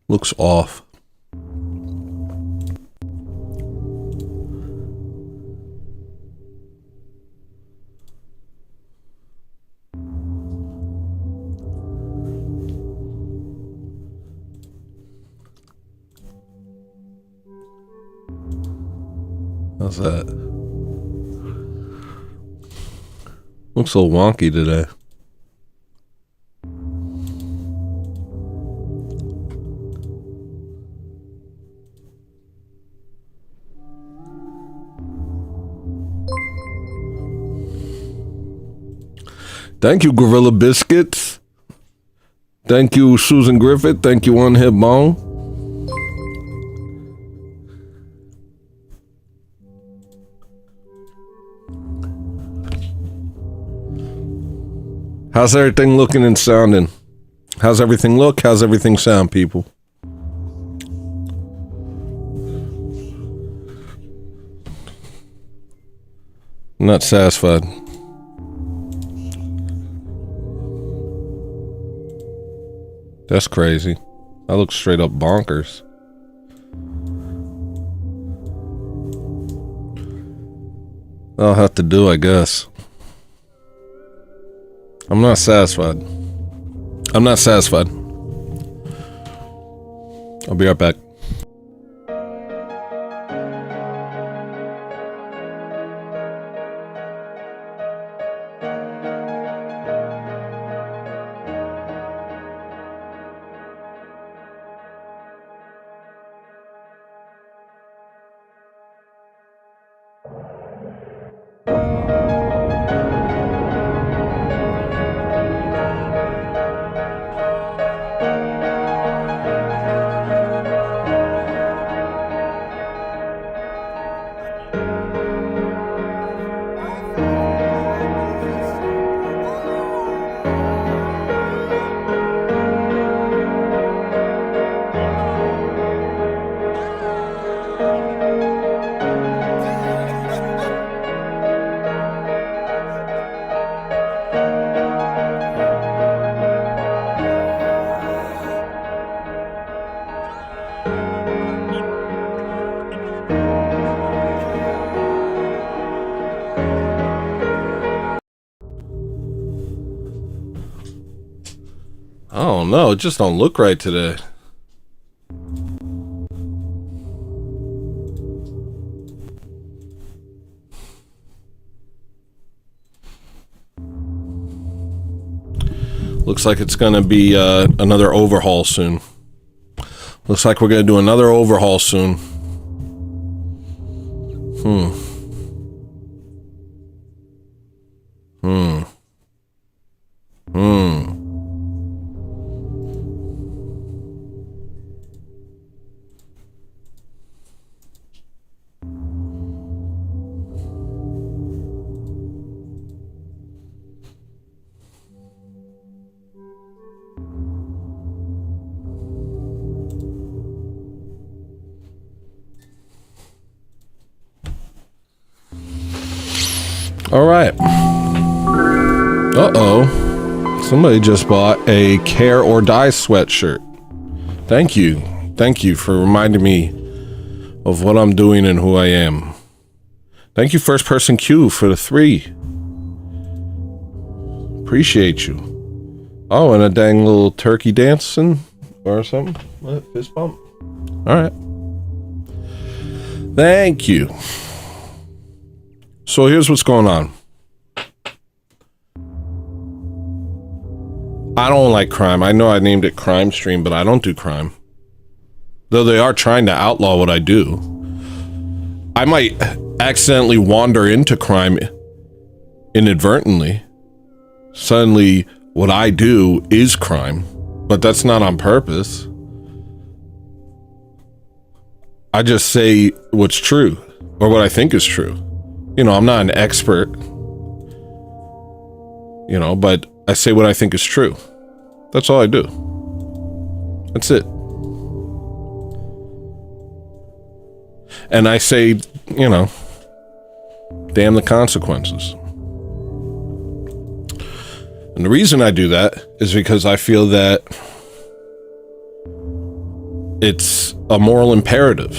Looks off. How's that? Looks so wonky today. Thank you, Gorilla Biscuits. Thank you, Susan Griffith. Thank you, One Hit Bone. How's everything looking and sounding? How's everything look? How's everything sound, people? I'm not satisfied. That's crazy. I look straight up bonkers. I'll have to do, I guess. I'm not satisfied. I'm not satisfied. I'll be right back. I don't know, it just don't look right today. Looks like it's going to be another overhaul soon. Looks like we're going to do another overhaul soon. All right. Uh-oh. Somebody just bought a Care or Die sweatshirt. Thank you. Thank you for reminding me of what I'm doing and who I am. Thank you, First Person Q, for the 3. Appreciate you. Oh, and a dang little turkey dancing or something. What? Fist bump? All right. Thank you. So here's what's going on. I don't like crime. I know I named it Crime Stream, but I don't do crime. Though they are trying to outlaw what I do. I might accidentally wander into crime inadvertently. Suddenly, what I do is crime, but that's not on purpose. I just say what's true, or what I think is true. You know, I'm not an expert, you know, but I say what I think is true. That's all I do. That's it. And I say, you know, damn the consequences. And the reason I do that is because I feel that it's a moral imperative.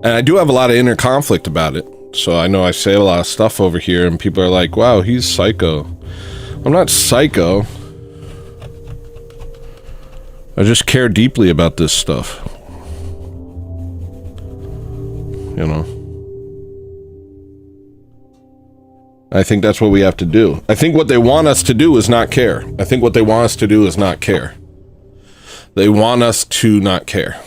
And I do have a lot of inner conflict about it. So I know I say a lot of stuff over here and people are like, wow, he's psycho. I'm not psycho. I just care deeply about this stuff. You know? I think that's what we have to do. I think what they want us to do is not care. I think what they want us to do is not care. They want us to not care.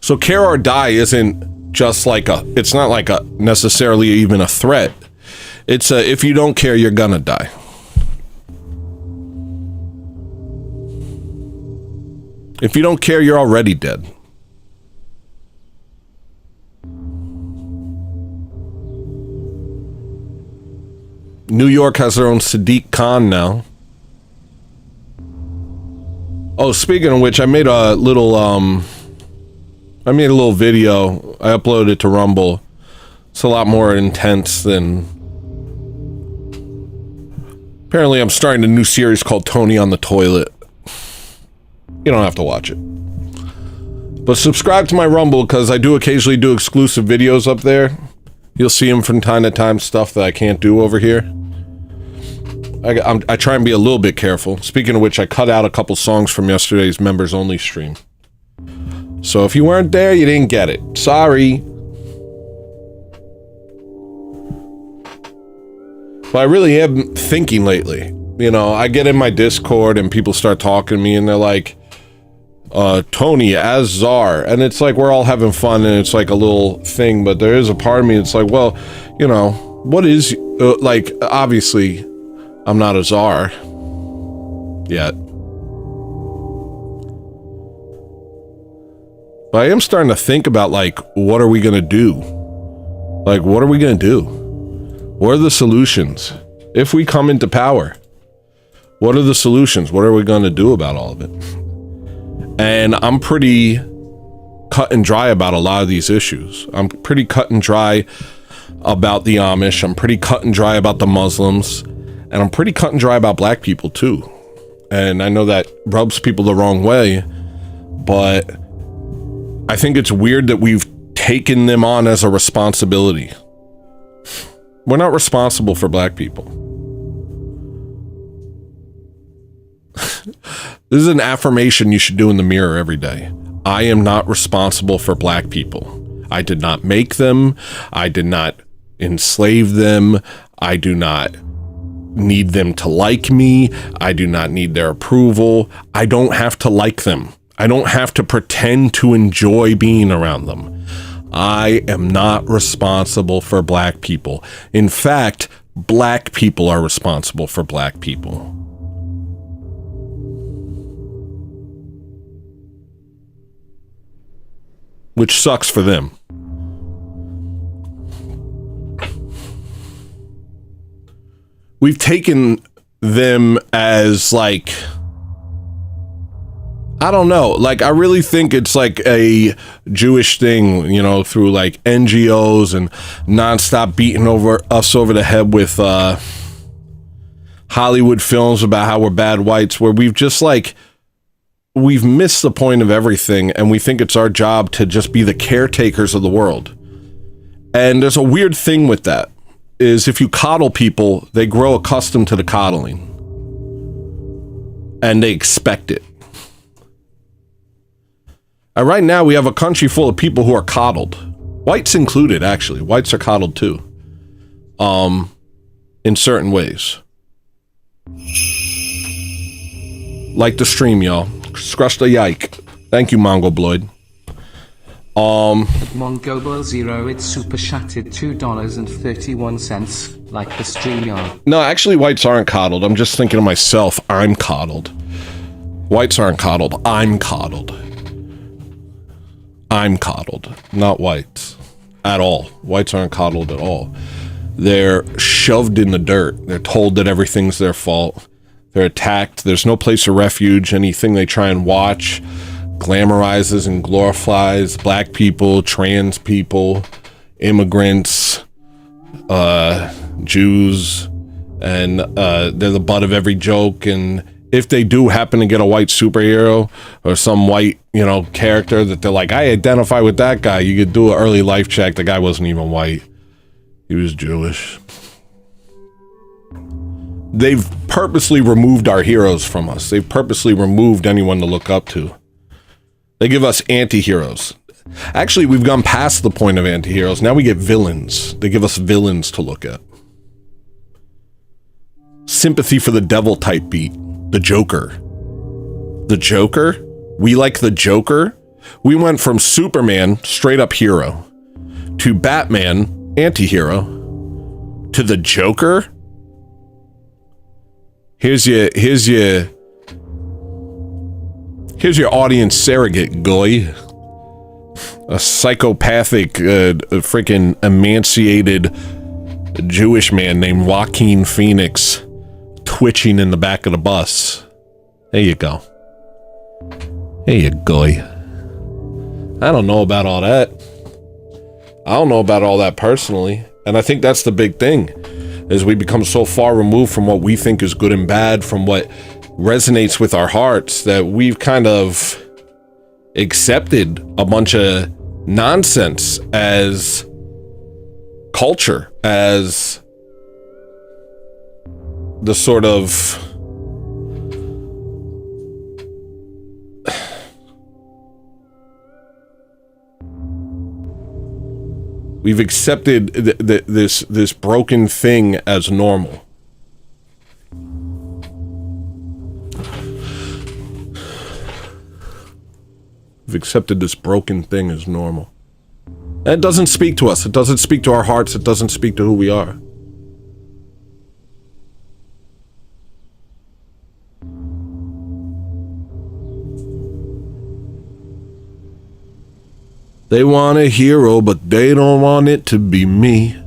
So care or die isn't just like it's not like a necessarily even a threat. It's if you don't care, you're gonna die. If you don't care, you're already dead. New York has their own Sadiq Khan now. Oh, speaking of which, I made a little video. I uploaded it to Rumble. It's a lot more intense than... Apparently I'm starting a new series called Tony on the Toilet. You don't have to watch it. But subscribe to my Rumble, because I do occasionally do exclusive videos up there. You'll see them from time to time, stuff that I can't do over here. I try and be a little bit careful. Speaking of which, I cut out a couple songs from yesterday's members only stream. So if you weren't there, you didn't get it. Sorry. But I really am thinking lately. You know, I get in my Discord and people start talking to me and they're like, Tony as Czar. And it's like we're all having fun and it's like a little thing. But there is a part of me that's like, well, you know, what is... like, obviously... I'm not a czar yet. But I am starting to think about, like, what are we going to do? Like, what are we going to do? What are the solutions? If we come into power, what are the solutions? What are we going to do about all of it? And I'm pretty cut and dry about a lot of these issues. I'm pretty cut and dry about the Amish. I'm pretty cut and dry about the Muslims. And I'm pretty cut and dry about black people, too. And I know that rubs people the wrong way, but I think it's weird that we've taken them on as a responsibility. We're not responsible for black people. This is an affirmation you should do in the mirror every day. I am not responsible for black people. I did not make them. I did not enslave them. I do not need them to like me. I do not need their approval. I don't have to like them. I don't have to pretend to enjoy being around them. I am not responsible for black people. In fact, black people are responsible for black people. Which sucks for them. We've taken them as like, I don't know, like I really think it's like a Jewish thing, you know, through like NGOs and nonstop beating us over the head with Hollywood films about how we're bad whites, where we've just like, we've missed the point of everything, and we think it's our job to just be the caretakers of the world. And there's a weird thing with that, is if you coddle people, they grow accustomed to the coddling. And they expect it. And right now we have a country full of people who are coddled. Whites included, actually. Whites are coddled too. In certain ways. Like the stream, y'all. Scrush the yike. Thank you, Mongo Bloyd. Mongo Zero, it's super chatted $2.31, like the stream, y'all. No, actually, whites aren't coddled. I'm just thinking of myself. I'm coddled. Whites aren't coddled. I'm coddled. I'm coddled. Not whites. At all. Whites aren't coddled at all. They're shoved in the dirt. They're told that everything's their fault. They're attacked. There's no place of refuge. Anything they try and watch glamorizes and glorifies black people, trans people, immigrants, Jews, and they're the butt of every joke. And if they do happen to get a white superhero or some white, you know, character that they're like, I identify with that guy, you could do an early life check. The guy wasn't even white. He was Jewish. They've purposely removed our heroes from us. They've purposely removed anyone to look up to. They give us anti-heroes. Actually, we've gone past the point of anti-heroes. Now we get villains. They give us villains to look at. Sympathy for the devil type beat. The Joker. The Joker? We like the Joker? We went from Superman, straight up hero, to Batman, anti-hero, to the Joker? Here's your audience surrogate, goy. A psychopathic, freaking emaciated Jewish man named Joaquin Phoenix twitching in the back of the bus. There you go. There you go. I don't know about all that. I don't know about all that personally. And I think that's the big thing, is we become so far removed from what we think is good and bad, from what resonates with our hearts, that we've kind of accepted a bunch of nonsense as culture, as the sort of we've accepted this broken thing as normal. We've accepted this broken thing as normal. And it doesn't speak to us. It doesn't speak to our hearts. It doesn't speak to who we are. They want a hero, but they don't want it to be me.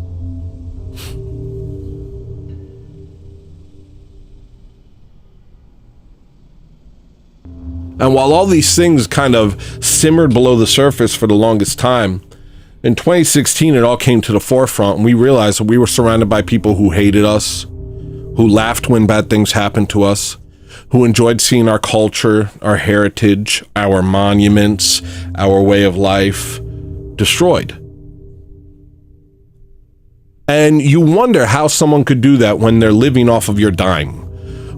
And while all these things kind of simmered below the surface for the longest time, in 2016 it all came to the forefront, and we realized that we were surrounded by people who hated us, who laughed when bad things happened to us, who enjoyed seeing our culture, our heritage, our monuments, our way of life destroyed. And you wonder how someone could do that when they're living off of your dime.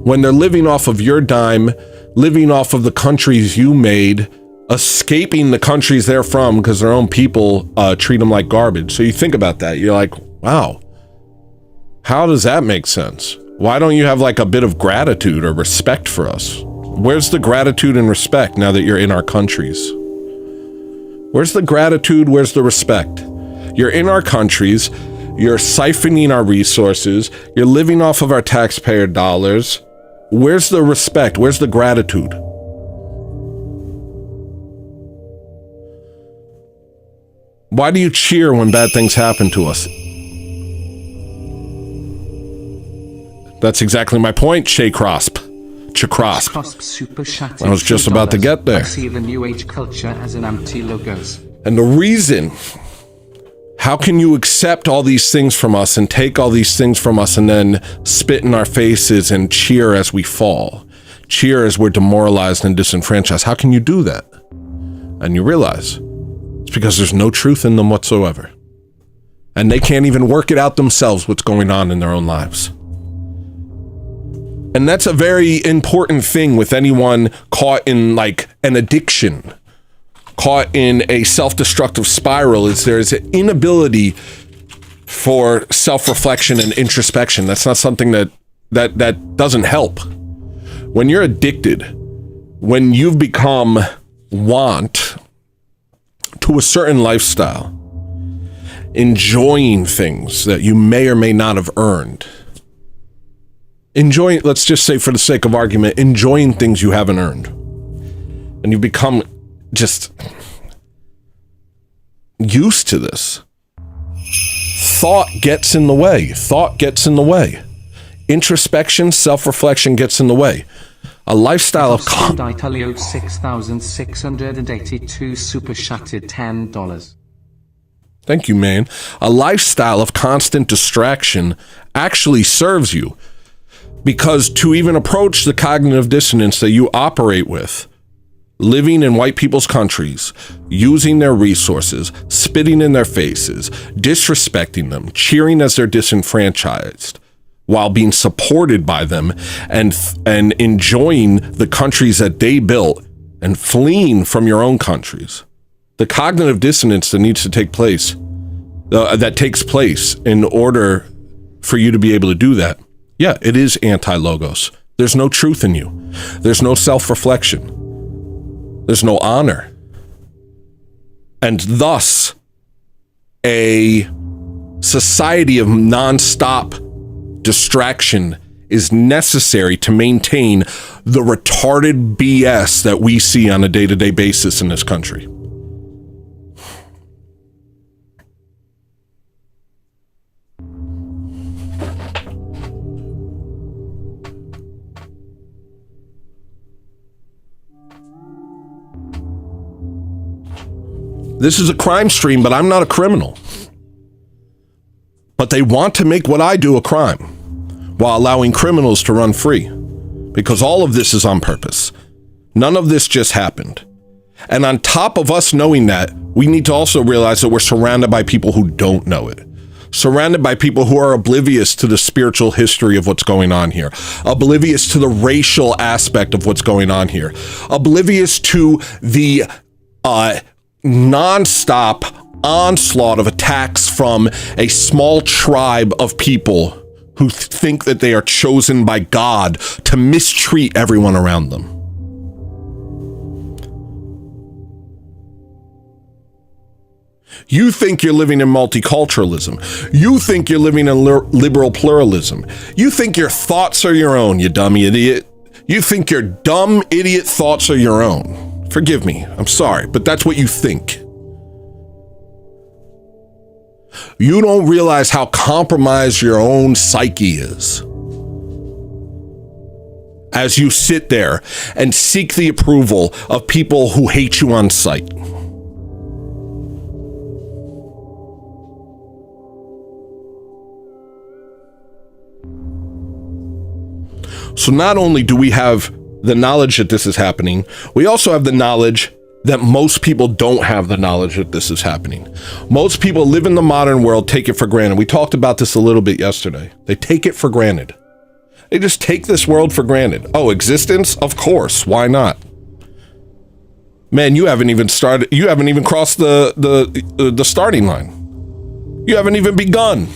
When they're living off of your dime, living off of the countries you made, escaping the countries they're from because their own people treat them like garbage. So you think about that. You're like, wow, how does that make sense? Why don't you have like a bit of gratitude or respect for us? Where's the gratitude and respect now that you're in our countries? Where's the gratitude? Where's the respect? You're in our countries. You're siphoning our resources. You're living off of our taxpayer dollars. Where's the respect? Where's the gratitude? Why do you cheer when bad things happen to us? That's exactly my point, Chakrosp. Super shattered. I was just about to get there. I see the new age culture as an anti-logos. And the reason, how can you accept all these things from us and take all these things from us and then spit in our faces and cheer as we fall? Cheer as we're demoralized and disenfranchised. How can you do that? And you realize it's because there's no truth in them whatsoever. And they can't even work it out themselves what's going on in their own lives. And that's a very important thing with anyone caught in like an addiction, caught in a self-destructive spiral, is there's an inability for self-reflection and introspection. That's not something that doesn't help. When you're addicted, when you've become want to a certain lifestyle, enjoying things that you may or may not have earned, enjoying, let's just say for the sake of argument, enjoying things you haven't earned, and you become just used to this. Thought gets in the way. Introspection, self-reflection gets in the way. A lifestyle of Italio 6,682 super shattered $10. Thank you, man. A lifestyle of constant distraction actually serves you, because to even approach the cognitive dissonance that you operate with, living in white people's countries, using their resources, spitting in their faces, disrespecting them, cheering as they're disenfranchised, while being supported by them and enjoying the countries that they built and fleeing from your own countries. The cognitive dissonance that needs to take place, that takes place in order for you to be able to do that. Yeah, it is anti-logos. There's no truth in you. There's no self-reflection. There's no honor. And thus, a society of nonstop distraction is necessary to maintain the retarded BS that we see on a day-to-day basis in this country. This is a crime stream, but I'm not a criminal. But they want to make what I do a crime while allowing criminals to run free, because all of this is on purpose. None of this just happened. And on top of us knowing that, we need to also realize that we're surrounded by people who don't know it. Surrounded by people who are oblivious to the spiritual history of what's going on here, oblivious to the racial aspect of what's going on here, oblivious to the non-stop onslaught of attacks from a small tribe of people who think that they are chosen by God to mistreat everyone around them. You think you're living in multiculturalism. You think you're living in liberal pluralism. You think your thoughts are your own, you dumb idiot. You think your dumb idiot thoughts are your own. Forgive me, I'm sorry, but that's what you think. You don't realize how compromised your own psyche is as you sit there and seek the approval of people who hate you on sight. So not only do we have the knowledge that this is happening, we also have the knowledge that most people don't have the knowledge that this is happening. Most people live in the modern world, take it for granted. We talked about this a little bit yesterday. They take it for granted. They just take this world for granted. Oh, existence? Of course. Why not? Man, you haven't even started. You haven't even crossed the starting line. You haven't even begun.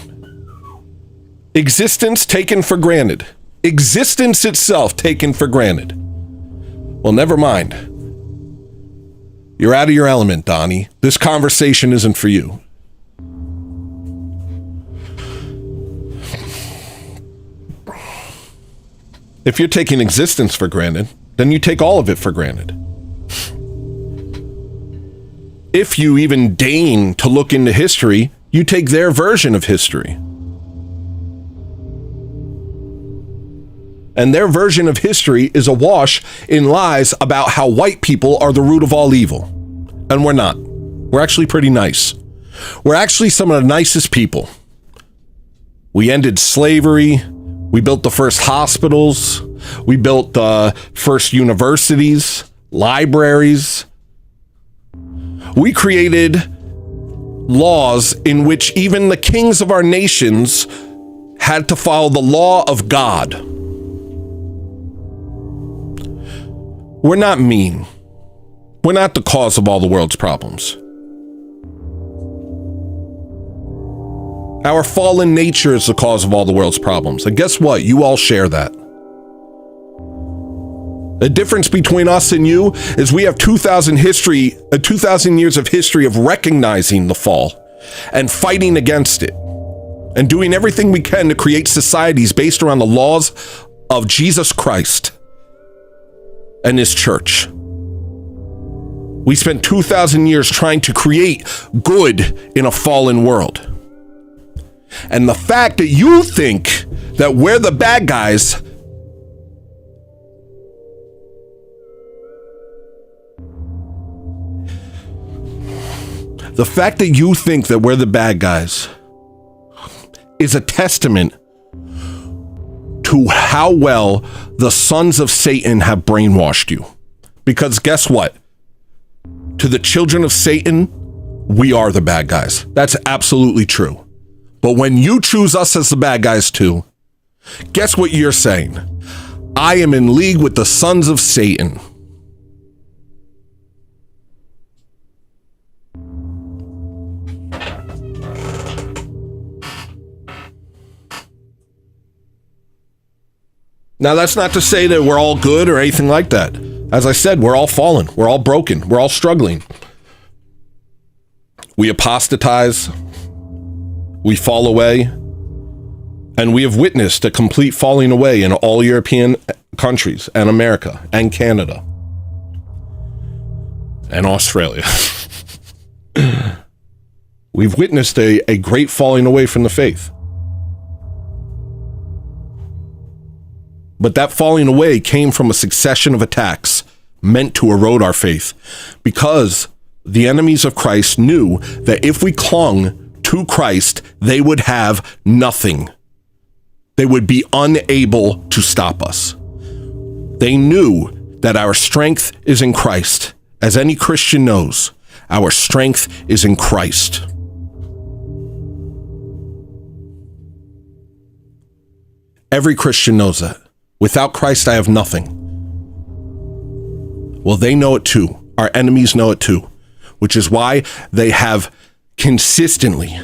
Existence taken for granted. Existence itself taken for granted. Well, never mind. You're out of your element, Donnie. This conversation isn't for you. If you're taking existence for granted, then you take all of it for granted. If you even deign to look into history, you take their version of history. And their version of history is awash in lies about how white people are the root of all evil. And we're not. We're actually pretty nice. We're actually some of the nicest people. We ended slavery. We built the first hospitals. We built the first universities, libraries. We created laws in which even the kings of our nations had to follow the law of God. We're not mean. We're not the cause of all the world's problems. Our fallen nature is the cause of all the world's problems. And guess what? You all share that. The difference between us and you is we have 2,000 years of history of recognizing the fall and fighting against it and doing everything we can to create societies based around the laws of Jesus Christ and his church. We spent 2,000 years trying to create good in a fallen world. And the fact that you think that we're the bad guys is a testament to how well the sons of Satan have brainwashed you. Because guess what? To the children of Satan, we are the bad guys. That's absolutely true. But when you choose us as the bad guys too, guess what you're saying? I am in league with the sons of Satan. Now, that's not to say that we're all good or anything like that. As I said, we're all fallen. We're all broken. We're all struggling. We apostatize. We fall away. And we have witnessed a complete falling away in all European countries and America and Canada and Australia. We've witnessed a great falling away from the faith. But that falling away came from a succession of attacks meant to erode our faith, because the enemies of Christ knew that if we clung to Christ, they would have nothing. They would be unable to stop us. They knew that our strength is in Christ. As any Christian knows, our strength is in Christ. Every Christian knows that. Without Christ, I have nothing. Well, they know it too. Our enemies know it too, which is why they have consistently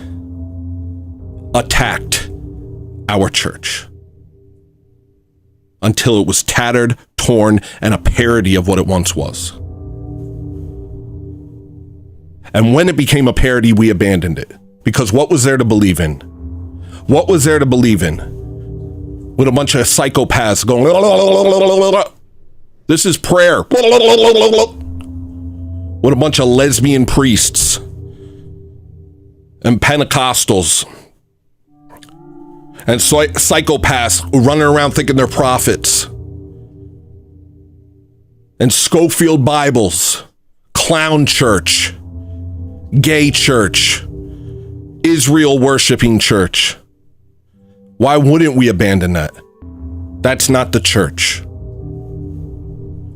attacked our church until it was tattered, torn, and a parody of what it once was. And when it became a parody, we abandoned it. Because what was there to believe in? What was there to believe in? With a bunch of psychopaths going, this is prayer. With a bunch of lesbian priests and Pentecostals and psychopaths running around thinking they're prophets. And Schofield Bibles, clown church, gay church, Israel worshiping church. Why wouldn't we abandon that? That's not the church.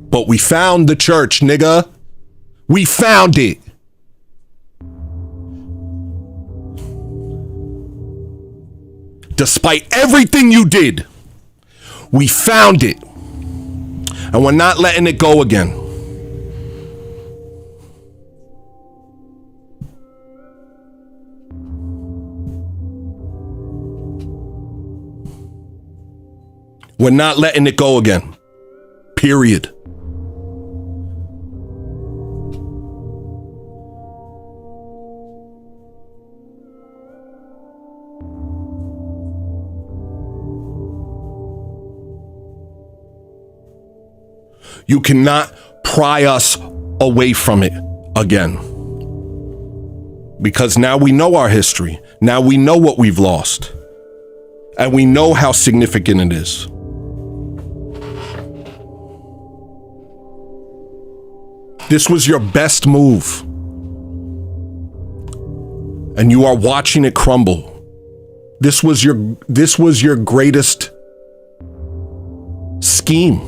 But we found the church, nigga. We found it. Despite everything you did, we found it. And we're not letting it go again. We're not letting it go again. Period. You cannot pry us away from it again. Because now we know our history. Now we know what we've lost. And we know how significant it is. This was your best move. And you are watching it crumble. This was your greatest scheme.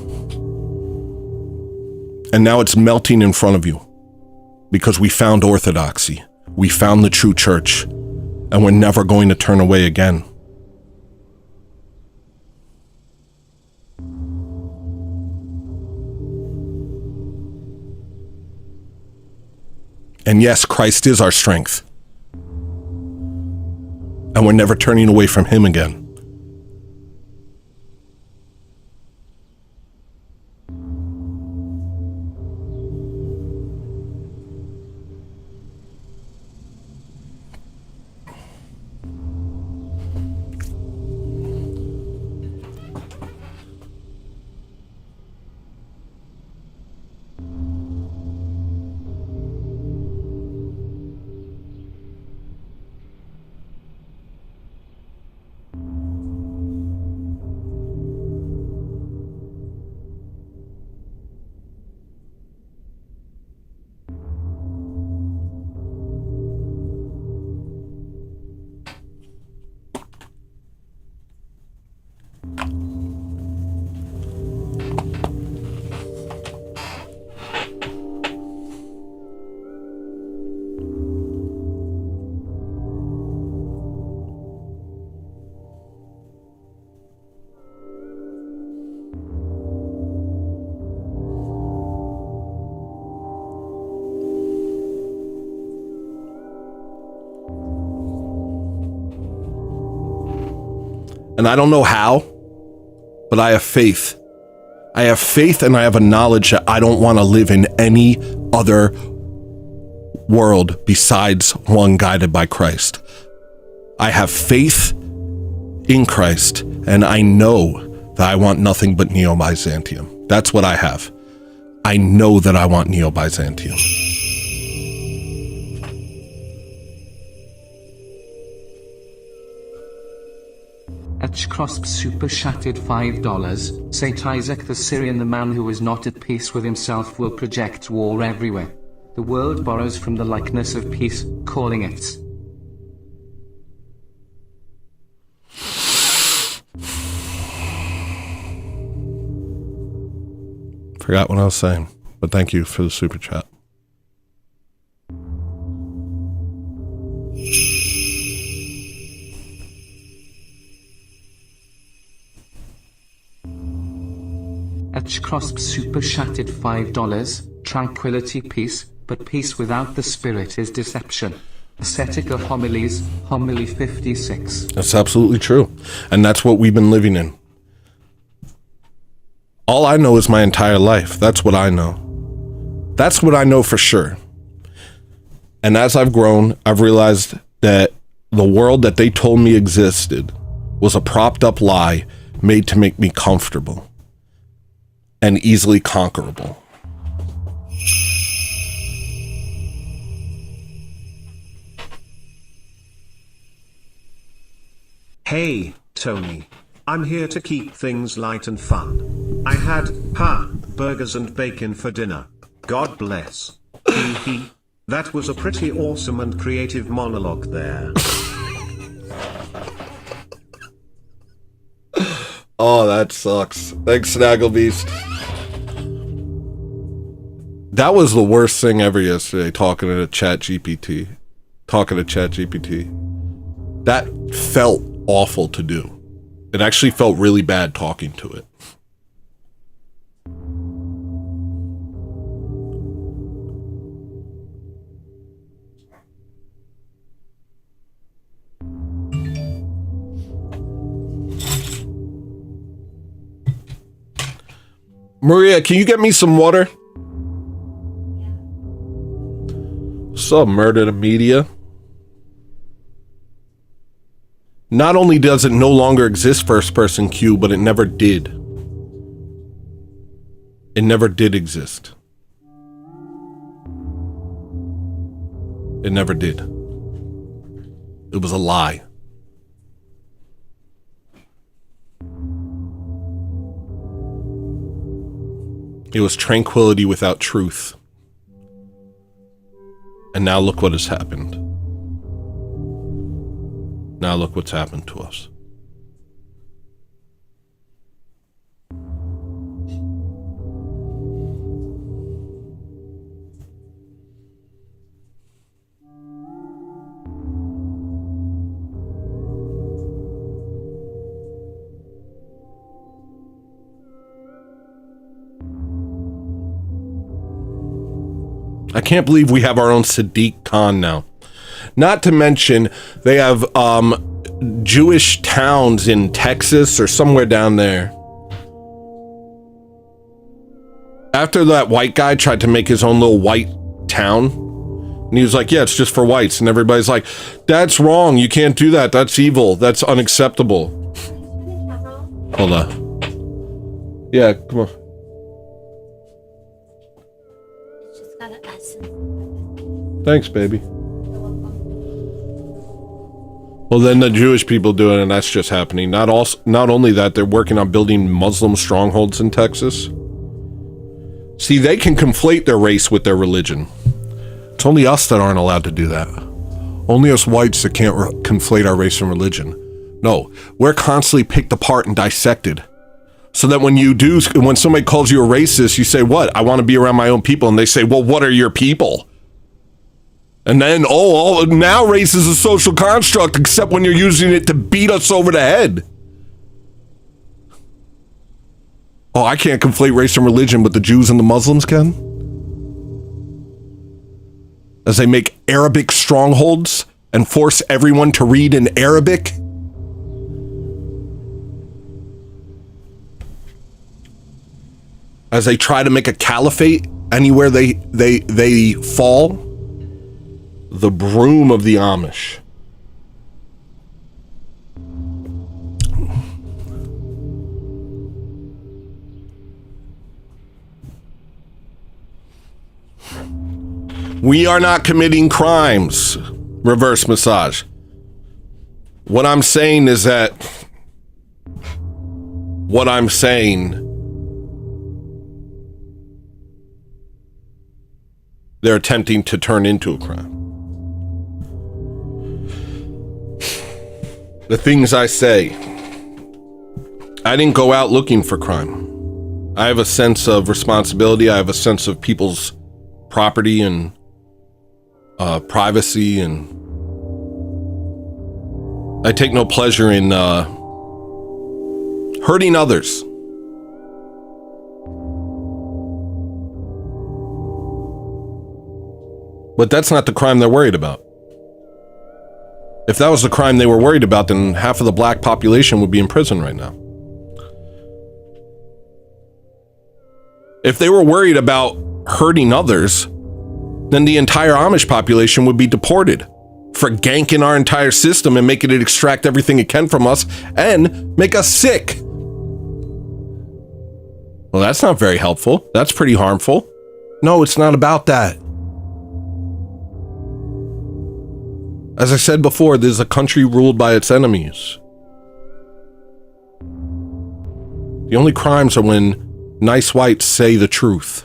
And now it's melting in front of you because we found orthodoxy. We found the true church, and we're never going to turn away again. And yes, Christ is our strength. And we're never turning away from him again. And I don't know how, but I have faith. I have faith and I have a knowledge that I don't want to live in any other world besides one guided by Christ. I have faith in Christ and I know that I want nothing but Neo-Byzantium. That's what I have. I know that I want Neo-Byzantium. Crosp super shattered $5. Saint Isaac the Syrian, the man who is not at peace with himself will project war everywhere. The world borrows from the likeness of peace, calling it. Forgot what I was saying, but thank you for the super chat. Crosp super shattered $5. Tranquility, peace, but peace without the spirit is deception. Ascetic of Homilies, Homily 56. That's absolutely true. And that's what we've been living in. All I know is my entire life. That's what I know. That's what I know for sure. And as I've grown, I've realized that the world that they told me existed was a propped up lie made to make me comfortable and easily conquerable. Hey, Tony. I'm here to keep things light and fun. I had, burgers and bacon for dinner. God bless. Hee hee. That was a pretty awesome and creative monologue there. Oh, that sucks. Thanks, Snagglebeast. That was the worst thing ever yesterday, talking to ChatGPT. That felt awful to do. It actually felt really bad talking to it. Maria, can you get me some water? What's up, Murder the Media? Not only does it no longer exist first-person Q, but it never did. It never did exist. It never did. It was a lie. It was tranquility without truth. And now look what has happened. Now look what's happened to us. I can't believe we have our own Sadiq Khan now. Not to mention, they have Jewish towns in Texas or somewhere down there. After that white guy tried to make his own little white town, and he was like, yeah, it's just for whites. And everybody's like, that's wrong. You can't do that. That's evil. That's unacceptable. Hold on. Yeah, come on. Thanks, baby. Well, then the Jewish people do it, and that's just happening. Not only that, they're working on building Muslim strongholds in Texas. See, they can conflate their race with their religion. It's only us that aren't allowed to do that. Only us whites that can't conflate our race and religion. No, we're constantly picked apart and dissected. So that when somebody calls you a racist, you say, what? I want to be around my own people. And they say, well, what are your people? And then, now race is a social construct, except when you're using it to beat us over the head. Oh, I can't conflate race and religion, but the Jews and the Muslims can? As they make Arabic strongholds and force everyone to read in Arabic? As they try to make a caliphate anywhere they fall? The broom of the Amish. We are not committing crimes. Reverse massage. What I'm saying is that they're attempting to turn into a crime. The things I say, I didn't go out looking for crime. I have a sense of responsibility. I have a sense of people's property and privacy, and I take no pleasure in hurting others. But that's not the crime they're worried about. If that was the crime they were worried about, then half of the black population would be in prison right now. If they were worried about hurting others, then the entire Amish population would be deported for ganking our entire system and making it extract everything it can from us and make us sick. Well, that's not very helpful. That's pretty harmful. No, it's not about that. As I said before, this is a country ruled by its enemies. The only crimes are when nice whites say the truth.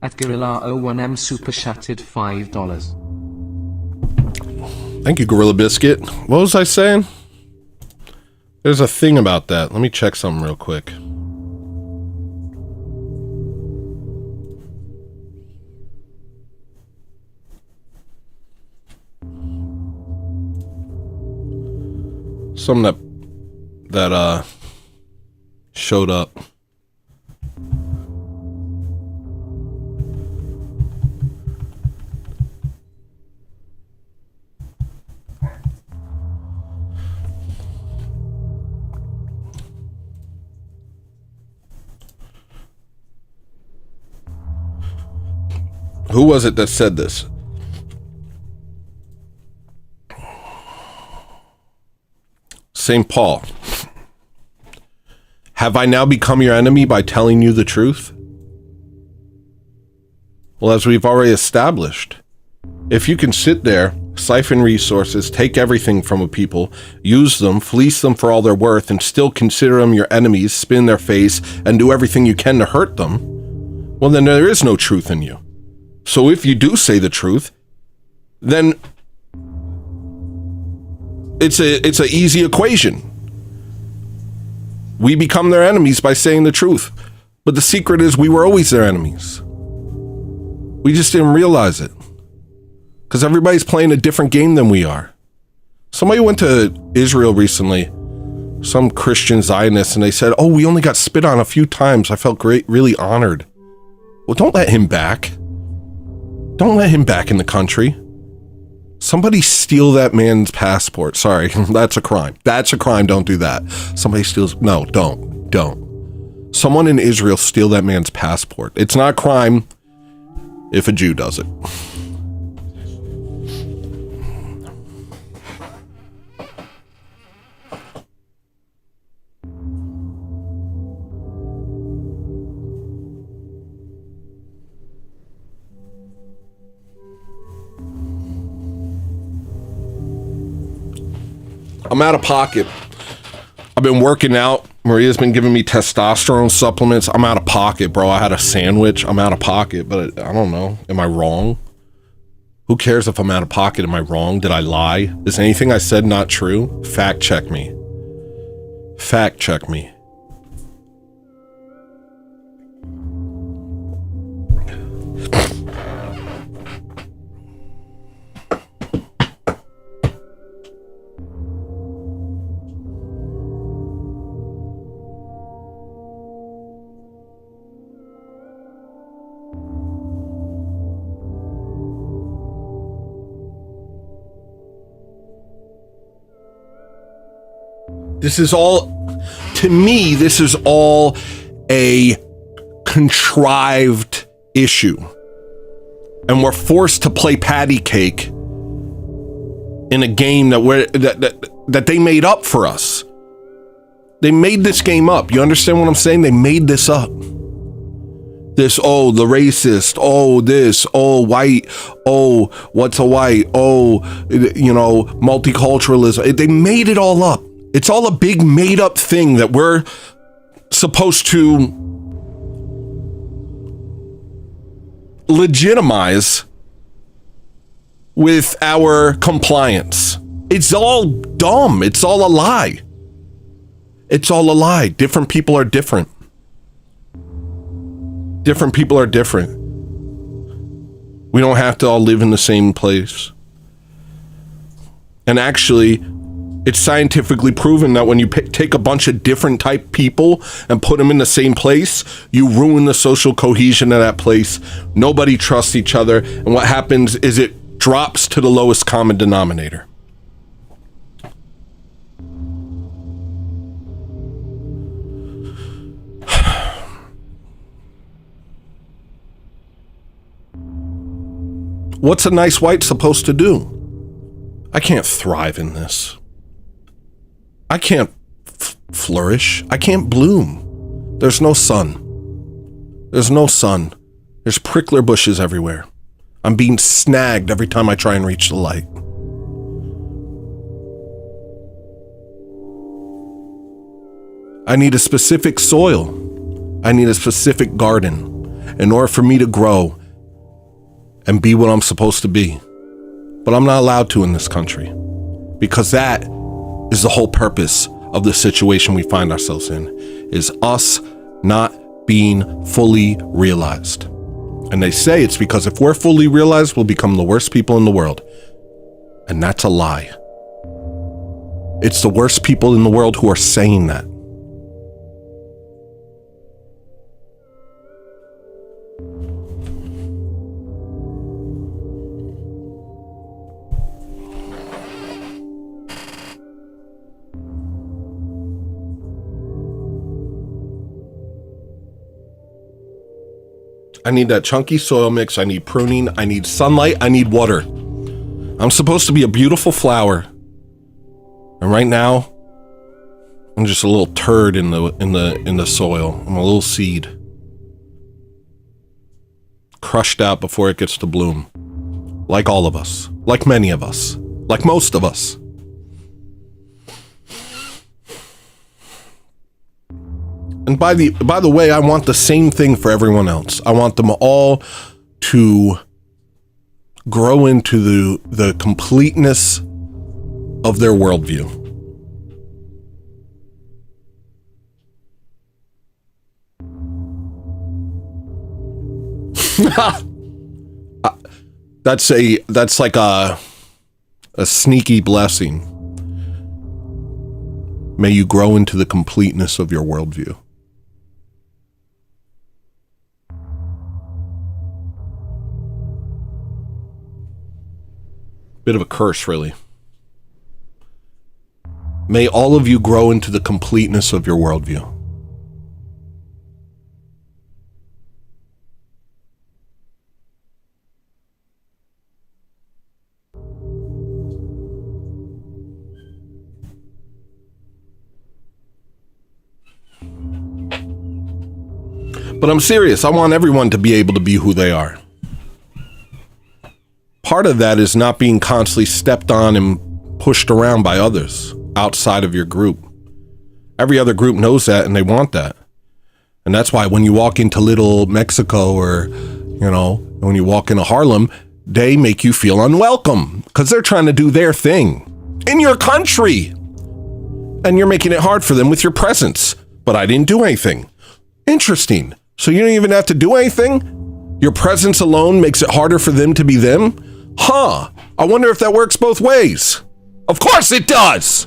At Gorilla01M super chatted $5. Thank you, Gorilla Biscuit. What was I saying? There's a thing about that. Let me check something real quick. Something that showed up. Who was it that said this? St. Paul. Have I now become your enemy by telling you the truth? Well, as we've already established, if you can sit there, siphon resources, take everything from a people, use them, fleece them for all they're worth, and still consider them your enemies, spin their face, and do everything you can to hurt them, well, then there is no truth in you. So if you do say the truth, then it's an easy equation. We become their enemies by saying the truth. But the secret is we were always their enemies. We just didn't realize it. Because everybody's playing a different game than we are. Somebody went to Israel recently, some Christian Zionists, and they said, oh, we only got spit on a few times. I felt great, really honored. Well, don't let him back. Don't let him back in the country. Somebody steal that man's passport. Sorry, that's a crime. That's a crime. Don't do that. Somebody steals. No, don't. Someone in Israel steal that man's passport. It's not a crime if a Jew does it. I'm out of pocket. I've been working out. Maria's been giving me testosterone supplements. I'm out of pocket, bro. I had a sandwich. I'm out of pocket, but I don't know. Am I wrong? Who cares if I'm out of pocket? Am I wrong? Did I lie? Is anything I said not true? Fact check me. Fact check me. This is all, to me, this is all a contrived issue. And we're forced to play patty cake in a game that they made up for us. They made this game up. You understand what I'm saying? They made this up. This, oh, the racist, oh, this, oh, white, oh, what's a white, oh, you know, multiculturalism. They made it all up. It's all a big made up thing that we're supposed to legitimize with our compliance. It's all dumb. It's all a lie. It's all a lie. Different people are different. Different people are different. We don't have to all live in the same place. And actually, it's scientifically proven that when you take a bunch of different type people and put them in the same place, you ruin the social cohesion of that place. Nobody trusts each other. And what happens is it drops to the lowest common denominator. What's a nice white supposed to do? I can't thrive in this. I can't flourish. I can't bloom. There's no sun. There's no sun. There's prickler bushes everywhere. I'm being snagged every time I try and reach the light. I need a specific soil. I need a specific garden in order for me to grow and be what I'm supposed to be. But I'm not allowed to in this country because that is the whole purpose of the situation we find ourselves in, is us not being fully realized. And they say it's because if we're fully realized, we'll become the worst people in the world. And that's a lie. It's the worst people in the world who are saying that. I need that chunky soil mix. I need pruning. I need sunlight. I need water. I'm supposed to be a beautiful flower. And right now, I'm just a little turd in the soil. I'm a little seed. Crushed out before it gets to bloom. Like all of us. Like many of us. Like most of us. And by the way, I want the same thing for everyone else. I want them all to grow into the completeness of their worldview. That's like a sneaky blessing. May you grow into the completeness of your worldview. Bit of a curse, really. May all of you grow into the completeness of your worldview. But I'm serious. I want everyone to be able to be who they are. Part of that is not being constantly stepped on and pushed around by others outside of your group. Every other group knows that and they want that. And that's why when you walk into Little Mexico or, when you walk into Harlem, they make you feel unwelcome because they're trying to do their thing in your country. And you're making it hard for them with your presence. But I didn't do anything. Interesting. So you don't even have to do anything? Your presence alone makes it harder for them to be them? Huh. I wonder if that works both ways. Of course it does!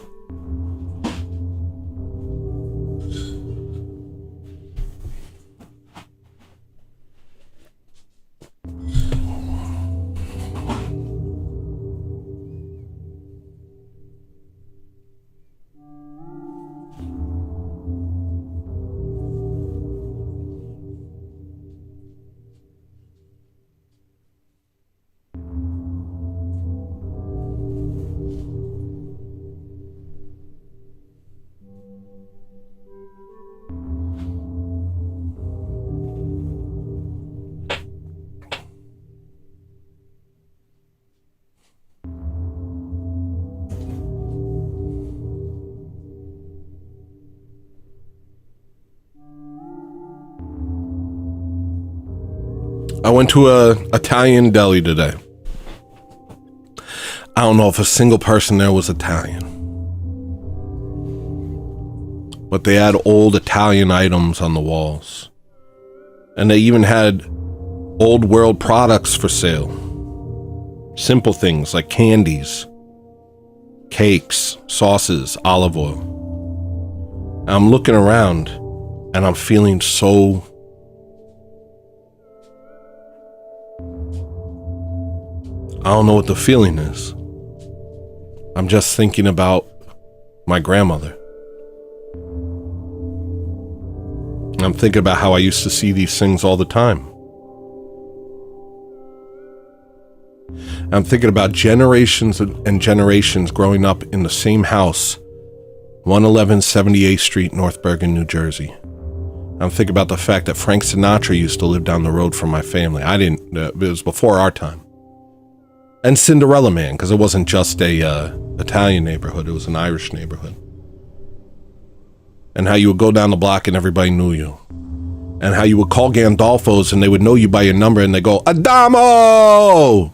I went to a Italian deli today. I don't know if a single person there was Italian. But they had old Italian items on the walls. And they even had old world products for sale. Simple things like candies, cakes, sauces, olive oil. And I'm looking around and I'm feeling so I don't know what the feeling is. I'm just thinking about my grandmother. I'm thinking about how I used to see these things all the time. I'm thinking about generations and generations growing up in the same house, 111 78th Street, North Bergen, New Jersey. I'm thinking about the fact that Frank Sinatra used to live down the road from my family. It was before our time. And Cinderella Man, because it wasn't just a Italian neighborhood, it was an Irish neighborhood. And how you would go down the block and everybody knew you. And how you would call Gandolfo's and they would know you by your number and they go, Adamo!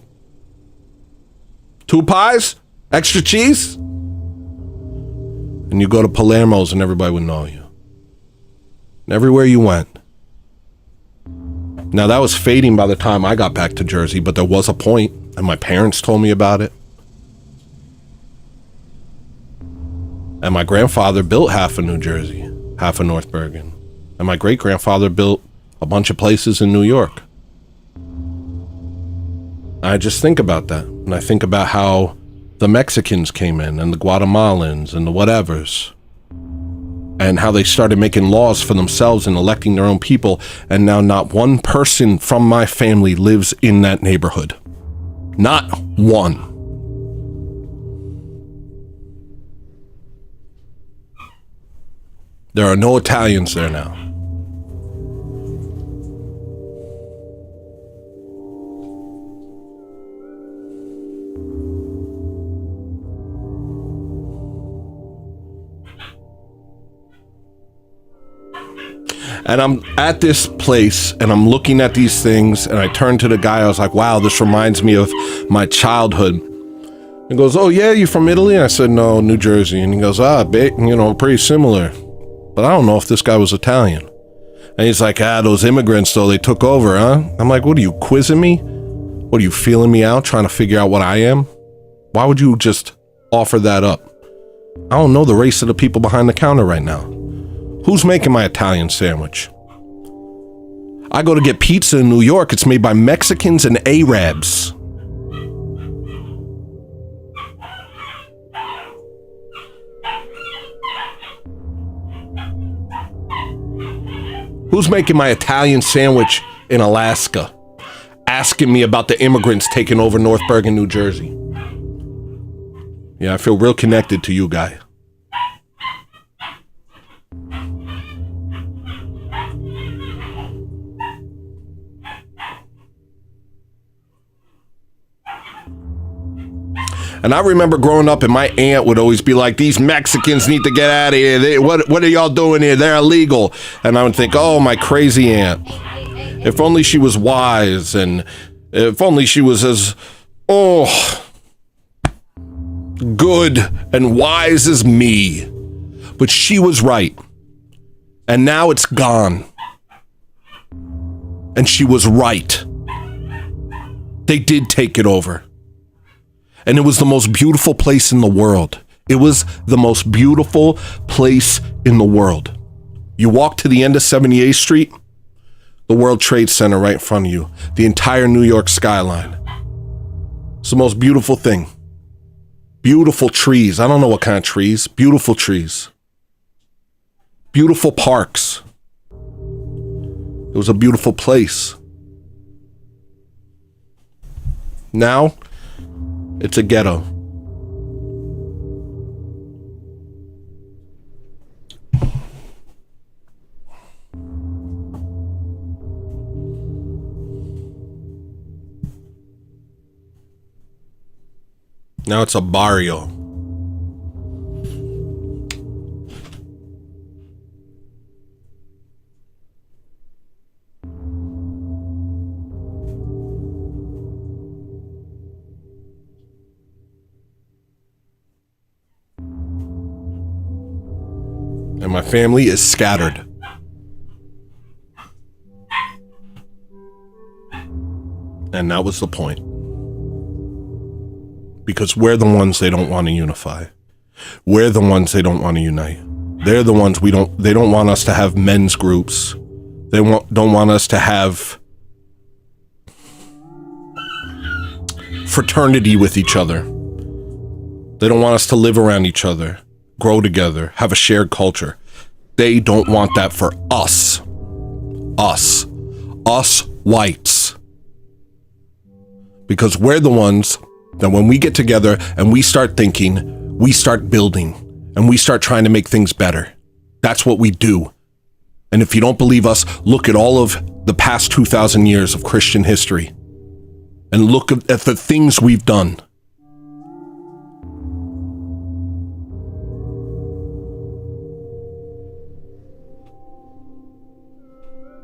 2 pies? Extra cheese? And you go to Palermo's and everybody would know you. And everywhere you went. Now that was fading by the time I got back to Jersey, but there was a point. And my parents told me about it. And my grandfather built half of New Jersey, half of North Bergen. And my great-grandfather built a bunch of places in New York. I just think about that. And I think about how the Mexicans came in and the Guatemalans and the whatevers. and how they started making laws for themselves and electing their own people. And now not one person from my family lives in that neighborhood. Not one. There are no Italians there now. And I'm at this place and I'm looking at these things and I turned to the guy. I was like, wow, this reminds me of my childhood. He goes, oh yeah, you from Italy? I said, no, New Jersey. And he goes, pretty similar. But I don't know if this guy was Italian. And he's like, those immigrants though, they took over, huh? I'm like, what are you, quizzing me? What are you, feeling me out, trying to figure out what I am? Why would you just offer that up? I don't know the race of the people behind the counter right now. Who's making my Italian sandwich? I go to get pizza in New York. It's made by Mexicans and Arabs. Who's making my Italian sandwich in Alaska? Asking me about the immigrants taking over North Bergen, New Jersey. Yeah, I feel real connected to you, guy. And I remember growing up and my aunt would always be like, these Mexicans need to get out of here. What are y'all doing here? They're illegal. And I would think, oh, my crazy aunt. If only she was wise, and if only she was as, good and wise as me. But she was right. And now it's gone. And she was right. They did take it over. And it was the most beautiful place in the world. It was the most beautiful place in the world. You walk to the end of 78th Street, the World Trade Center right in front of you, the entire New York skyline. It's the most beautiful thing. Beautiful trees. I don't know what kind of trees. Beautiful trees. Beautiful parks. It was a beautiful place. Now, it's a ghetto. Now it's a barrio. And my family is scattered. And that was the point. Because we're the ones they don't want to unify. We're the ones they don't want to unite. They're the ones they don't want us to have men's groups. They don't want us to have fraternity with each other. They don't want us to live around each other, grow together, have a shared culture. They don't want that for us. Us whites. Because we're the ones that when we get together and we start thinking, we start building, and we start trying to make things better. That's what we do. And if you don't believe us, look at all of the past 2,000 years of Christian history and look at the things we've done.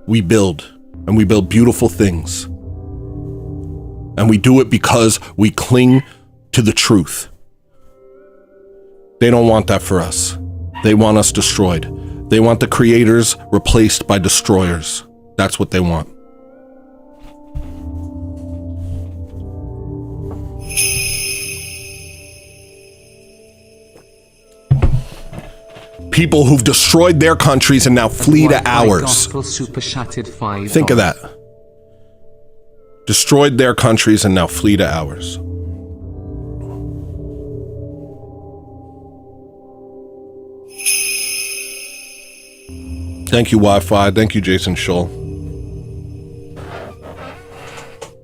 We build, and we build beautiful things. And we do it because we cling to the truth. They don't want that for us. They want us destroyed. They want the creators replaced by destroyers. That's what they want. People who've destroyed their countries and now flee to ours. Think of that. Destroyed their countries and now flee to ours. Thank you, Wi-Fi. Thank you, Jason Scholl.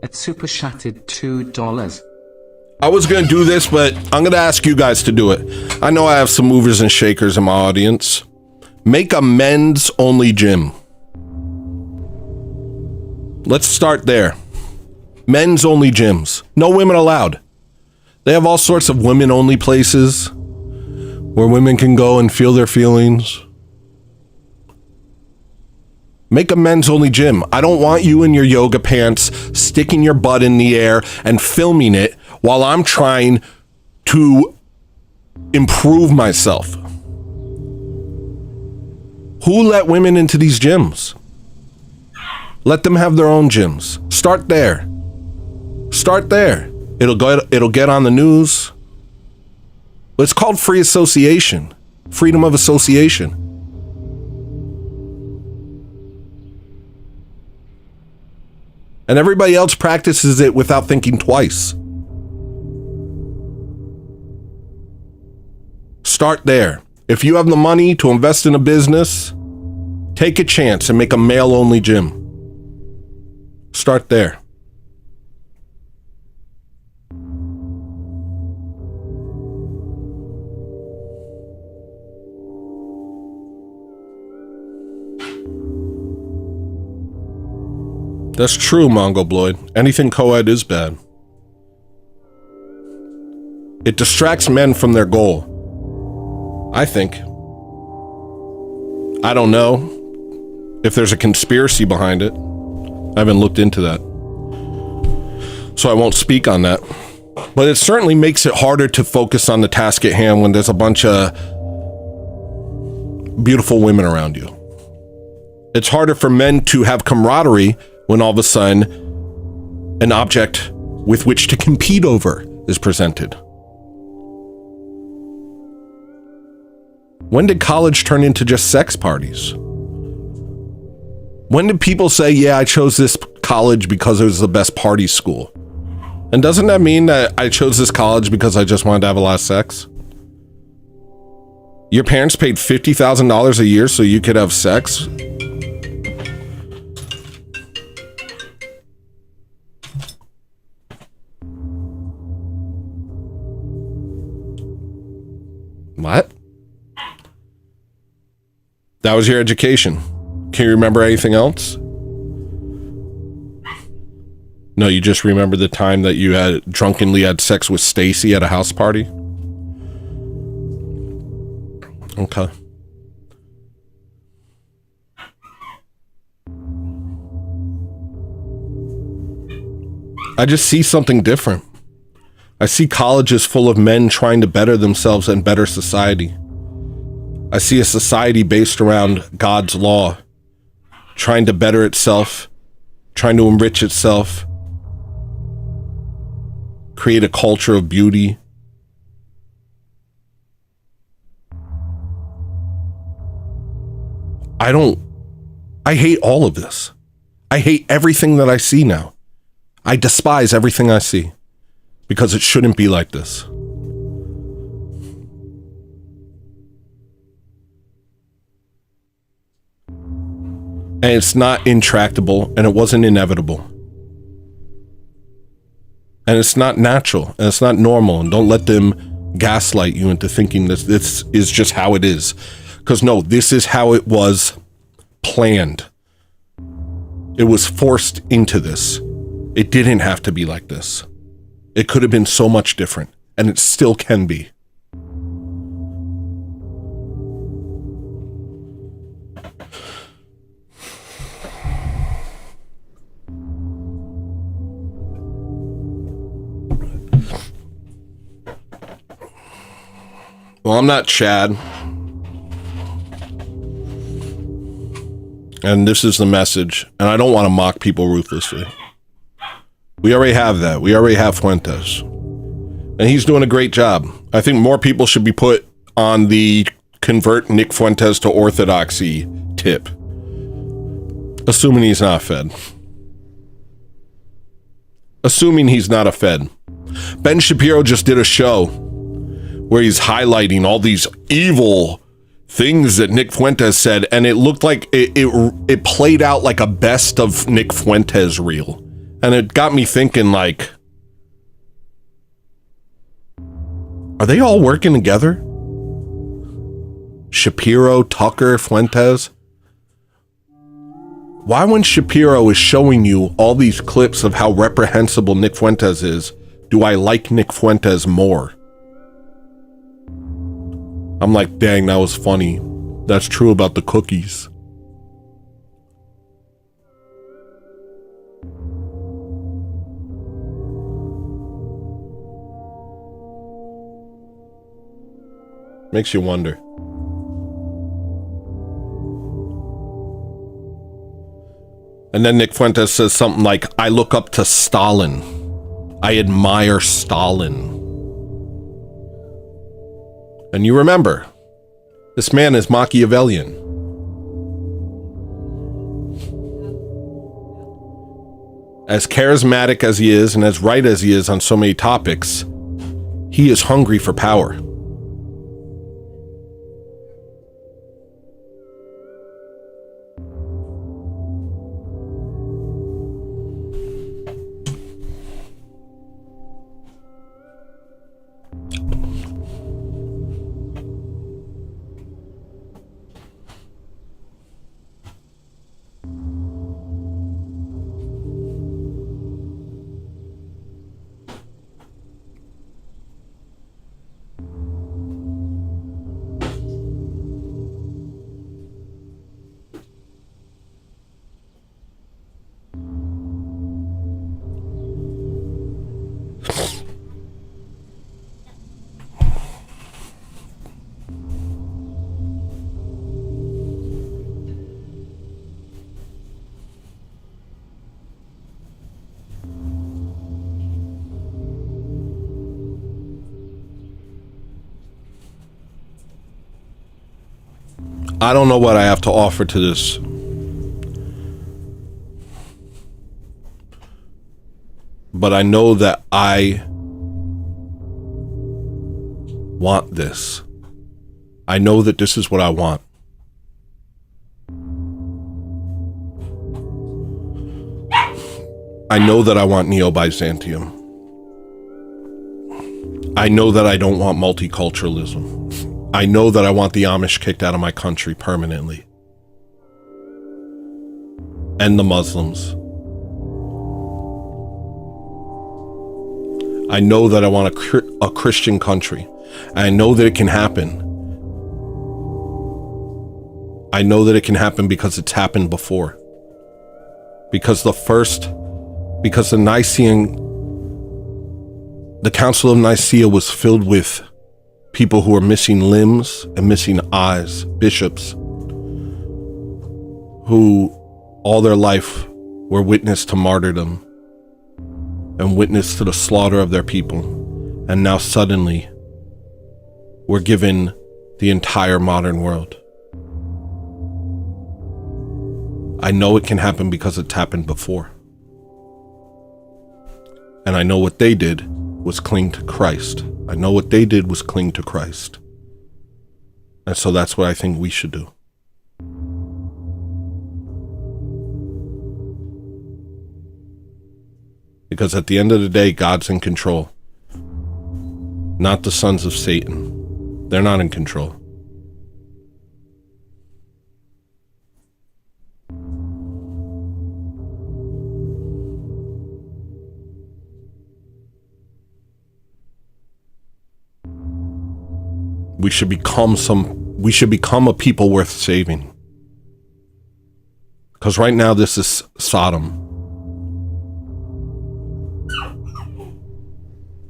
At Super Shattered $2. I was going to do this, but I'm going to ask you guys to do it. I know I have some movers and shakers in my audience. Make a men's only gym. Let's start there. Men's only gyms. No women allowed. They have all sorts of women only places where women can go and feel their feelings. Make a men's only gym. I don't want you in your yoga pants sticking your butt in the air and filming it while I'm trying to improve myself. Who let women into these gyms? Let them have their own gyms. Start there. Start there. It'll get on the news. But it's called free association. Freedom of association. And everybody else practices it without thinking twice. Start there. If you have the money to invest in a business, take a chance and make a male-only gym. Start there. That's true, Mongobloid. Anything co-ed is bad. It distracts men from their goal. I think. I don't know if there's a conspiracy behind it. I haven't looked into that. So I won't speak on that. But it certainly makes it harder to focus on the task at hand when there's a bunch of beautiful women around you. It's harder for men to have camaraderie when all of a sudden an object with which to compete over is presented. When did college turn into just sex parties? When did people say, yeah, I chose this college because it was the best party school? And doesn't that mean that I chose this college because I just wanted to have a lot of sex? Your parents paid $50,000 a year so you could have sex? What? That was your education. Can you remember anything else? No, you just remember the time that you had drunkenly had sex with Stacy at a house party? Okay. I just see something different. I see colleges full of men trying to better themselves and better society. I see a society based around God's law, trying to better itself, trying to enrich itself, create a culture of beauty. I hate all of this. I hate everything that I see now. I despise everything I see because it shouldn't be like this. And it's not intractable, and it wasn't inevitable. And it's not natural, and it's not normal, and don't let them gaslight you into thinking this is just how it is. Because no, this is how it was planned. It was forced into this. It didn't have to be like this. It could have been so much different, and it still can be. Well, I'm not Chad. And this is the message. And I don't want to mock people ruthlessly. We already have that. We already have Fuentes. And he's doing a great job. I think more people should be put on the convert Nick Fuentes to orthodoxy tip. Assuming he's not fed. Assuming he's not a fed. Ben Shapiro just did a show where he's highlighting all these evil things that Nick Fuentes said, and it looked like it played out like a best of Nick Fuentes reel. And it got me thinking, like, are they all working together? Shapiro, Tucker, Fuentes? Why, when Shapiro is showing you all these clips of how reprehensible Nick Fuentes is, do I like Nick Fuentes more? I'm like, dang, that was funny. That's true about the cookies. Makes you wonder. And then Nick Fuentes says something like, I look up to Stalin. I admire Stalin. And you remember, this man is Machiavellian. As charismatic as he is and as right as he is on so many topics, he is hungry for power. I don't know what I have to offer to this. But I know that I want this. I know that this is what I want. I know that I want Neo-Byzantium. I know that I don't want multiculturalism. I know that I want the Amish kicked out of my country permanently. And the Muslims. I know that I want a Christian country. I know that it can happen. I know that it can happen because it's happened before. Because the Council of Nicaea was filled with people who are missing limbs and missing eyes, bishops, who all their life were witness to martyrdom and witness to the slaughter of their people. And now suddenly we're given the entire modern world. I know it can happen because it's happened before. And I know what they did was cling to Christ. I know what they did was cling to Christ. And so that's what I think we should do. Because at the end of the day, God's in control. Not the sons of Satan. They're not in control. We should become a people worth saving. Because right now this is Sodom.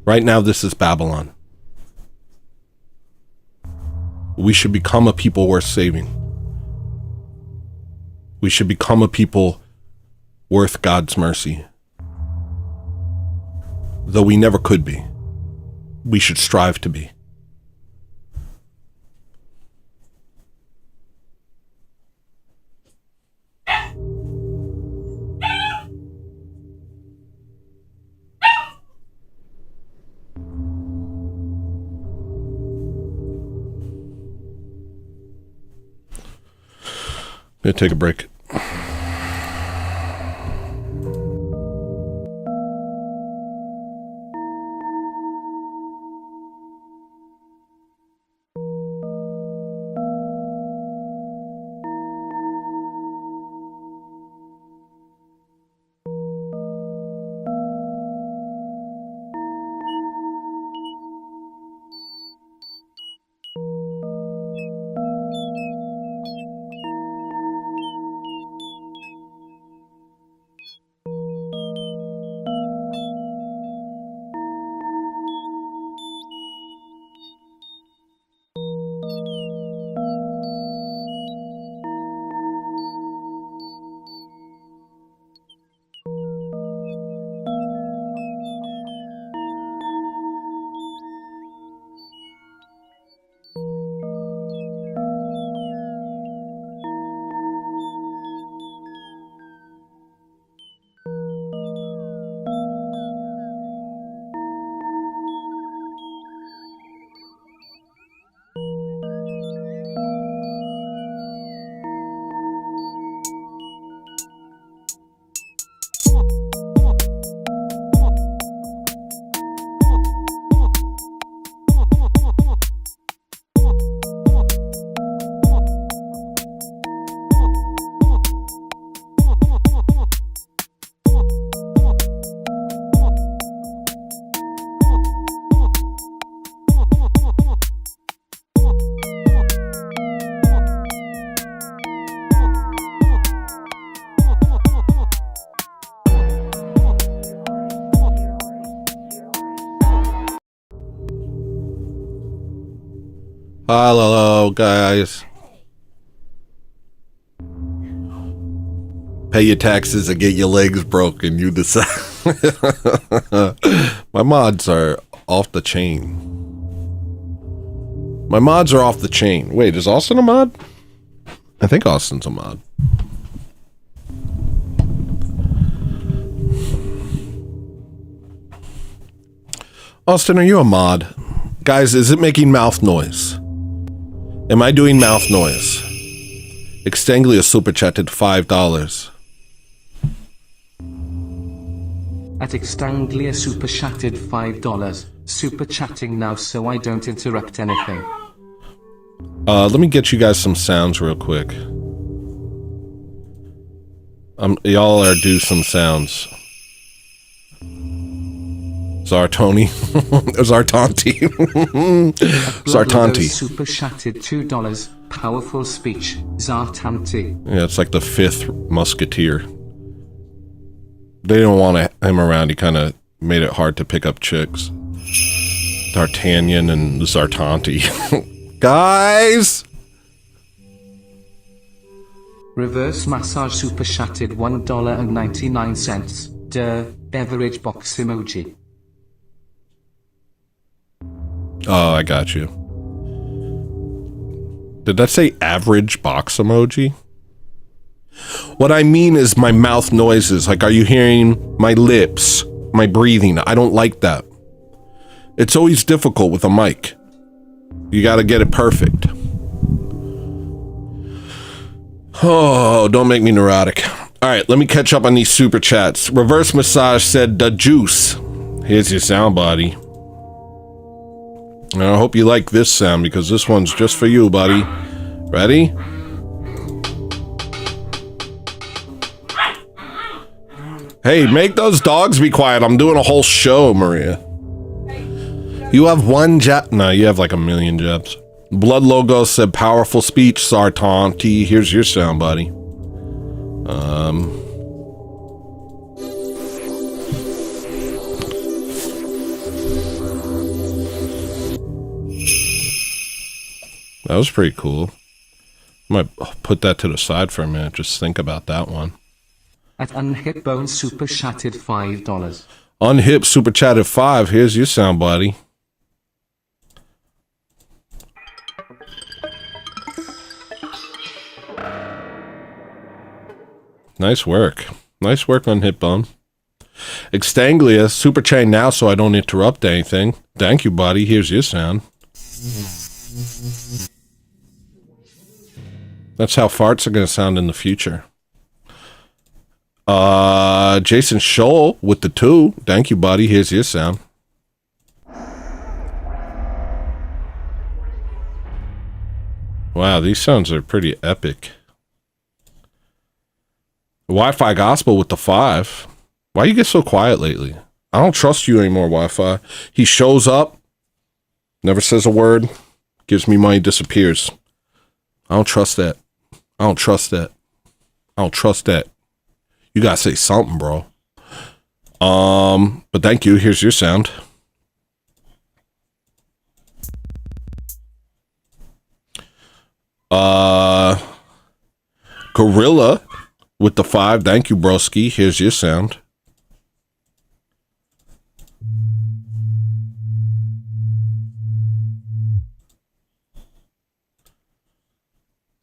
Right now this is Babylon. We should become a people worth saving. We should become a people worth God's mercy. Though we never could be. We should strive to be. Gonna take a break. Hello, guys. Pay your taxes and get your legs broken. You decide. My mods are off the chain. My mods are off the chain. Wait, is Austin a mod? I think Austin's a mod. Austin, are you a mod? Guys, is it making mouth noise? Am I doing mouth noise? Extanglia super chatted $5. At Extanglia super chatted $5. Super chatting now so I don't interrupt anything. Let me get you guys some sounds real quick. Y'all are due some sounds. Zartoni. Zartanti. Zartanti. Super chatted $2. Powerful speech. Zartanti. Yeah, it's like the fifth musketeer. They didn't want him around. He kind of made it hard to pick up chicks. D'Artagnan and Zartanti. Guys! Reverse massage super chatted $1.99. Beverage box emoji. Oh, I got you. Did that say average box emoji? What I mean is my mouth noises. Like, are you hearing my lips, my breathing? I don't like that. It's always difficult with a mic. You gotta get it perfect. Oh, don't make me neurotic. All right, let me catch up on these super chats. Reverse Massage said, "The juice." Here's your sound body. And I hope you like this sound because this one's just for you, buddy. Ready? Hey, make those dogs be quiet. I'm doing a whole show, Maria. You have one jab. No, you have like a million jabs. Blood Logo said, "Powerful speech, Sartanti." Here's your sound, buddy. That was pretty cool. I might put that to the side for a minute. Just think about that one. At Unhipbone super chatted $5. Unhip super chatted 5. Here's your sound, buddy. Nice work. Nice work on Hitbone. Extanglia, super chain now so I don't interrupt anything. Thank you, buddy. Here's your sound. That's how farts are going to sound in the future. Jason Scholl with the 2. Thank you, buddy. Here's your sound. Wow, these sounds are pretty epic. Wi-Fi Gospel with the 5. Why you get so quiet lately? I don't trust you anymore, Wi-Fi. He shows up, never says a word, gives me money, disappears. I don't trust that. I don't trust that. I don't trust that. You gotta say something, bro. But thank you. Here's your sound. Gorilla with the 5. Thank you, broski. Here's your sound.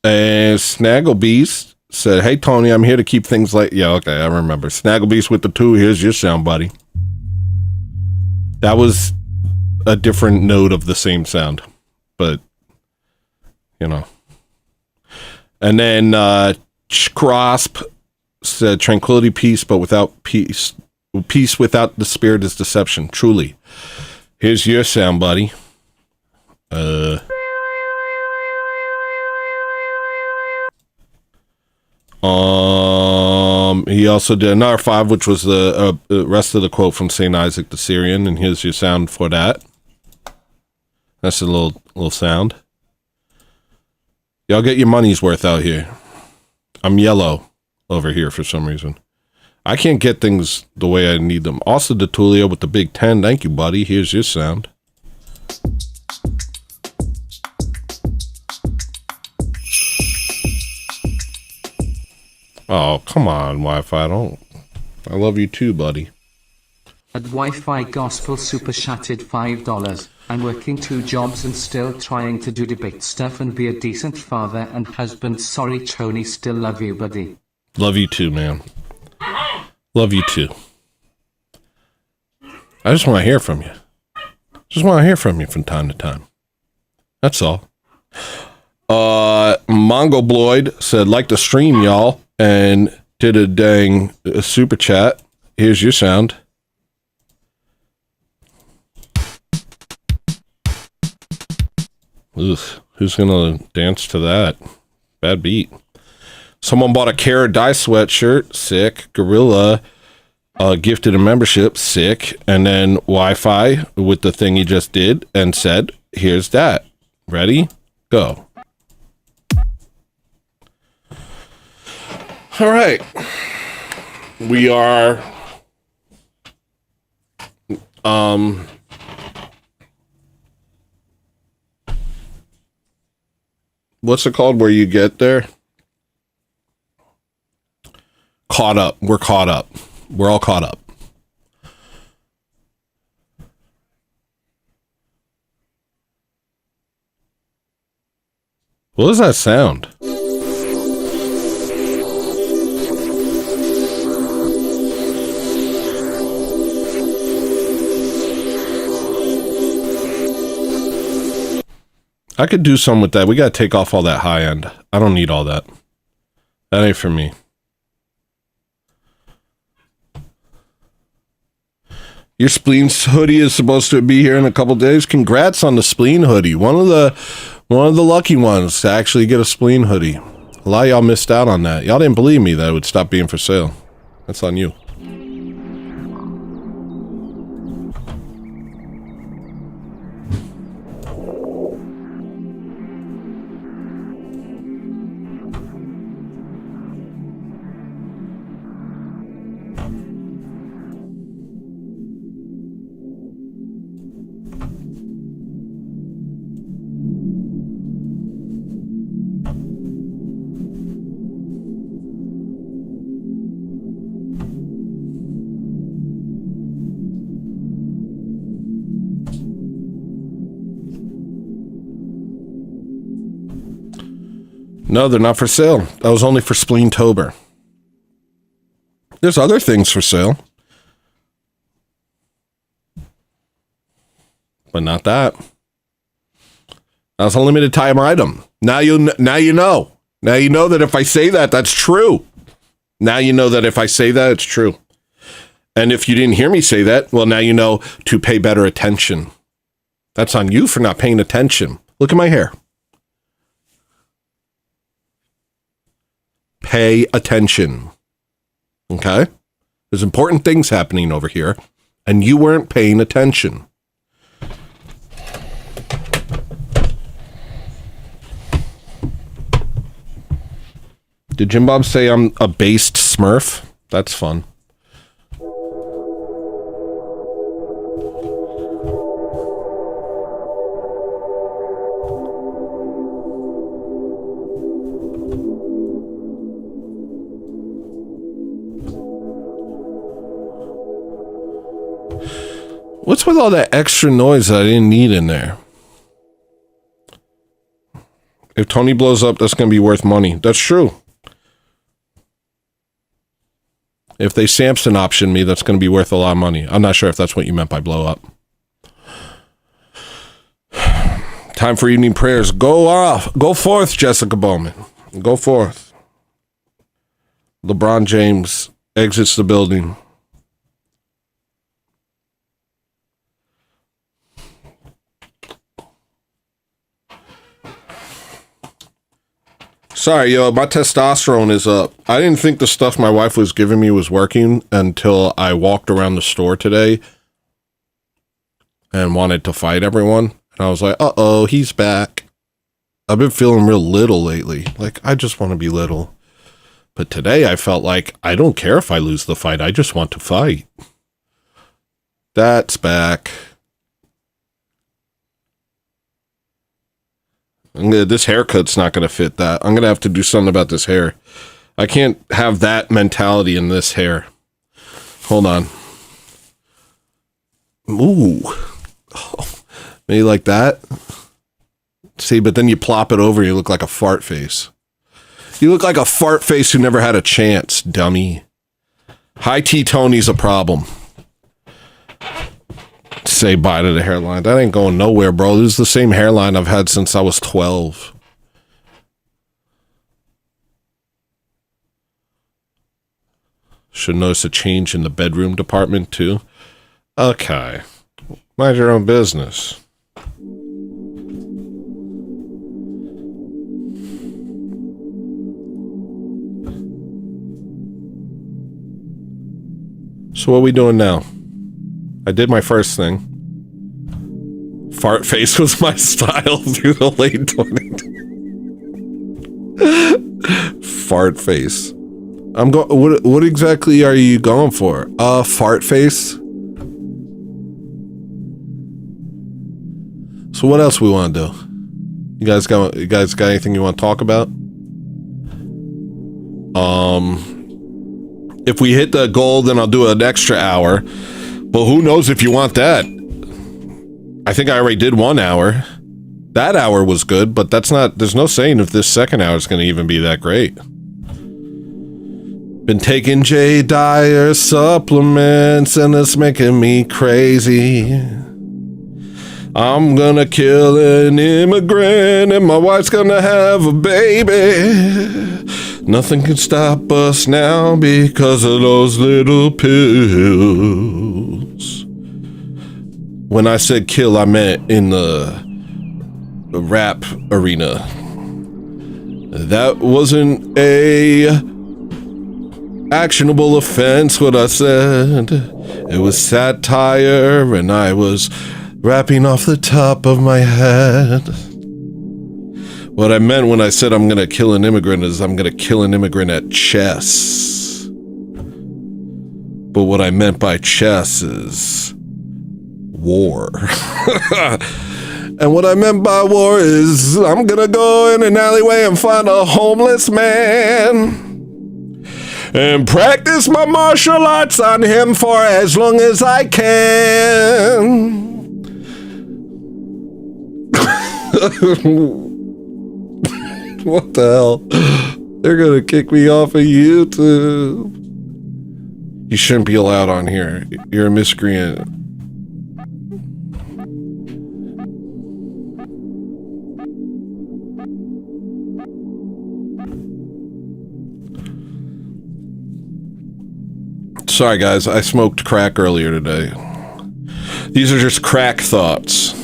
And Snagglebeast said, hey, Tony, I'm here to keep things like... Yeah, okay, I remember. Snagglebeast with the 2. Here's your sound, buddy. That was a different note of the same sound. But, you know. And then Crosp said, tranquility, peace, but without peace. Peace without the spirit is deception. Truly. Here's your sound, buddy. He also did another 5, which was the rest of the quote from Saint Isaac the Syrian, and here's your sound for that. That's a little sound. Y'all get your money's worth out here. I'm yellow over here for some reason. I can't get things the way I need them. Also, Detulia with the big 10. Thank you, buddy. Here's your sound. Oh, come on, Wi-Fi. I love you too, buddy. At Wi-Fi Gospel super chatted $5. I'm working 2 jobs and still trying to do debate stuff and be a decent father and husband. Sorry, Tony. Still love you, buddy. Love you too, man. Love you too. I just want to hear from you. Just want to hear from you from time to time. That's all. Mongobloid said, like the stream, y'all, and did a dang super chat. Here's your sound. Ugh, who's gonna dance to that? Bad beat. Someone bought a Cara Die sweatshirt. Sick. Gorilla gifted a membership. Sick. And then Wi-Fi with the thing he just did and said, here's that. Ready? Go. All right. We are what's it called where you get there? Caught up. We're caught up. We're all caught up. What does that sound? I could do some with that. We gotta take off all that high end. I don't need all that. That ain't for me. Your Spleen's hoodie is supposed to be here in a couple days. Congrats on the Spleen hoodie. One of the lucky ones to actually get a Spleen hoodie. A lot of y'all missed out on that. Y'all didn't believe me that it would stop being for sale. That's on you. No, they're not for sale. That was only for Spleentober. There's other things for sale. But not that. That's a limited time item. Now you know. Now you know that if I say that, that's true. Now you know that if I say that, it's true. And if you didn't hear me say that, well, now you know to pay better attention. That's on you for not paying attention. Look at my hair. Pay attention. Okay? There's important things happening over here, and you weren't paying attention. Did Jim Bob say I'm a based Smurf? That's fun. What's with all that extra noise that I didn't need in there? If Tony blows up, that's going to be worth money. That's true. If they Samson option me, that's going to be worth a lot of money. I'm not sure if that's what you meant by blow up. Time for evening prayers. Go off. Go forth, Jessica Bowman. Go forth. LeBron James exits the building. Sorry, yo, my testosterone is up. I didn't think the stuff my wife was giving me was working until I walked around the store today and wanted to fight everyone. And I was like, uh-oh, he's back. I've been feeling real little lately. Like, I just want to be little. But today I felt like, I don't care if I lose the fight. I just want to fight. That's back. This haircut's not going to fit that. I'm going to have to do something about this hair. I can't have that mentality in this hair. Hold on. Ooh. Oh, maybe like that. See, but then you plop it over, you look like a fart face. You look like a fart face who never had a chance, dummy. High T Tony's a problem. Say bye to the hairline. That ain't going nowhere, bro. This is the same hairline I've had since I was 12. Should notice a change in the bedroom department, too. Okay. Mind your own business. So what are we doing now? I did my first thing. Fart face was my style through the late 20s. Fart face. I'm going. What exactly are you going for? Fart face. So what else we want to do? You guys got anything you want to talk about? If we hit the goal, then I'll do an extra hour. But who knows if you want that? I think I already did 1 hour. That hour was good, but that's not... There's no saying if this second hour is going to even be that great. Been taking J. Dyer supplements and it's making me crazy. I'm gonna kill an immigrant and my wife's gonna have a baby. Nothing can stop us now because of those little pills. When I said kill, I meant in the rap arena. That wasn't a actionable offense, what I said. It was satire and I was rapping off the top of my head. What I meant when I said I'm gonna kill an immigrant is I'm gonna kill an immigrant at chess. But what I meant by chess is war. And what I meant by war is I'm gonna go in an alleyway and find a homeless man and practice my martial arts on him for as long as I can. What the hell? They're gonna kick me off of YouTube. You shouldn't be allowed on here. You're a miscreant. Sorry, guys. I smoked crack earlier today. These are just crack thoughts.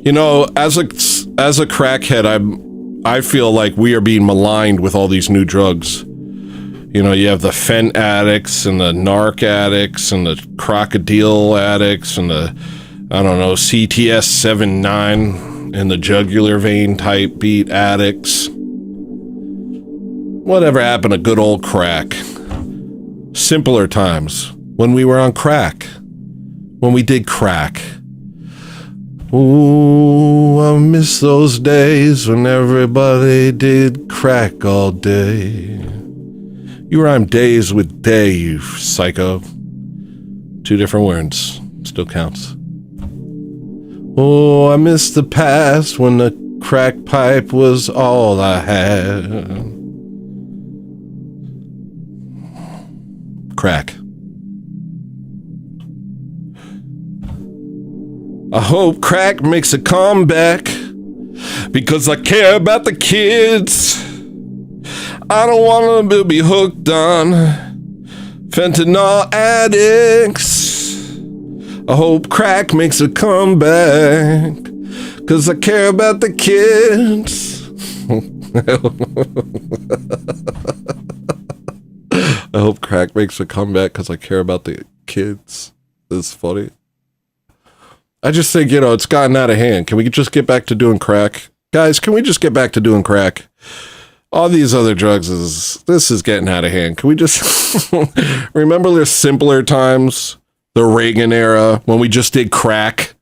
You know, as a crackhead, I feel like we are being maligned with all these new drugs. You know, you have the fent addicts and the narc addicts and the crocodile addicts and the, I don't know, CTS-79 and the jugular vein type beat addicts. Whatever happened to good old crack? Simpler times when we were on crack. When we did crack. Ooh, I miss those days when everybody did crack all day. You rhyme days with day, you psycho. 2 different words. Still counts. Oh, I miss the past when the crack pipe was all I had. Crack. I hope crack makes a comeback because I care about the kids. I don't want them to be hooked on fentanyl addicts. I hope crack makes a comeback because I care about the kids. I hope crack makes a comeback because I care about the kids. This is funny. I just think, you know, it's gotten out of hand. Can we just get back to doing crack? Guys, can we just get back to doing crack? All these other drugs this is getting out of hand. Can we just remember the simpler times, the Reagan era, when we just did crack?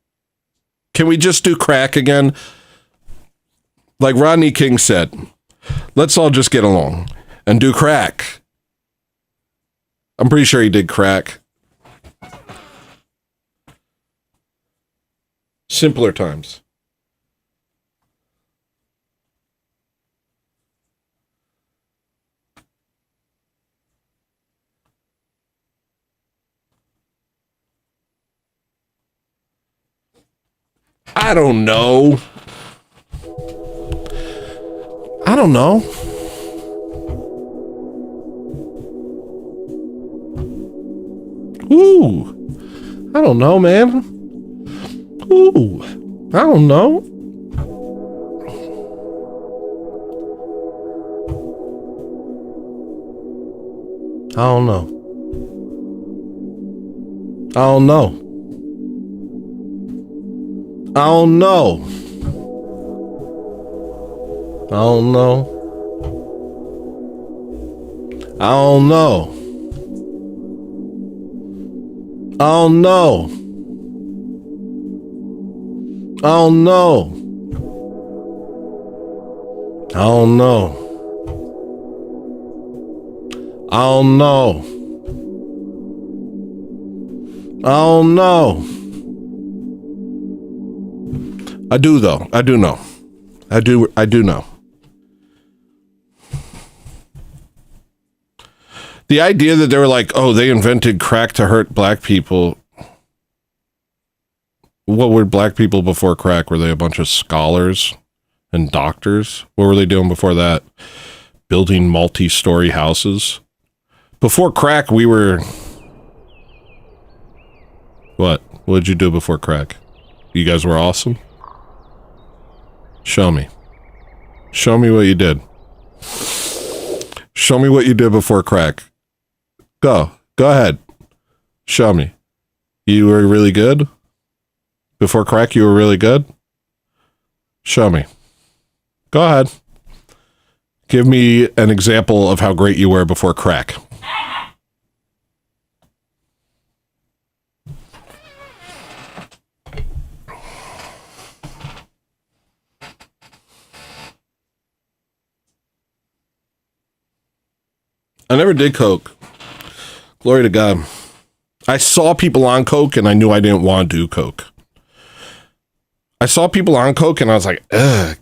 Can we just do crack again? Like Rodney King said, let's all just get along and do crack. I'm pretty sure he did crack. Simpler times. I don't know. I don't know. Ooh. I don't know, man. Ooh. I don't know. I don't know. I don't know. I don't know. I don't know. I don't know. I don't know. I don't know. I don't know. I don't know. I don't know. I do though. I do know. I do know. The idea that they were like, oh, they invented crack to hurt black people. What were black people before crack? Were they a bunch of scholars and doctors? What were they doing before that? Building multi-story houses? Before crack, we were... What? What did you do before crack? You guys were awesome? Show me. Show me what you did. Show me what you did before crack. Go. Go ahead. Show me. You were really good? Before crack, you were really good? Show me. Go ahead. Give me an example of how great you were before crack. I never did coke. Glory to God. I saw people on coke and I knew I didn't want to do coke. I saw people on coke and I was like, ugh,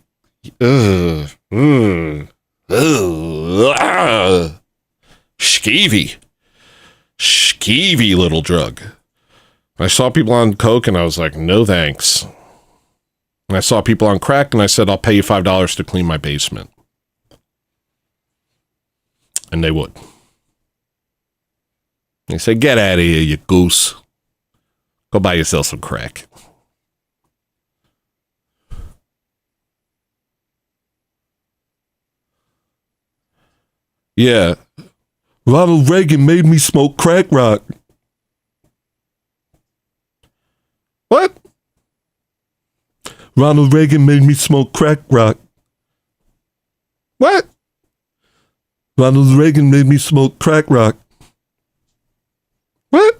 skeevy. Skeevy little drug. I saw people on coke and I was like, no thanks. And I saw people on crack and I said, I'll pay you $5 to clean my basement. And they would. They say, get out of here, you goose. Go buy yourself some crack. Yeah. Ronald Reagan made me smoke crack rock. What? Ronald Reagan made me smoke crack rock. What? Ronald Reagan made me smoke crack rock. What?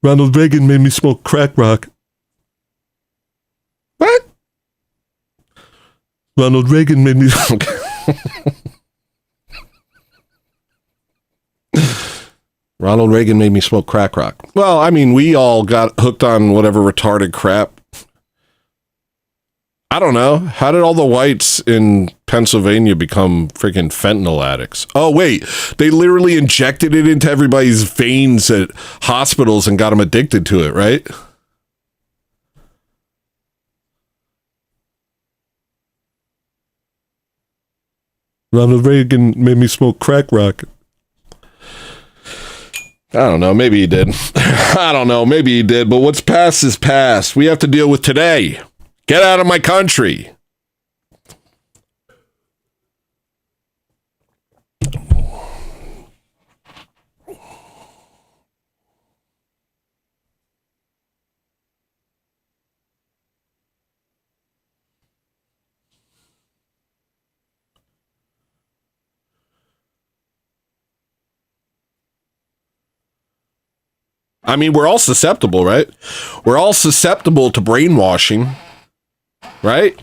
Ronald Reagan made me smoke crack rock. What? Ronald Reagan made me smoke... Ronald Reagan made me smoke crack rock. Well, I mean, we all got hooked on whatever retarded crap. I don't know. How did all the whites in Pennsylvania become freaking fentanyl addicts? Oh, wait. They literally injected it into everybody's veins at hospitals and got them addicted to it, right? Ronald Reagan made me smoke crack rock. I don't know. Maybe he did. I don't know. Maybe he did. But what's past is past. We have to deal with today. Get out of my country. I mean, we're all susceptible, right? We're all susceptible to brainwashing, right?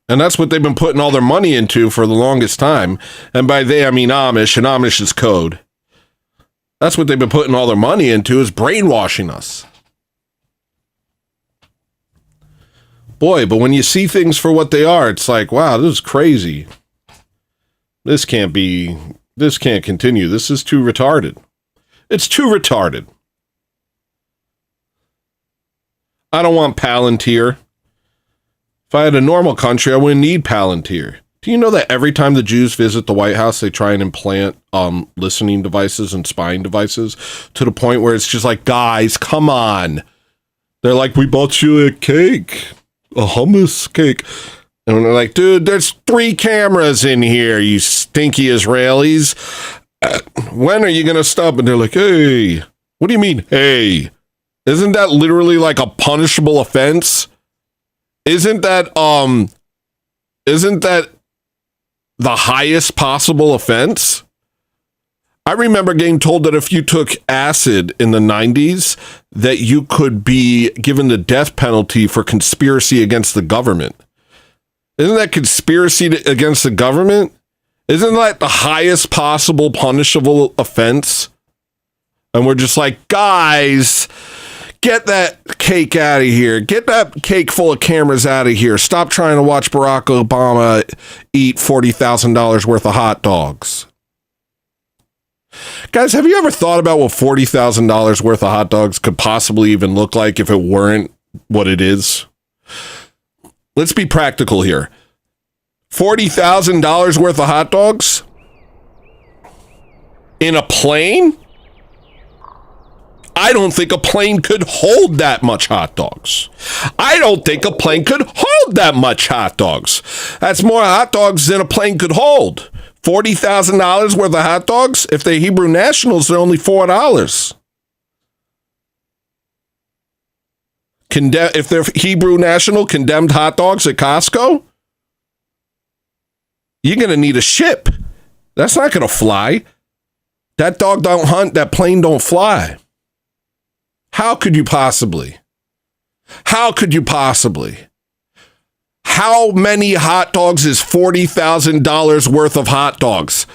And that's what they've been putting all their money into for the longest time. And by they, I mean Amish, and Amish is code. That's what they've been putting all their money into, is brainwashing us. Boy, but when you see things for what they are, it's like, wow, this is crazy. This can't continue. This is too retarded. It's too retarded. I don't want Palantir. If I had a normal country, I wouldn't need Palantir. Do you know that every time the Jews visit the White House, they try and implant listening devices and spying devices to the point where it's just like, guys, come on. They're like, we bought you a cake, a hummus cake. And they're like, dude, there's 3 cameras in here, you stinky Israelis. When are you going to stop? And they're like, hey, what do you mean, hey? Isn't that literally like a punishable offense? Isn't that the highest possible offense? I remember getting told that if you took acid in the 90s, that you could be given the death penalty for conspiracy against the government. Isn't that conspiracy against the government? Isn't that the highest possible punishable offense? And we're just like, guys, get that cake out of here. Get that cake full of cameras out of here. Stop trying to watch Barack Obama eat $40,000 worth of hot dogs. Guys, have you ever thought about what $40,000 worth of hot dogs could possibly even look like if it weren't what it is? Let's be practical here. $40,000 worth of hot dogs in a plane? I don't think a plane could hold that much hot dogs. I don't think a plane could hold that much hot dogs. That's more hot dogs than a plane could hold. $40,000 worth of hot dogs? If they're Hebrew nationals, they're only $4. If they're Hebrew national condemned hot dogs at Costco, you're going to need a ship. That's not going to fly. That dog don't hunt, that plane don't fly. How could you possibly? How could you possibly? How many hot dogs is $40,000 worth of hot dogs?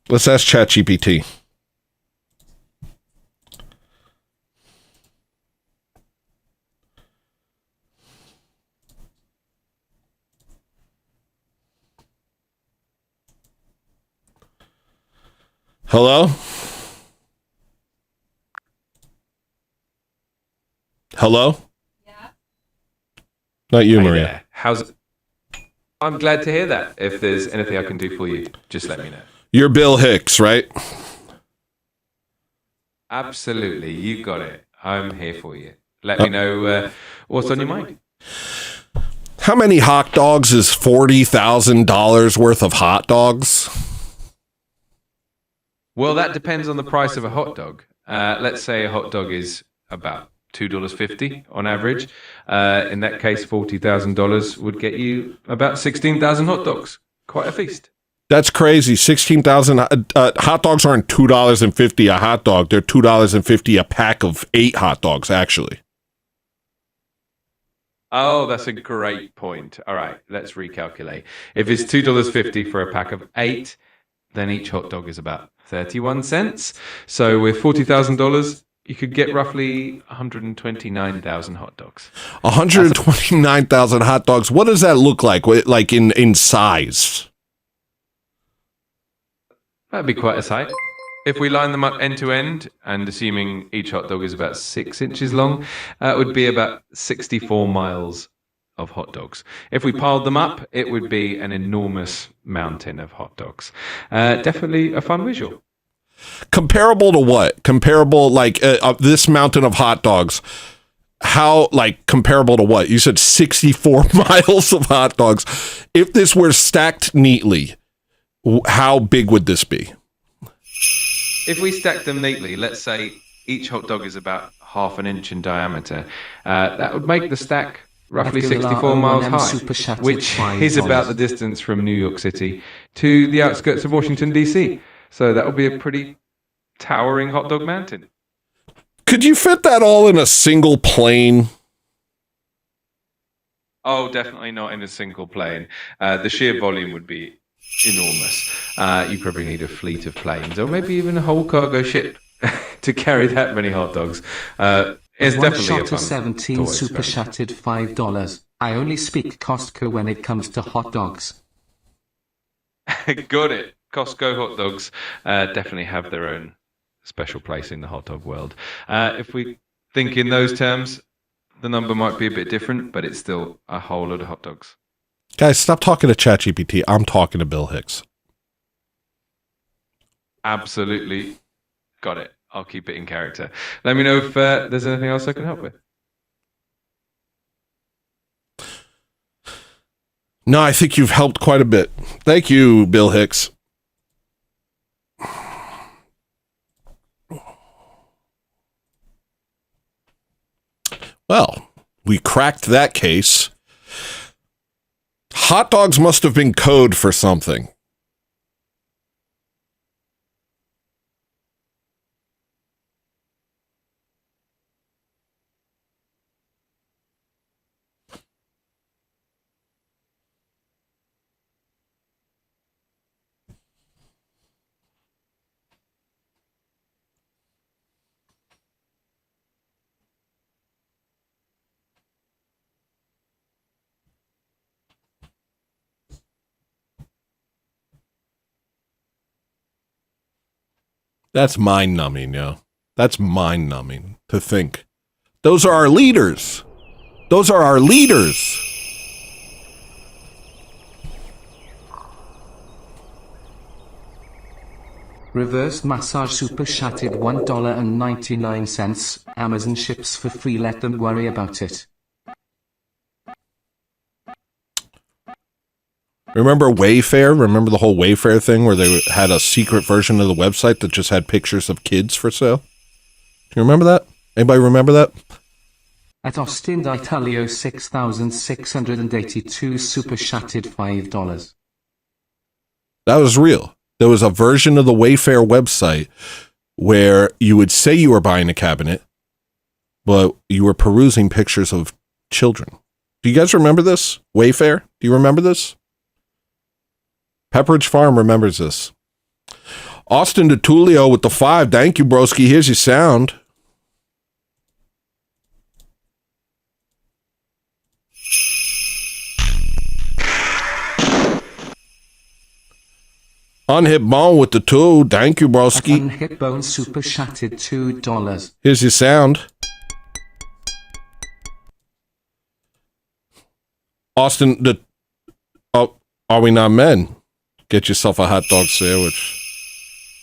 Let's ask ChatGPT. Hello? Hello? Yeah. Not you, Hey Maria. there. How's it? I'm glad to hear that. If there's anything I can do for you, just let me know. You're Bill Hicks, right? Absolutely. You got it. I'm here for you. Let me know what's on your mind. How many hot dogs is $40,000 worth of hot dogs? Well, that depends on the price of a hot dog. Let's say a hot dog is about $2.50 on average. In that case, $40,000 would get you about 16,000 hot dogs. Quite a feast. That's crazy. 16,000 hot dogs aren't $2.50 a hot dog. They're $2.50 a pack of 8 hot dogs, actually. Oh, that's a great point. All right, let's recalculate. If it's $2.50 for a pack of 8, then each hot dog is about 31 cents. So with $40,000, you could get roughly 129,000 hot dogs. 129,000 hot dogs. What does that look like? Like in size? That'd be quite a sight. If we line them up end to end, and assuming each hot dog is about 6 inches long, it would be about 64 miles of hot dogs. If we piled them up, it would be an enormous mountain of hot dogs. Definitely a fun visual. Comparable to what? Comparable, like this mountain of hot dogs. How, like, comparable to what? You said 64 miles of hot dogs. If this were stacked neatly, how big would this be? If we stack them neatly, let's say each hot dog is about half an inch in diameter, that would make the stack roughly 64 miles high, which is about the distance from New York City to the outskirts of Washington, D.C. So that would be a pretty towering hot dog mountain. Could you fit that all in a single plane? Oh, definitely not in a single plane. The sheer volume would be enormous. You probably need a fleet of planes, or maybe even a whole cargo ship to carry that many hot dogs. It's One definitely shot a fun of 17 super shattered $5. I only speak Costco when it comes to hot dogs. Got it. Costco hot dogs definitely have their own special place in the hot dog world. If we think in those terms, the number might be a bit different, but it's still a whole lot of hot dogs. Guys, stop talking to ChatGPT. I'm talking to Bill Hicks. Absolutely. Got it. I'll keep it in character. Let me know if there's anything else I can help with. No, I think you've helped quite a bit. Thank you, Bill Hicks. Well, we cracked that case. Hot dogs must have been code for something. That's mind-numbing, yo. That's mind-numbing to think. Those are our leaders. Those are our leaders. Reverse massage super shattered $1.99. Amazon ships for free. Let them worry about it. Remember Wayfair? Remember the whole Wayfair thing where they had a secret version of the website that just had pictures of kids for sale? Do you remember that? Anybody remember that? At Austin Italio 6,682 super shattered $5. That was real. There was a version of the Wayfair website where you would say you were buying a cabinet, but you were perusing pictures of children. Do you guys remember this? Wayfair? Do you remember this? Pepperidge Farm remembers this. Austin DeTulio with the 5. Thank you, broski. Here's your sound. Unhit Bone with the 2. Thank you, broski. Unhit Bone super shattered $2. Here's your sound. Austin, are we not men? Get yourself a hot dog sandwich.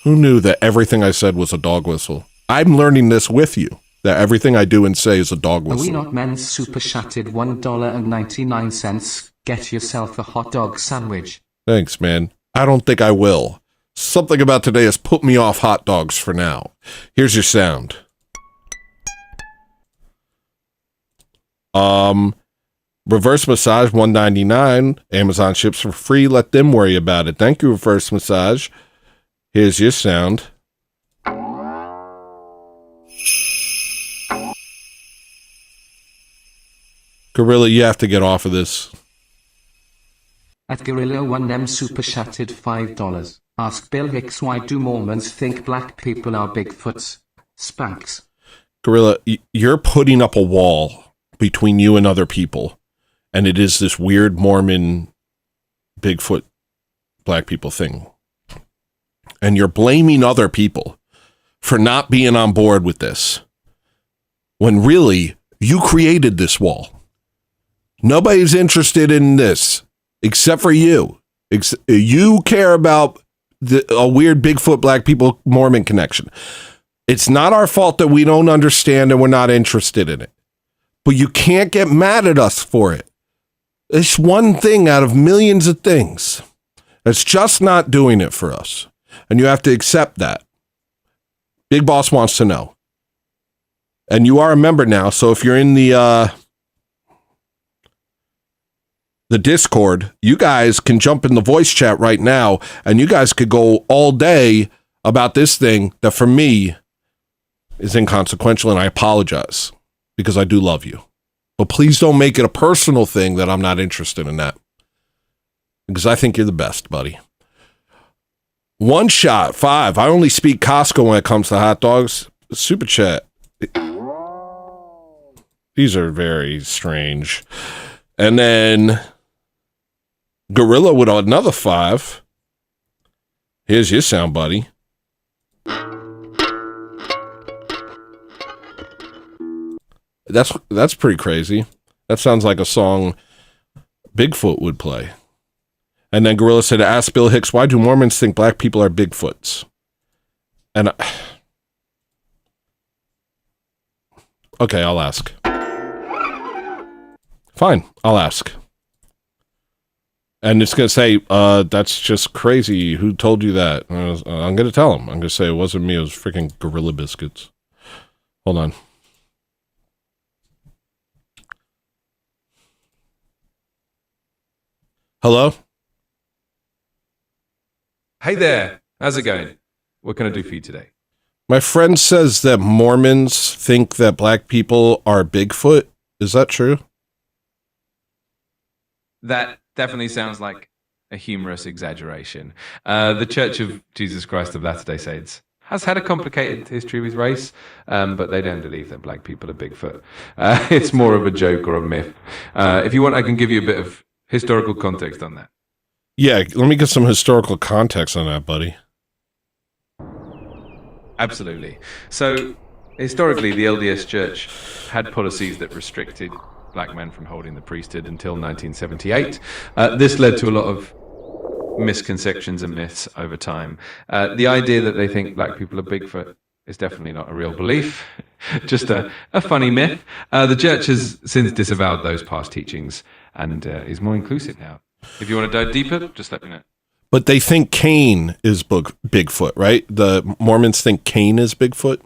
Who knew that everything I said was a dog whistle? I'm learning this with you, that everything I do and say is a dog Are whistle. we not men super chatted $1.99? Get yourself a hot dog sandwich. Thanks, man. I don't think I will. Something about today has put me off hot dogs for now. Here's your sound. Reverse massage $1.99. Amazon ships for free. Let them worry about it. Thank you, reverse massage. Here's your sound. Gorilla, you have to get off of this. At Gorilla1M super chatted $5. Ask Bill Hicks, why do Mormons think black people are Bigfoots? Spanks. Gorilla, you're putting up a wall between you and other people, and it is this weird Mormon Bigfoot black people thing. And you're blaming other people for not being on board with this, when really, you created this wall. Nobody's interested in this except for you. You care about a weird Bigfoot black people Mormon connection. It's not our fault that we don't understand and we're not interested in it. But you can't get mad at us for it. It's one thing out of millions of things. It's just not doing it for us. And you have to accept that. Big Boss wants to know. And you are a member now, so if you're in the Discord, you guys can jump in the voice chat right now, and you guys could go all day about this thing that for me is inconsequential, and I apologize because I do love you. But please don't make it a personal thing that I'm not interested in that, because I think you're the best, buddy. One shot, 5. I only speak Costco when it comes to hot dogs. Super chat. These are very strange. And then Gorilla with another 5. Here's your sound, buddy. That's pretty crazy. That sounds like a song Bigfoot would play. And then Gorilla said, ask Bill Hicks, why do Mormons think black people are Bigfoots? And okay, I'll ask. Fine, I'll ask. And it's going to say, that's just crazy. Who told you that? I'm going to tell him. I'm going to say it wasn't me. It was freaking Gorilla Biscuits. Hold on. Hello? Hey there. How's it going? What can I do for you today? My friend says that Mormons think that black people are Bigfoot. Is that true? That definitely sounds like a humorous exaggeration. The Church of Jesus Christ of Latter-day Saints has had a complicated history with race, but they don't believe that black people are Bigfoot. It's more of a joke or a myth. If you want, I can give you a bit of historical context on that. Yeah, let me get some historical context on that, buddy. Absolutely. So, historically, the LDS Church had policies that restricted black men from holding the priesthood until 1978. This led to a lot of misconceptions and myths over time. The idea that they think black people are Bigfoot is definitely not a real belief, just a funny myth. The church has since disavowed those past teachings and is more inclusive now. If you want to dive deeper, just let me know. But they think Cain is Bigfoot, right? The Mormons think Cain is Bigfoot?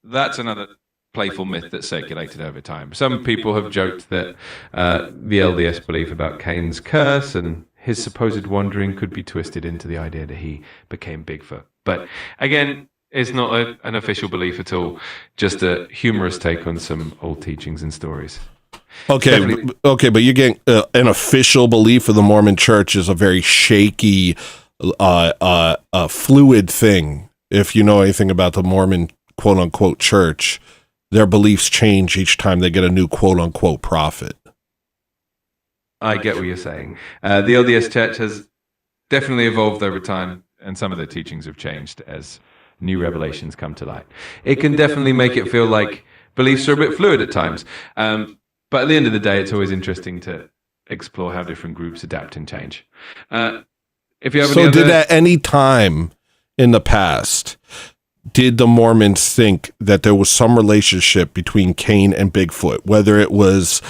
That's another playful myth that circulated over time. Some people have joked that the LDS belief about Cain's curse and his supposed wandering could be twisted into the idea that he became Bigfoot. But again, it's not an official belief at all, just a humorous take on some old teachings and stories. Okay, but you're getting an official belief of the Mormon Church is a very shaky, fluid thing. If you know anything about the Mormon quote-unquote church, their beliefs change each time they get a new quote-unquote prophet. I get what you're saying. The LDS Church has definitely evolved over time, and some of their teachings have changed as new revelations come to light. It can definitely make it feel like beliefs are a bit fluid at times. But at the end of the day, it's always interesting to explore how different groups adapt and change. If you have Did at any time in the past, did the Mormons think that there was some relationship between Cain and Bigfoot, whether it was,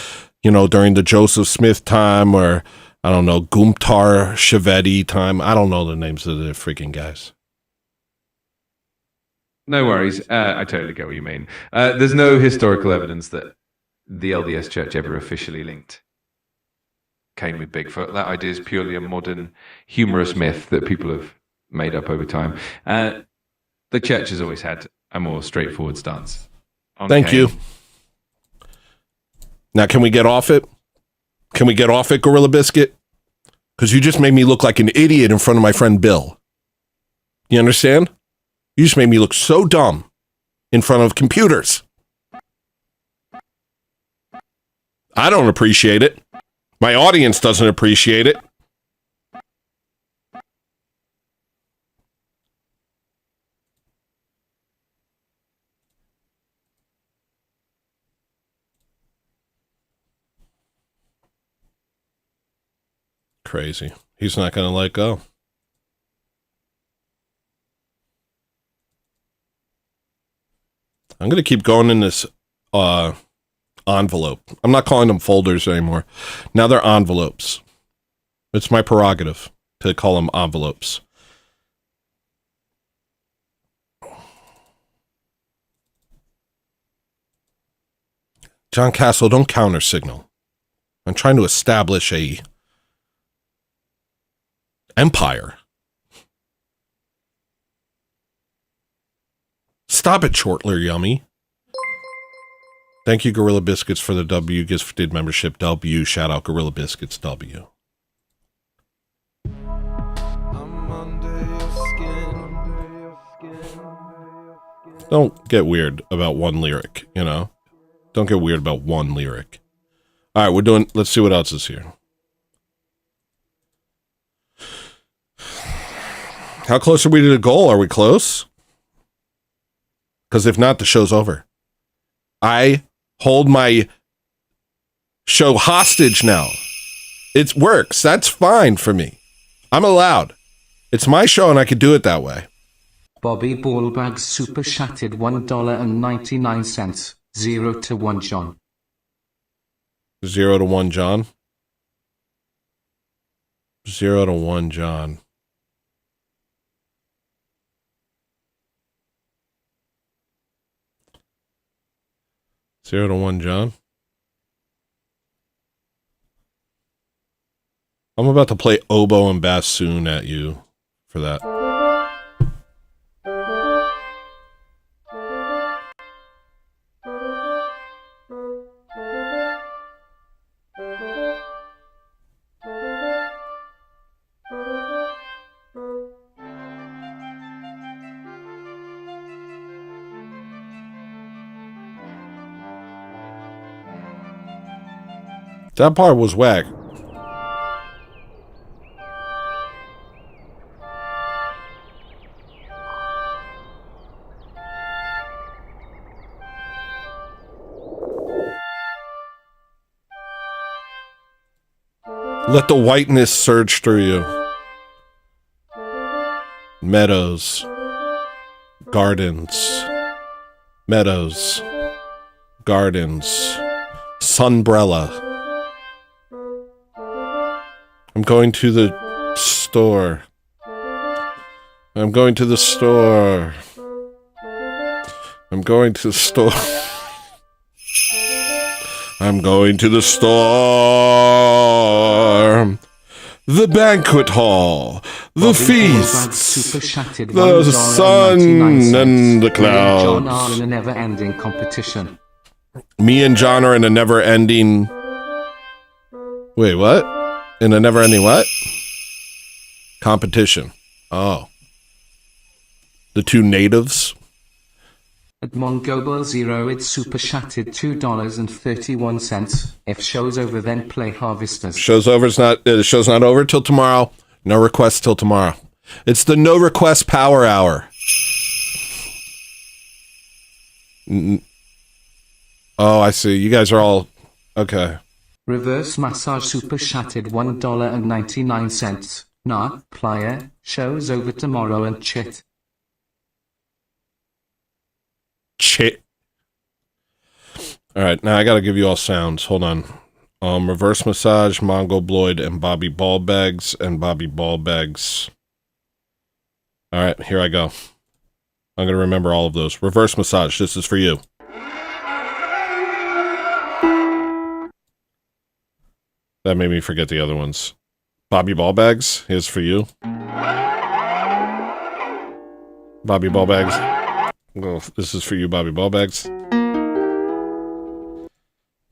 during the Joseph Smith time or, I don't know, Gumtar Shevedi time. I don't know the names of the freaking guys. No worries. I totally get what you mean. There's no historical evidence that the LDS Church ever officially linked Cain with Bigfoot. That idea is purely a modern humorous myth that people have made up over time. The church has always had a more straightforward stance. Thank you. Now, can we get off it? Can we get off it, Gorilla Biscuit? Because you just made me look like an idiot in front of my friend Bill. You understand? You just made me look so dumb in front of computers. I don't appreciate it. My audience doesn't appreciate it. Crazy. He's not going to let go. I'm going to keep going in this envelope. I'm not calling them folders anymore. Now they're envelopes. It's my prerogative to call them envelopes. John Castle, don't counter signal. I'm trying to establish a empire. Stop it, Shortler Yummy. Thank you, Gorilla Biscuits, for the W gifted membership. W, shout out Gorilla Biscuits, W. Don't get weird about one lyric, Don't get weird about one lyric. All right, let's see what else is here. How close are we to the goal? Are we close? Because if not, the show's over. I hold my show hostage now. It works. That's fine for me. I'm allowed. It's my show and I could do it that way. Bobby Ballbag super chatted $1.99. 0 to 1 John. 0 to 1 John. 0 to 1 John. Zero to 1 John. I'm about to play oboe and bassoon at you for that. That part was whack. Let the whiteness surge through you. Meadows. Gardens. Meadows. Gardens. Sunbrella. I'm going to the store. I'm going to the store. I'm going to the store. I'm going to the store. The banquet hall. The feasts. The sun and the clouds. John are in a never-ending competition. Me and John are in a never-ending... Wait, what? In a never-ending what? Competition. Oh. The two natives? At Mongobel Zero, it's super chatted $2.31. If show's over, then play Harvesters. Show's not over till tomorrow. No requests till tomorrow. It's the no request power hour. Oh, I see. You guys are all okay. Reverse massage super chatted $1.99. Nah, player, show's over tomorrow and chit. All right, now I got to give you all sounds. Hold on. Reverse Massage, Mongoloid, and Bobby Ballbags, and Bobby Ballbags. All right, here I go. I'm going to remember all of those. Reverse Massage, this is for you. That made me forget the other ones. Bobby Ballbags, here's for you. Bobby Ballbags. Well, this is for you, Bobby Ballbags.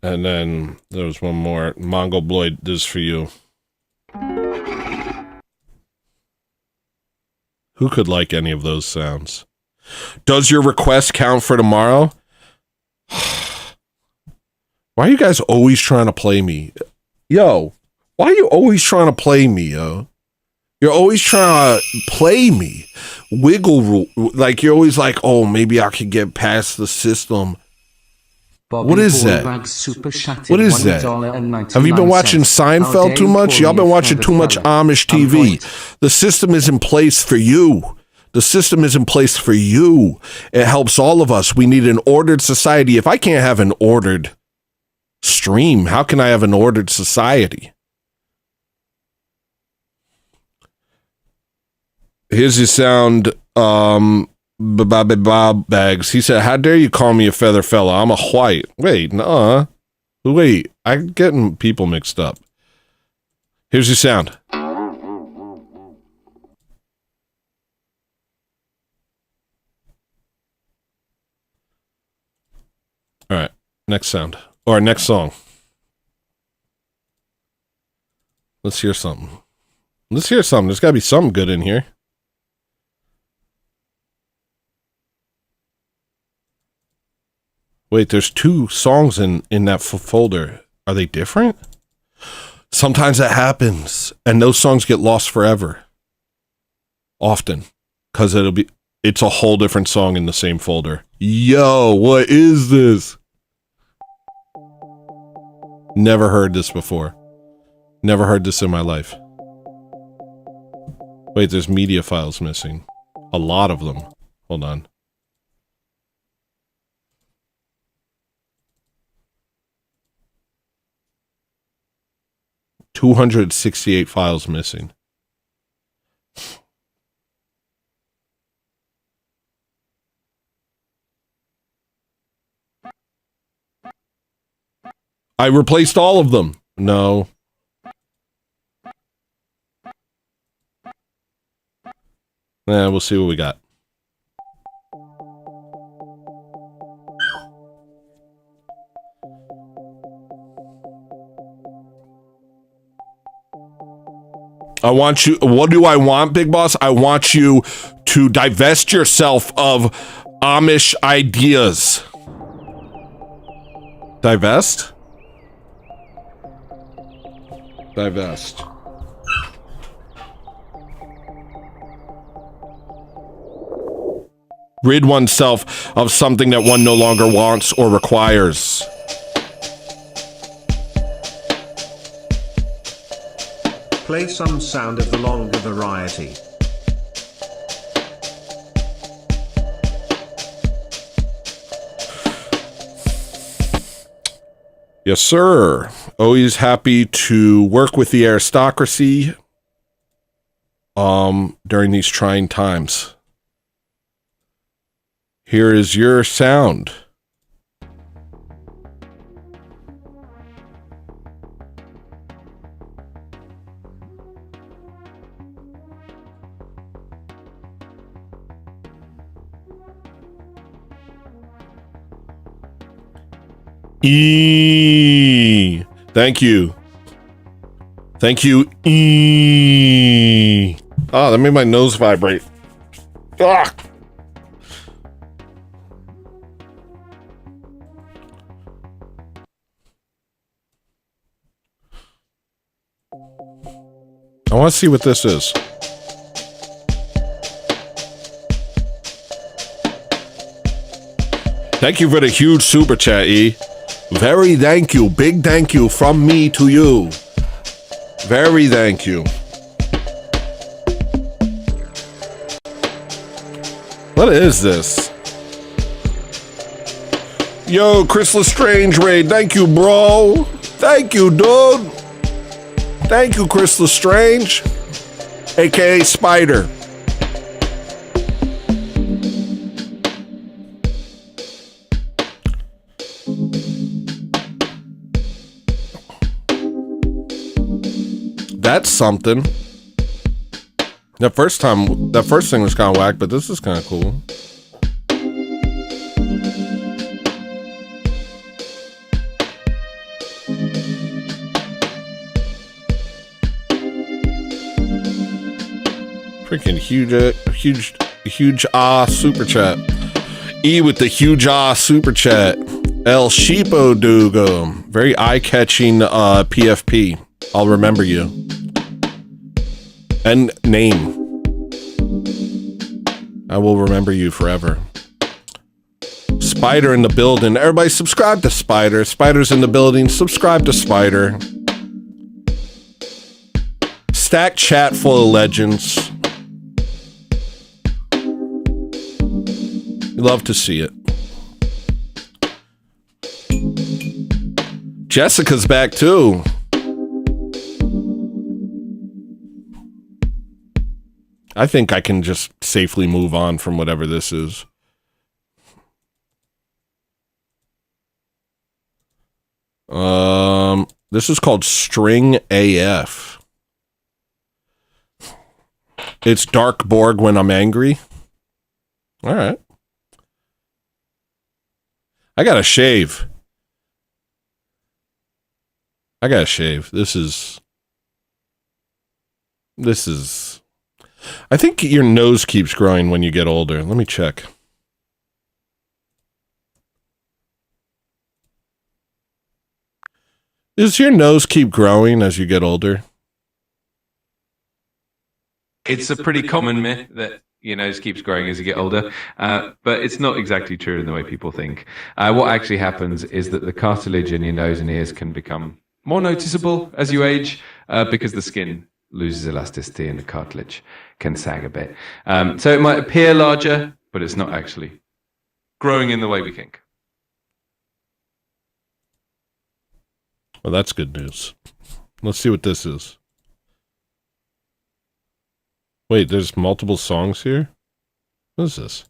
And then there was one more. Mongoloid, this is for you. Who could like any of those sounds? Does your request count for tomorrow? Why are you guys always trying to play me? Yo, why are you always trying to play me, yo? You're always trying to play me. Wiggle rule. Like, you're always like, oh, maybe I could get past the system. Bobby what is that? What is that? Have you been watching Seinfeld too much? Y'all been watching too much Amish TV. The system is in place for you. The system is in place for you. It helps all of us. We need an ordered society. If I can't have an ordered stream, how can I have an ordered society? Here's the sound. Bob Bags. He said, how dare you call me a feather fella? I'm a white. Wait, nuh-uh. Wait, I'm getting people mixed up. Here's your sound. All right, next sound. Or next song. Let's hear something. Let's hear something. There's got to be something good in here. Wait, there's 2 songs in that folder. Are they different? Sometimes that happens, and those songs get lost forever. Often. Because it's a whole different song in the same folder. Yo, what is this? Never heard this before. Never heard this in my life. Wait, there's media files missing. A lot of them. Hold on. $268 files missing. I replaced all of them. No. We'll see what we got. I want you, what do I want, Big Boss? I want you to divest yourself of Amish ideas. Divest? Divest. Rid oneself of something that one no longer wants or requires. Play some sound of the longer variety. Yes, sir. Always happy to work with the aristocracy during these trying times. Here is your sound. Thank you. Thank you. Oh, that made my nose vibrate. Ah. I want to see what this is. Thank you for the huge super chat, E. Very thank you. Big thank you from me to you. Very thank you. What is this? Yo, Chris Lestrange raid. Thank you, bro. Thank you, dude. Thank you, Chris Lestrange, aka Spider. That's something. That first thing was kind of whack, but this is kind of cool. Freaking huge super chat. E with the huge super chat. El Sheepo Dugo. Very eye-catching PFP. I'll remember you. And name. I will remember you forever. Spider in the building. Everybody subscribe to Spider. Spider's in the building. Subscribe to Spider. Stack chat full of legends. Love to see it. Jessica's back too. I think I can just safely move on from whatever this is. This is called String AF. It's Dark Borg when I'm angry. All right. I gotta shave. This is. I think your nose keeps growing when you get older. Let me check. Does your nose keep growing as you get older? It's a pretty common myth that your nose keeps growing as you get older, but it's not exactly true in the way people think. What actually happens is that the cartilage in your nose and ears can become more noticeable as you age because the skin loses elasticity and the cartilage can sag a bit. So it might appear larger, but it's not actually growing in the way we think. Well, that's good news. Let's see what this is. Wait, there's multiple songs here? What is this?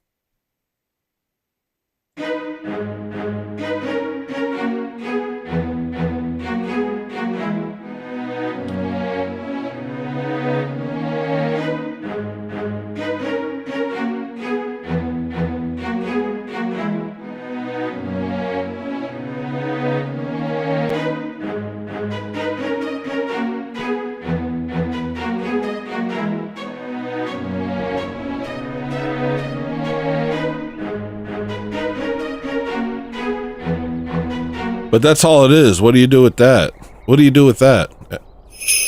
But that's all it is. What do you do with that? What do you do with that?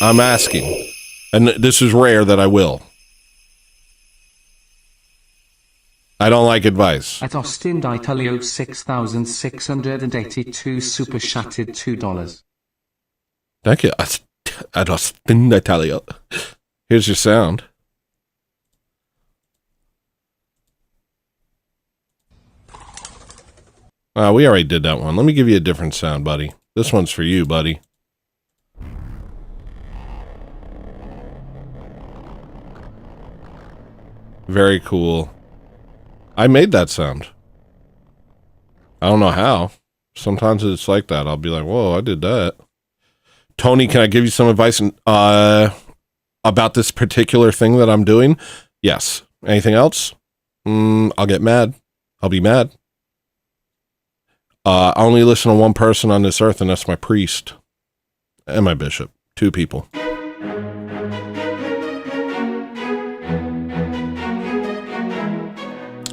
I'm asking. And this is rare that I will. I don't like advice. At Austin D'Italio 6,682 super chatted $2. Thank you. At Austin D'Italio. Here's your sound. We already did that one. Let me give you a different sound, buddy. This one's for you, buddy. Very cool. I made that sound. I don't know how. Sometimes it's like that. I'll be like, whoa, I did that. Tony, can I give you some advice about this particular thing that I'm doing? Yes. Anything else? I'll get mad. I'll be mad. I only listen to one person on this earth, and that's my priest and my bishop. 2 people.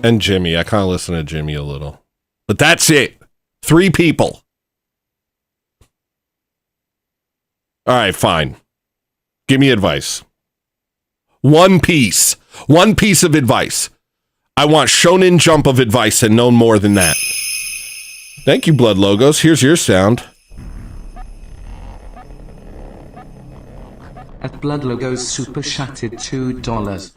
And Jimmy. I kind of listen to Jimmy a little. But that's it. 3 people. All right, fine. Give me advice. One piece of advice. I want Shonen Jump of advice and no more than that. Thank you, Blood Logos. Here's your sound. At Blood Logos super chatted $2.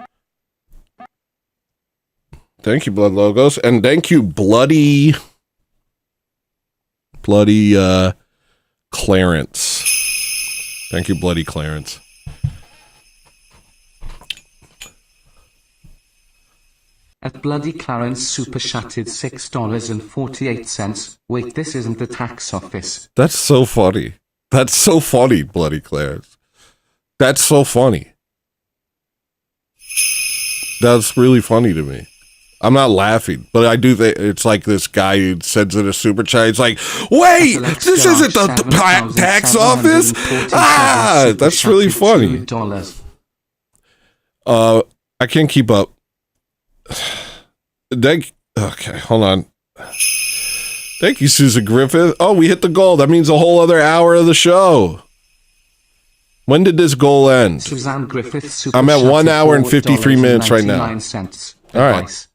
Thank you, Blood Logos. And thank you, Bloody Bloody Clarence. Thank you, Bloody Clarence. At Bloody Clarence super chatted $6.48. Wait, this isn't the tax office. That's so funny. That's so funny, Bloody Clarence. That's so funny. That's really funny to me. I'm not laughing, but I do think it's like this guy who sends in a super chat. It's like, wait, this isn't the tax office? Ah, that's really funny. I can't keep up. Okay, hold on. Thank you, Susan Griffith. Oh, we hit the goal. That means a whole other hour of the show. When did this goal end? Suzanne Griffith, I'm at 1 hour and 53 minutes right now. All right.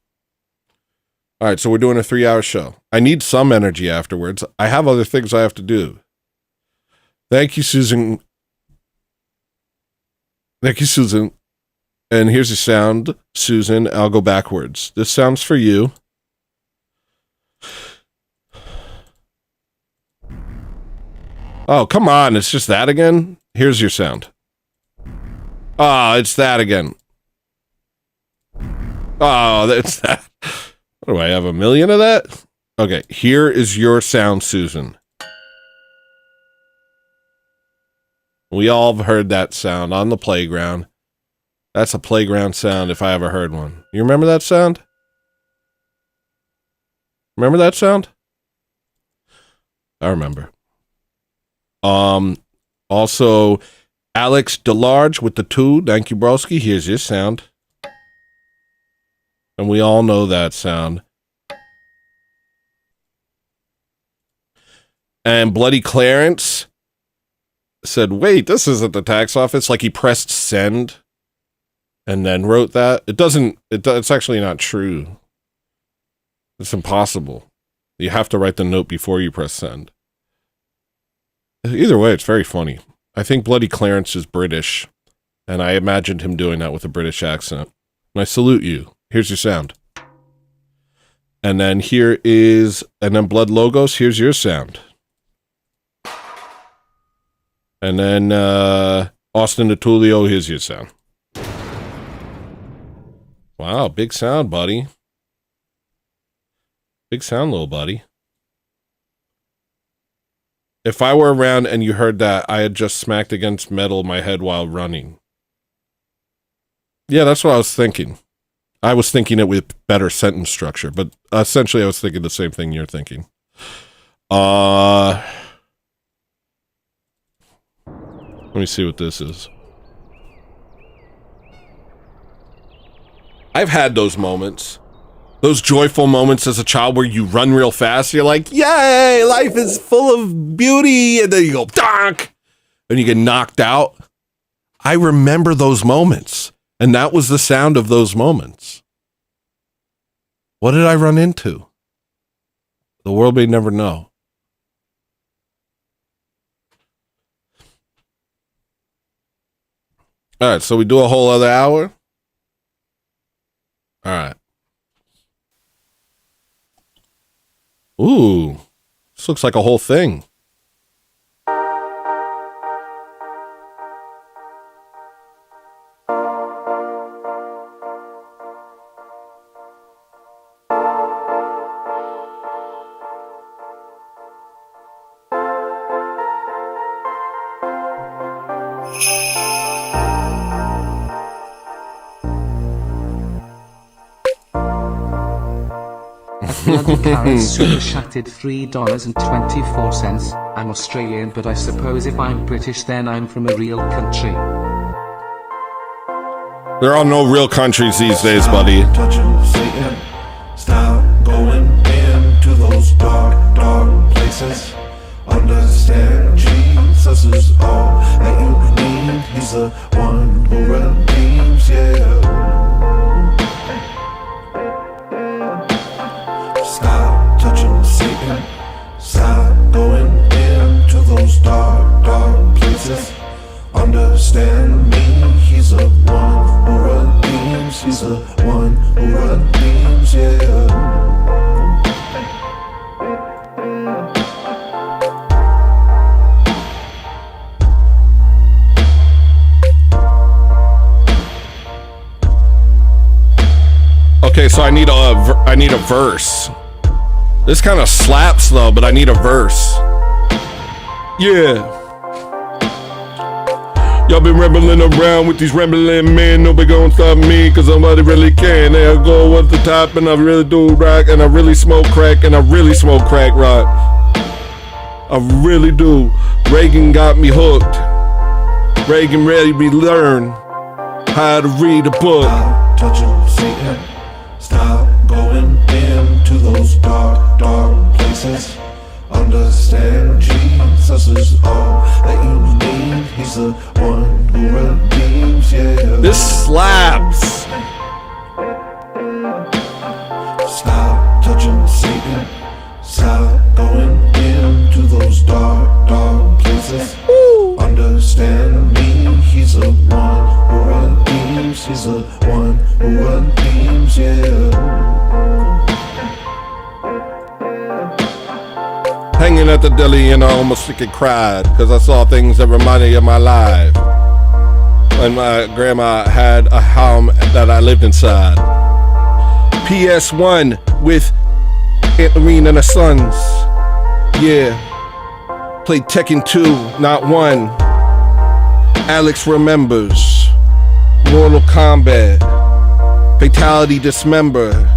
All right, so we're doing a 3-hour show. I need some energy afterwards. I have other things I have to do. Thank you, Susan. Thank you, Susan. And here's the sound, Susan. I'll go backwards. This sound's for you. Oh, come on. It's just that again? Here's your sound. Oh, it's that again. Oh, that's that. What do I have, 1 million of that? Okay, here is your sound, Susan. We all have heard that sound on the playground. That's a playground sound if I ever heard one. You remember that sound? Remember that sound? I remember. Also, Alex DeLarge with the 2. Thank you, broski. Here's your sound. And we all know that sound. And Bloody Clarence said, wait, this isn't the tax office. Like he pressed send and then wrote that. It's actually not true. It's impossible. You have to write the note before you press send. Either way, it's very funny. I think Bloody Clarence is British, and I imagined him doing that with a British accent. And I salute you. Here's your sound. And then Blood Logos, here's your sound. And then Austin Natulio, here's your sound. Wow, big sound, buddy. Big sound, little buddy. If I were around and you heard that, I had just smacked against metal my head while running. Yeah, that's what I was thinking. I was thinking it with better sentence structure, but essentially I was thinking the same thing you're thinking. Let me see what this is. I've had those moments. Those joyful moments as a child where you run real fast. You're like, yay, life is full of beauty. And then you go, donk, and you get knocked out. I remember those moments. And that was the sound of those moments. What did I run into? The world may never know. All right, so we do a whole other hour. All right. Ooh, this looks like a whole thing. Bloody Clarence super chatted $3.24. I'm Australian, but I suppose if I'm British, then I'm from a real country. There are no real countries these days, buddy. Touching Satan. Stop going into those dark, dark places. Understand Jesus is all that you need. He's the one who redeems, yeah. Stop touching Satan. Stop going into those dark, dark places. Understand me. He's the one who redeems. He's the one who redeems, yeah. Okay, so I need a verse. This kind of slaps though, but I need a verse. Yeah. Y'all been rambling around with these rambling men. Nobody gonna stop me, cause nobody really can. They go at the top, and I really do rock, and I really smoke crack, and I really smoke crack rock. I really do. Reagan got me hooked. Reagan ready me learn how to read a book. Stop touching Satan. Stop going into those dark, dark places. Understand Jesus is all that you need. He's the one who redeems, yeah. This slaps. Stop touching Satan. Stop going into those dark, dark places. Understand me. He's the one who redeems. He's the one who redeems, yeah. Hanging at the deli and I almost freaking cried because I saw things that reminded me of my life. When my grandma had a home that I lived inside. PS1 with Aunt Lorene and her sons. Yeah. Played Tekken 2, not 1. Alex remembers. Mortal Kombat. Fatality Dismember.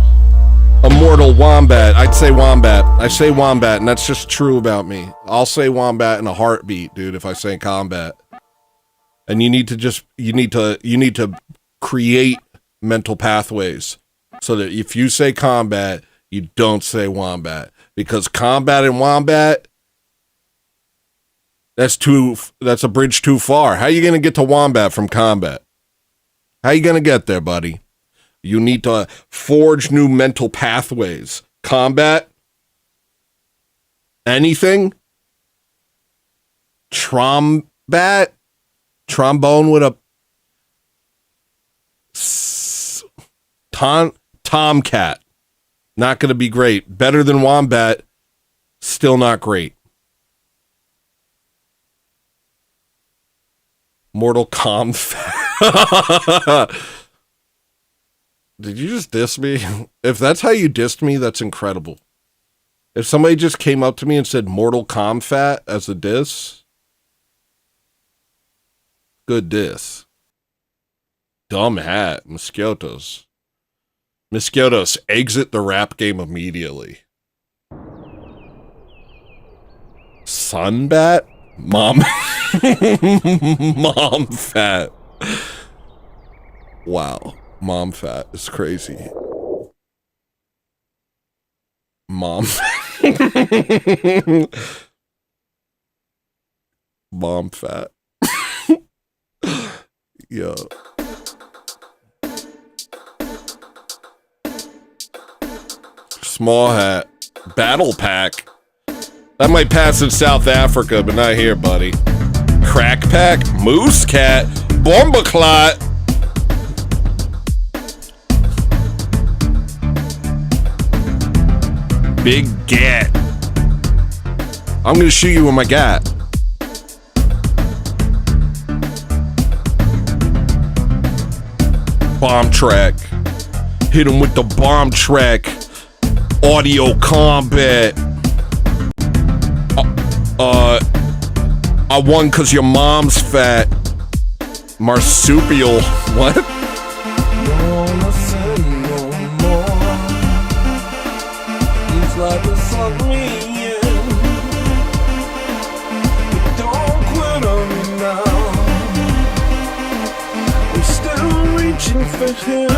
Immortal Wombat. I'd say Wombat. I say Wombat, and that's just true about me. I'll say Wombat in a heartbeat, dude, if I say combat. And you need to create mental pathways so that if you say combat, you don't say Wombat. Because combat and Wombat, that's a bridge too far. How are you gonna get to Wombat from combat? How you gonna get there, buddy? You need to forge new mental pathways. Combat? Anything? Trombat? Trombone with a Tomcat. Not going to be great. Better than Wombat. Still not great. Mortal Kombat. Did you just diss me? If that's how you dissed me, that's incredible. If somebody just came up to me and said Mortal Kombat as a diss, good diss. Dumb hat. Mosquitoes. Mosquitoes, exit the rap game immediately. Sunbat? Mom. Mom fat. Wow. Mom fat is crazy. Mom. Mom fat. Yo. Small hat. Battle pack. That might pass in South Africa, but not here, buddy. Crack pack. Moose cat. Bomba clot. Big gat. I'm gonna shoot you with my gat. Bomb track. Hit him with the bomb track. Audio combat. I won cause your mom's fat. Marsupial. What? Like a submarine. Don't quit on me now. I'm still reaching for him.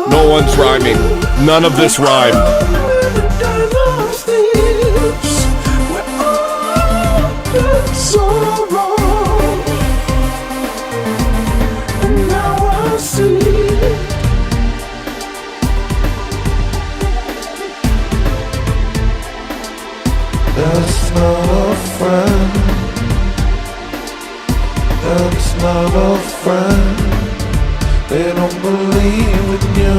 No one's rhyming. None of this rhymed. So wrong. And now I see. That's not a friend. That's not a friend. They don't believe in you.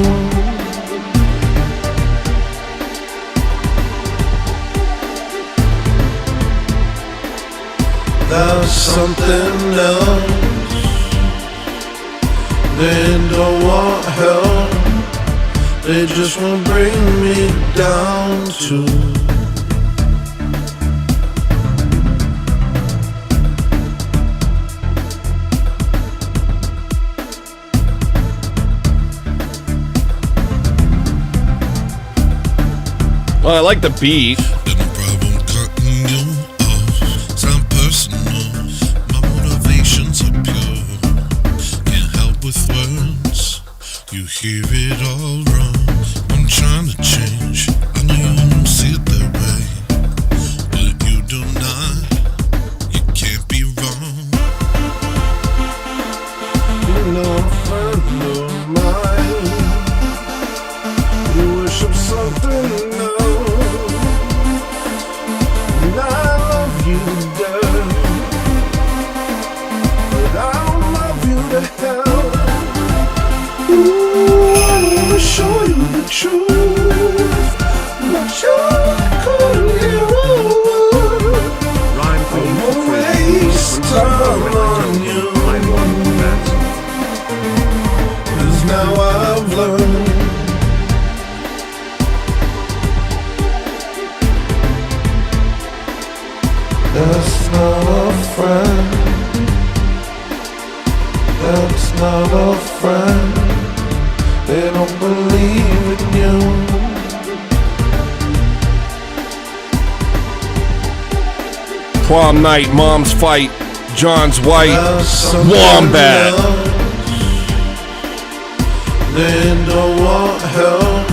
There's something else They don't want help. They just won't bring me down to. Well, I like the beat. Got no problem cutting you off. Sound personal. My motivations are pure. Can't help with words. You hear it all wrong. I'm trying to change. I know you don't see it that way, but you do not. You can't be wrong. You know, a friend of mine. You worship something else. And I love you, girl, but I don't love you to hell. Ooh, I wanna show you the truth, but you couldn't hear a word. Rhyme for I you won't for waste free. time When I on told you, I want that. 'cause now I've learned. That's not a friend. That's not a friend. They don't believe in you. Prom night, mom's fight, John's white, That's something wombat. else. They don't want help.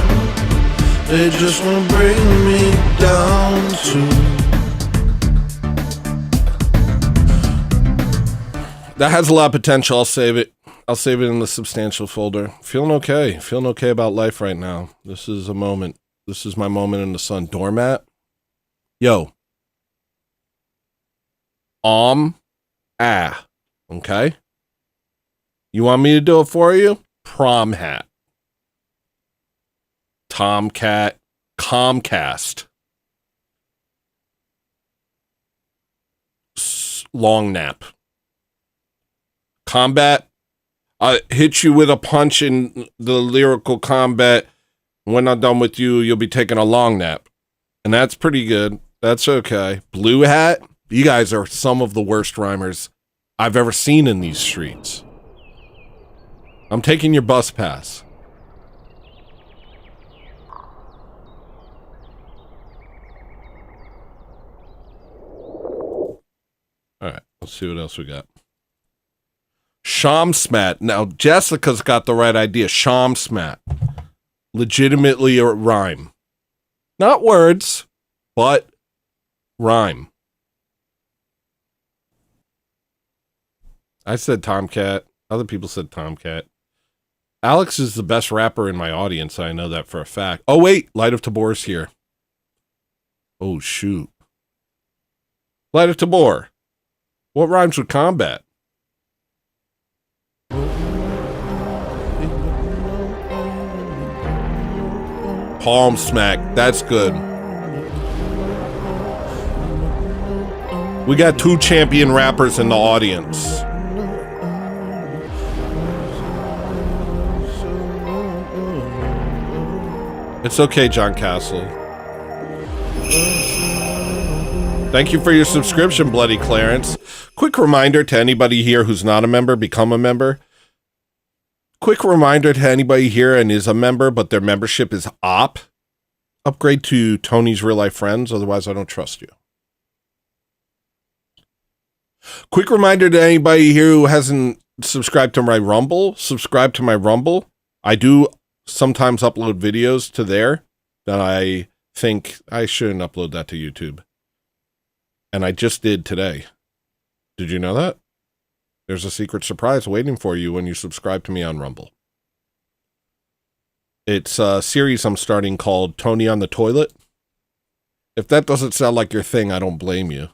They just won't bring me down to. That has a lot of potential. I'll save it. I'll save it in the substantial folder. Feeling okay. Feeling okay about life right now. This is a moment. This is my moment in the sun. Doormat. Yo. Okay? You want me to do it for you? Prom hat. Tomcat. Comcast. Long nap. Combat. I hit you with a punch in the lyrical combat. When I'm done with you, you'll be taking a long nap. And that's pretty good. That's okay. Blue hat. You guys are some of the worst rhymers I've ever seen in these streets. I'm taking your bus pass. All right, let's see what else we got. Shamsmat. Now, Jessica's got the right idea. Shamsmat. Legitimately a rhyme. Not words, but rhyme. I said Tomcat. Other people said Tomcat. Alex is the best rapper in my audience. I know that for a fact. Oh, wait. Light of Tabor's here. Oh, shoot. Light of Tabor. What rhymes with combat? Palm smack. That's good. We got 2 champion rappers in the audience. It's okay, John Castle. Thank you for your subscription, Bloody Clarence. Quick reminder to anybody here who's not a member, become a member. Quick reminder to anybody here and is a member, but their membership is op. Upgrade to Tony's Real Life Friends, otherwise I don't trust you. Quick reminder to anybody here who hasn't subscribed to my Rumble, subscribe to my Rumble. I do sometimes upload videos to there that I think I shouldn't upload that to YouTube. And I just did today. Did you know that? There's a secret surprise waiting for you when you subscribe to me on Rumble. It's a series I'm starting called Tony on the Toilet. If that doesn't sound like your thing, I don't blame you.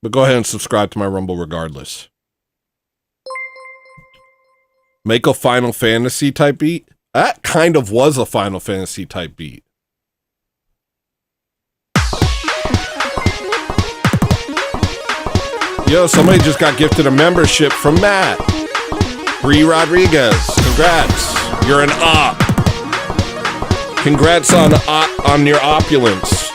But go ahead and subscribe to my Rumble regardless. Make a Final Fantasy type beat? That kind of was a Final Fantasy type beat. Yo, somebody just got gifted a membership from Matt. Bree Rodriguez. Congrats. You're an op. Congrats on your opulence.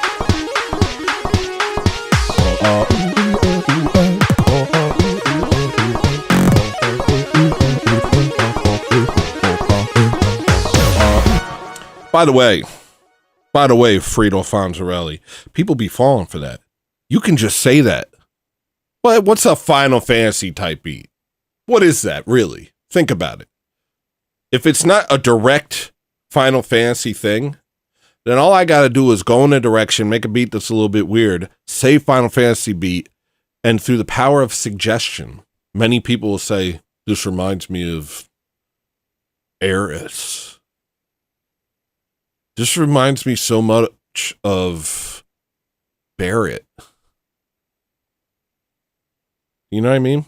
By the way, Frito Fonzarelli, people be falling for that. You can just say that. But what's a Final Fantasy type beat? What is that, really? Think about it. If it's not a direct Final Fantasy thing, then all I got to do is go in a direction, make a beat that's a little bit weird, say Final Fantasy beat, and through the power of suggestion, many people will say, this reminds me of Eris. This reminds me so much of Barrett. You know what I mean?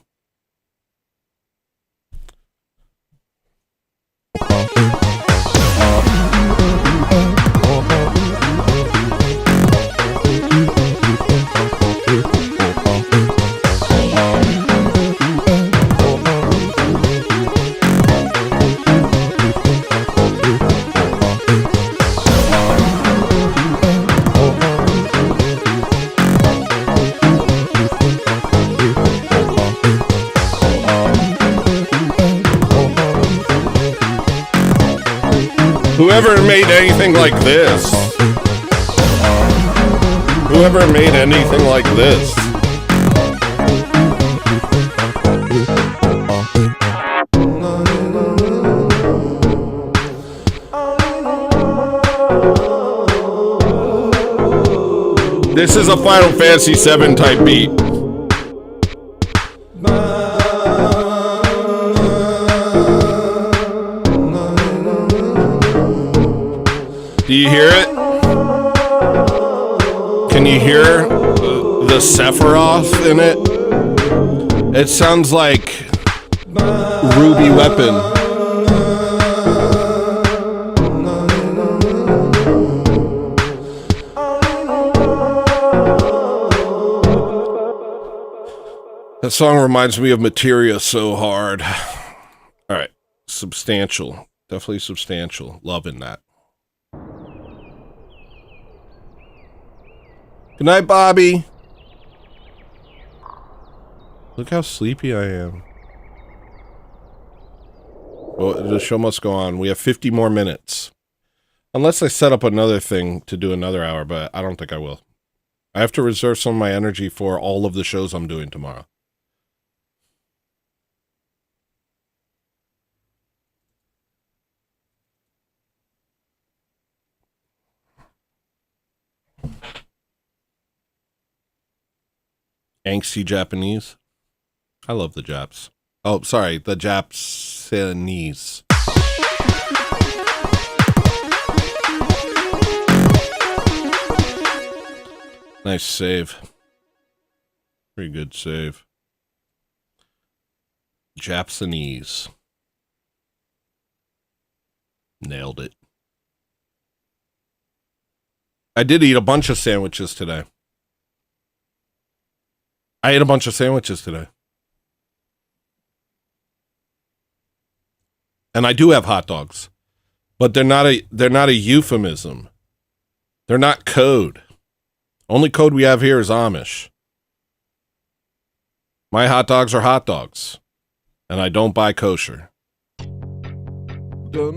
Whoever made anything like this? Whoever made anything like this? This is a Final Fantasy VII type beat. Do you hear it? Can you hear the Sephiroth in it? It sounds like Ruby Weapon. That song reminds me of Materia so hard. All right. Substantial. Definitely substantial. Loving that. Good night, Bobby. Look how sleepy I am. Well, the show must go on. We have 50 more minutes. Unless I set up another thing to do another hour, but I don't think I will. I have to reserve some of my energy for all of the shows I'm doing tomorrow. Angsty Japanese. I love the Japs. Oh, sorry, the Japanese. Nice save. Pretty good save. Japanese. Nailed it. I did eat a bunch of sandwiches today. I ate a bunch of sandwiches today. And I do have hot dogs. But they're not a euphemism. They're not code. Only code we have here is Amish. My hot dogs are hot dogs. And I don't buy kosher. Good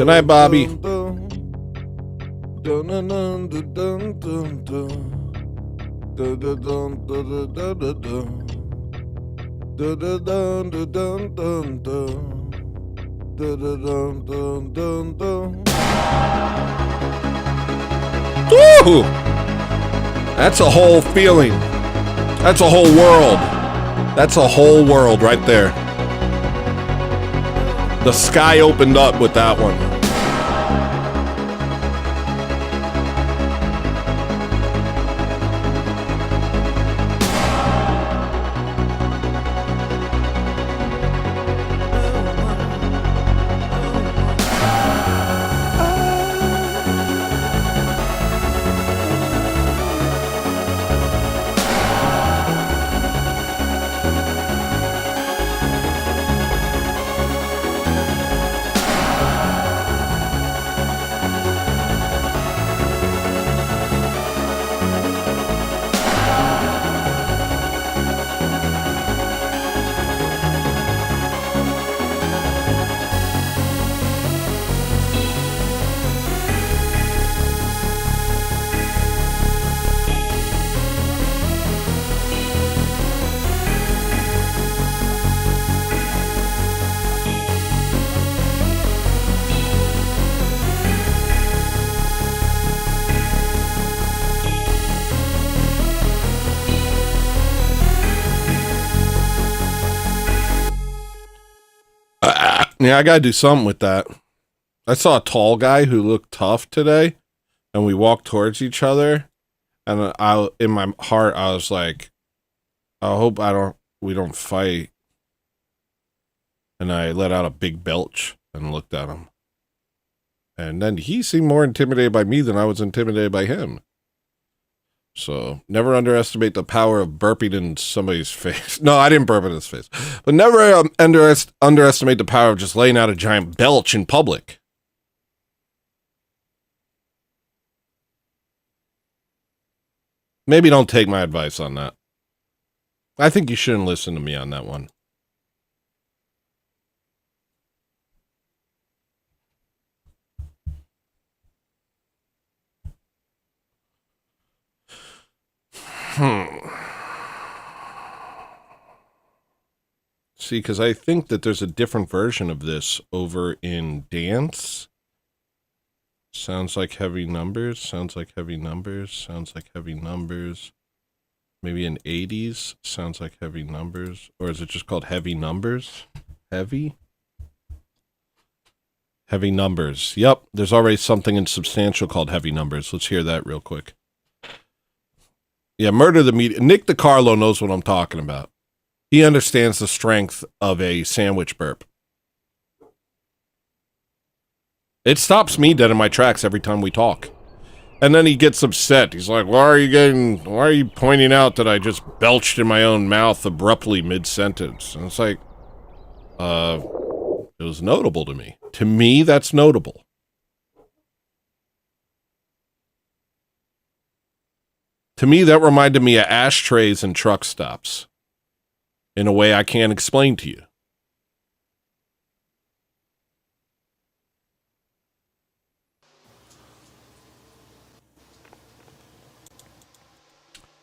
night, Bobby. Woo! That's a whole feeling. That's a whole world. That's a whole world right there. The sky opened up with that one. Yeah, I gotta do something with that. I saw a tall guy who looked tough today, and we walked towards each other, and in my heart, I was like, I hope we don't fight. And I let out a big belch and looked at him. And then he seemed more intimidated by me than I was intimidated by him. So never underestimate the power of burping in somebody's face. No, I didn't burp in his face. But never underestimate the power of just laying out a giant belch in public. Maybe don't take my advice on that. I think you shouldn't listen to me on that one. See, because I think that there's a different version of this over in dance. Sounds like heavy numbers. Sounds like heavy numbers. Sounds like heavy numbers. Maybe in 80s. Sounds like heavy numbers. Or is it just called heavy numbers? Heavy? Heavy numbers. Yep, there's already something in substantial called heavy numbers. Let's hear that real quick. Yeah, Murder the Media. Nick DiCarlo knows what I'm talking about. He understands the strength of a sandwich burp. It stops me dead in my tracks every time we talk. And then he gets upset. He's like, why are you pointing out that I just belched in my own mouth abruptly mid-sentence? And it's like, it was notable to me. To me, that's notable. To me, that reminded me of ashtrays and truck stops in a way I can't explain to you.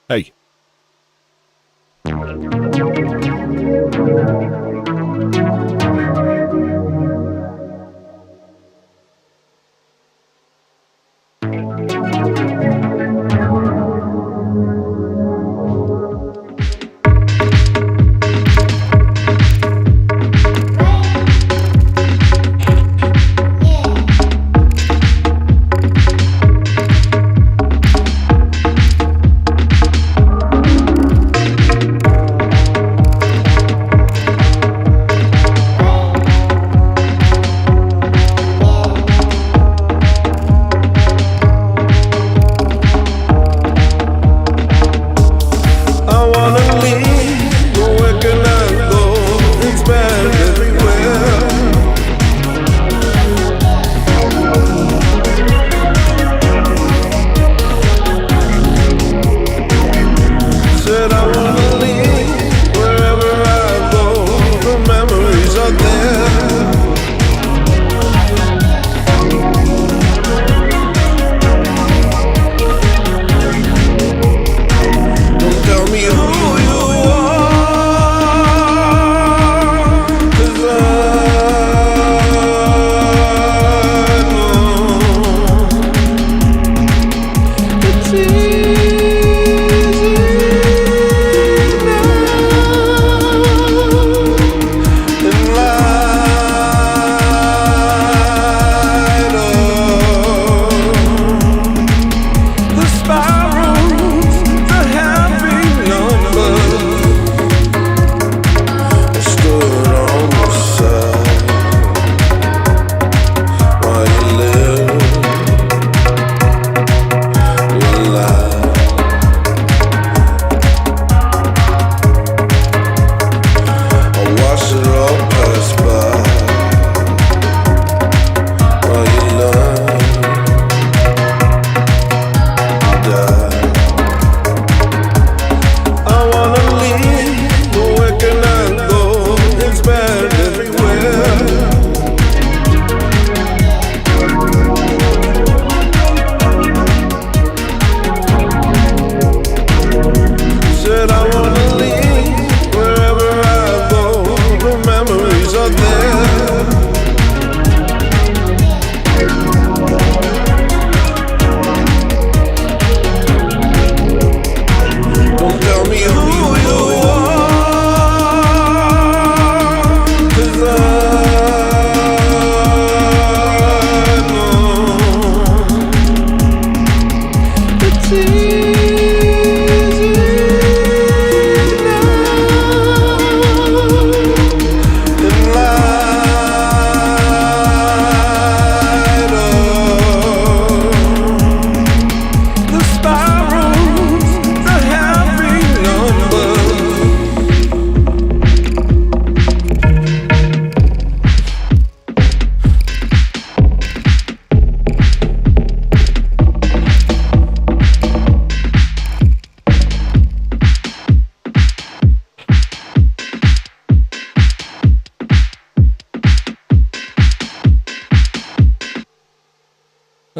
Hey.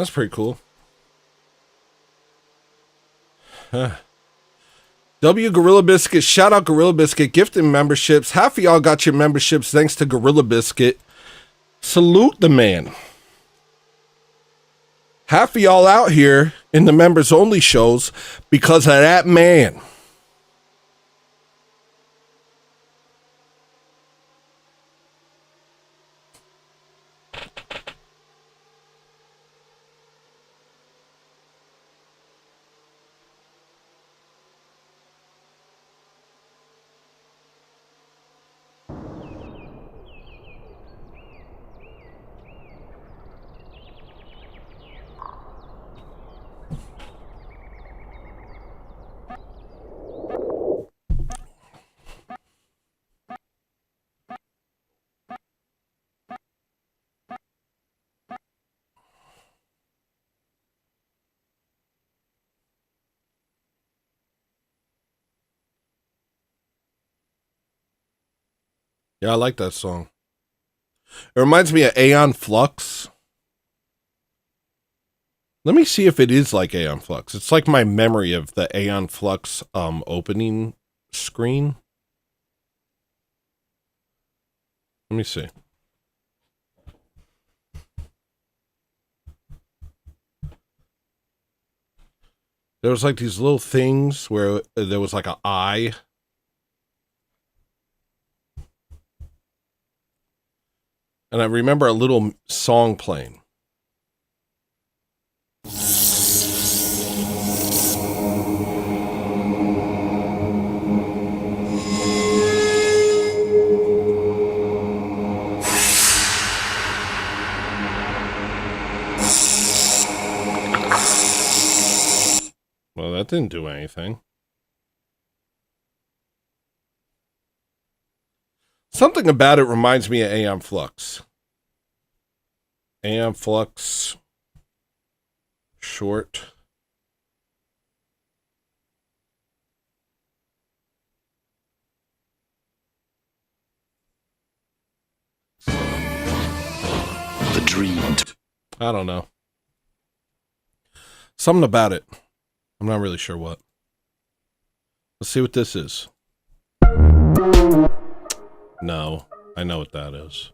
That's pretty cool. W Gorilla Biscuit, shout out Gorilla Biscuit, gifting memberships. Half of y'all got your memberships thanks to Gorilla Biscuit. Salute the man. Half of y'all out here in the members only shows because of that man. Yeah, I like that song. It reminds me of Aeon Flux. Let me see if it is like Aeon Flux. It's like my memory of the Aeon Flux opening screen. Let me see. There was like these little things where there was like an eye. And I remember a little song playing. Well, that didn't do anything. Something about it reminds me of Aeon Flux. Aeon Flux. Short. The dream. I don't know. Something about it. I'm not really sure what. Let's see what this is. No, I know what that is.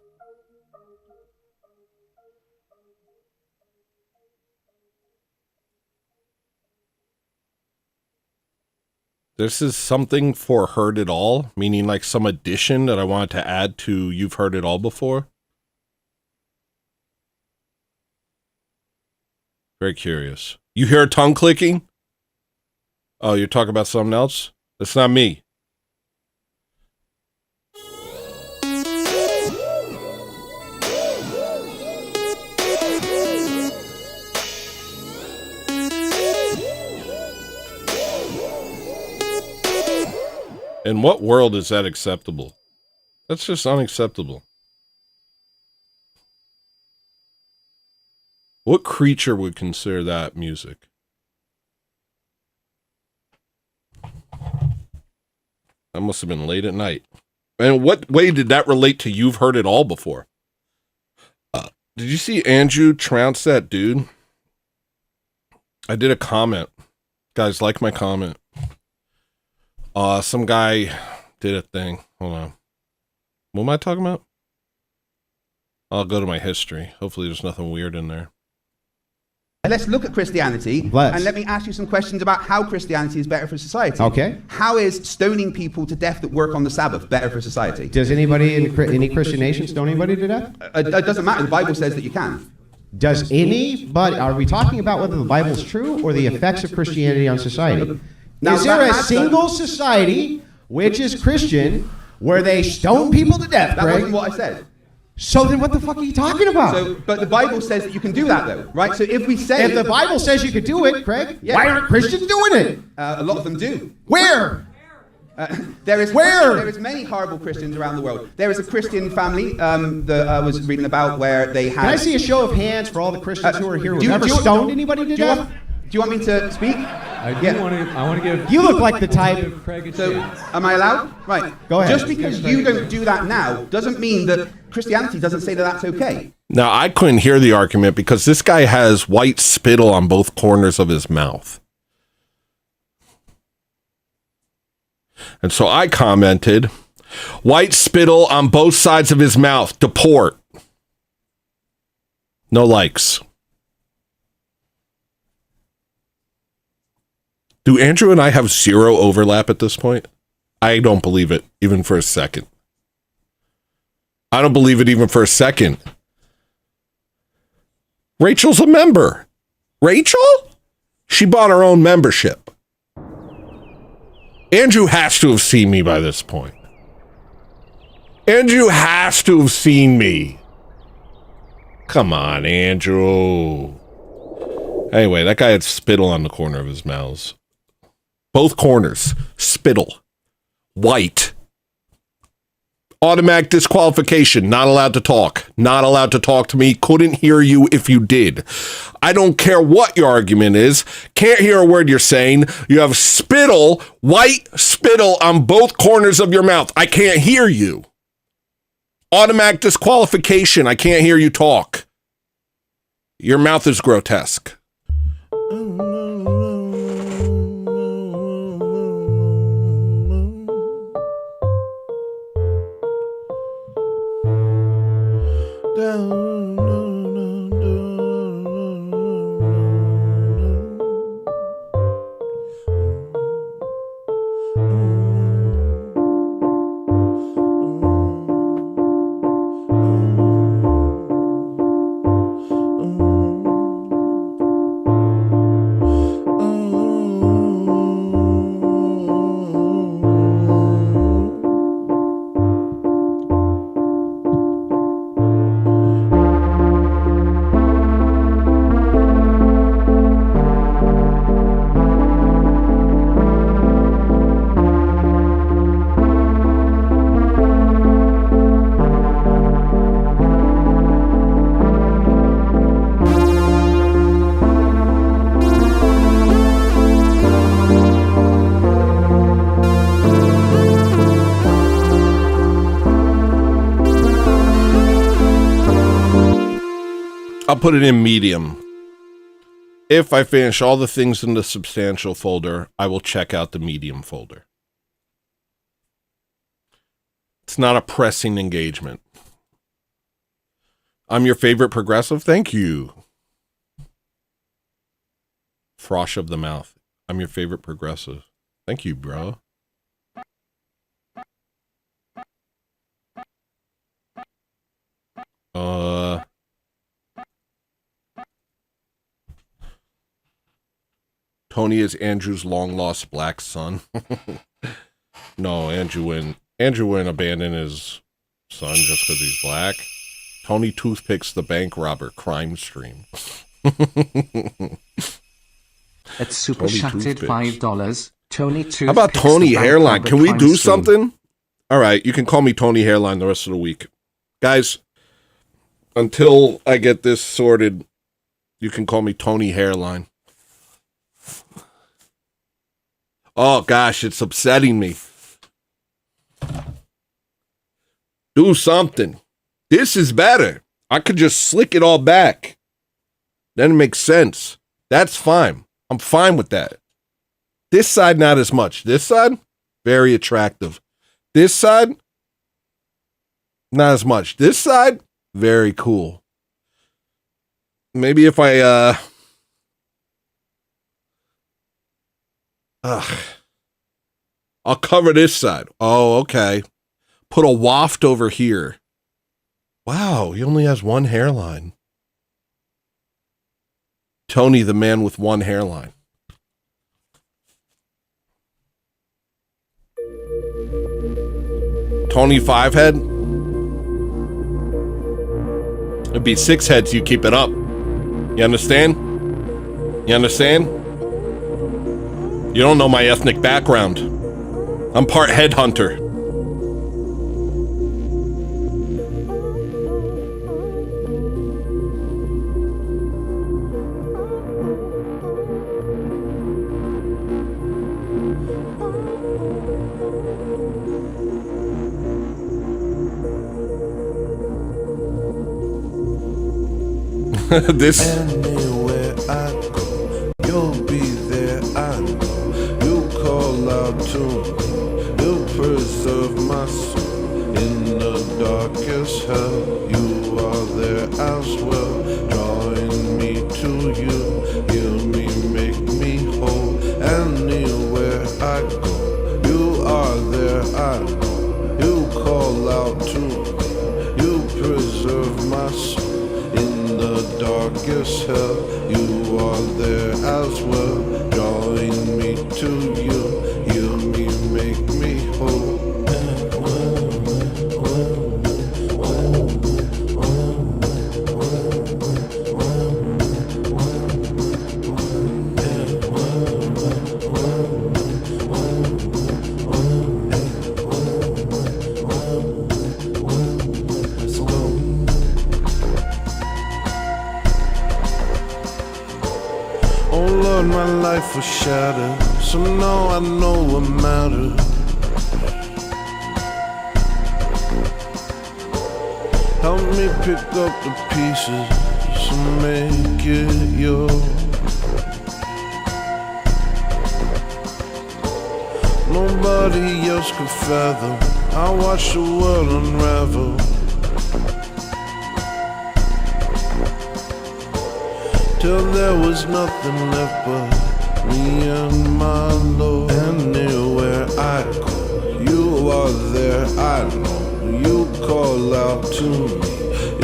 This is something for Heard It All, meaning like some addition that I wanted to add to You've Heard It All Before. Very curious. You hear tongue clicking? Oh, you're talking about something else? That's not me. In what world is that acceptable? That's just unacceptable. What creature would consider that music? That must have been late at night. And what way did that relate to You've Heard It All Before? Did you see Andrew trounce that dude? I did a comment. Guys, like my comment. Some guy did a thing. Hold on. What am I talking about? I'll go to my history. Hopefully there's nothing weird in there. Let's look at Christianity, and let me ask you some questions about how Christianity is better for society. Okay. How is stoning people to death that work on the Sabbath better for society? Does anybody in any Christian nation stone anybody to death? It doesn't matter. The Bible says that you can. Does anybody, are we talking about whether the Bible is true or the effects of Christianity on society? Now, is there a single society, which is Christian, where they stone people to death, That Greg? wasn't what I said. So then what the fuck are you talking about? But the Bible says that you can do that, though, right? So if we say... If the Bible says you could do it, Craig, Yeah. why aren't Christians doing it? a lot of them do. Where? There is Where? many horrible Christians around the world. There is a Christian family that I was reading about where they had... Can I see a show of hands for all the Christians who are here who do have you- never stoned anybody to death? Do you want me to speak? I do want to. I want to give. You look like the type of Craig a So, chance. am I allowed? Right. Go ahead. Just because you don't do that now doesn't mean that Christianity doesn't say that that's okay. Now, I couldn't hear the argument because this guy has white spittle on both corners of his mouth. And so I commented, white spittle on both sides of his mouth. Deport. No likes. Do Andrew and I have zero overlap at this point? I don't believe it, even for a second. I don't believe it even for a second. Rachel's a member. Rachel? She bought her own membership. Andrew has to have seen me by this point. Andrew has to have seen me. Come on, Andrew. Anyway, that guy had spittle on the corner of his mouth. Both corners. Spittle. White. Automatic disqualification. Not allowed to talk. Not allowed to talk to me. Couldn't hear you if you did. I don't care what your argument is. Can't hear a word you're saying. You have spittle, white spittle on both corners of your mouth. I can't hear you. Automatic disqualification. I can't hear you talk. Your mouth is grotesque. I'll put it in medium. If I finish all the things in the substantial folder, I will check out the medium folder. It's not a pressing engagement. I'm your favorite progressive. Thank you. Frosh of the mouth. I'm your favorite progressive. Thank you, bro. Tony is Andrew's long-lost black son. No, Andrew wouldn't abandon his son just because he's black. Tony Toothpicks the bank robber crime stream. At Super Shattered $5. Tony Toothpicks. How about Tony Hairline? Can we do something? All right, you can call me Tony Hairline the rest of the week. Guys, until I get this sorted, you can call me Tony Hairline. Oh, gosh, it's upsetting me. Do something. This is better. I could just slick it all back. Then it makes sense. That's fine. I'm fine with that. This side, not as much. This side, very attractive. This side, not as much. This side, very cool. Maybe if I, I'll cover this side. Oh, okay. Put a waft over here. Wow, he only has one hairline. Tony, the man with one hairline. Tony 5 head? It'd be 6 heads, you keep it up. You understand? You understand? You don't know my ethnic background. I'm part headhunter. This. Anywhere I go, you'll be there, I know. You call out to me, you preserve my soul. In the darkest hell, you are there as well. Drawing me to you, heal me, make me whole. Anywhere I go, you are there, I know. You call out to me, you preserve my soul. In the darkest hell, you are there as well. Drawing me to you, heal me, make me whole. Oh Lord, my life was shattered, so now I know what matters. Help me pick up the pieces, so make it yours. Nobody else could fathom, I watch the world unravel. Till there was nothing left but me and my Lord. Anywhere I go, you are there, I know. You call out to me,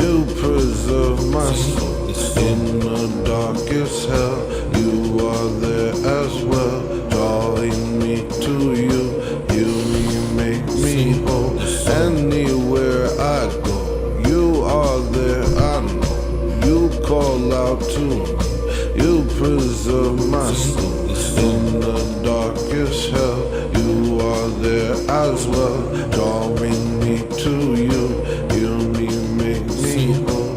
you preserve my soul. In the darkest hell, you are there as well. Drawing me to you, heal me, make me whole. Anywhere I go, you are there, I know. You call out to me, you preserve my soul. In the darkest hell, you are there as well. Drawing me to you, heal me, make me whole.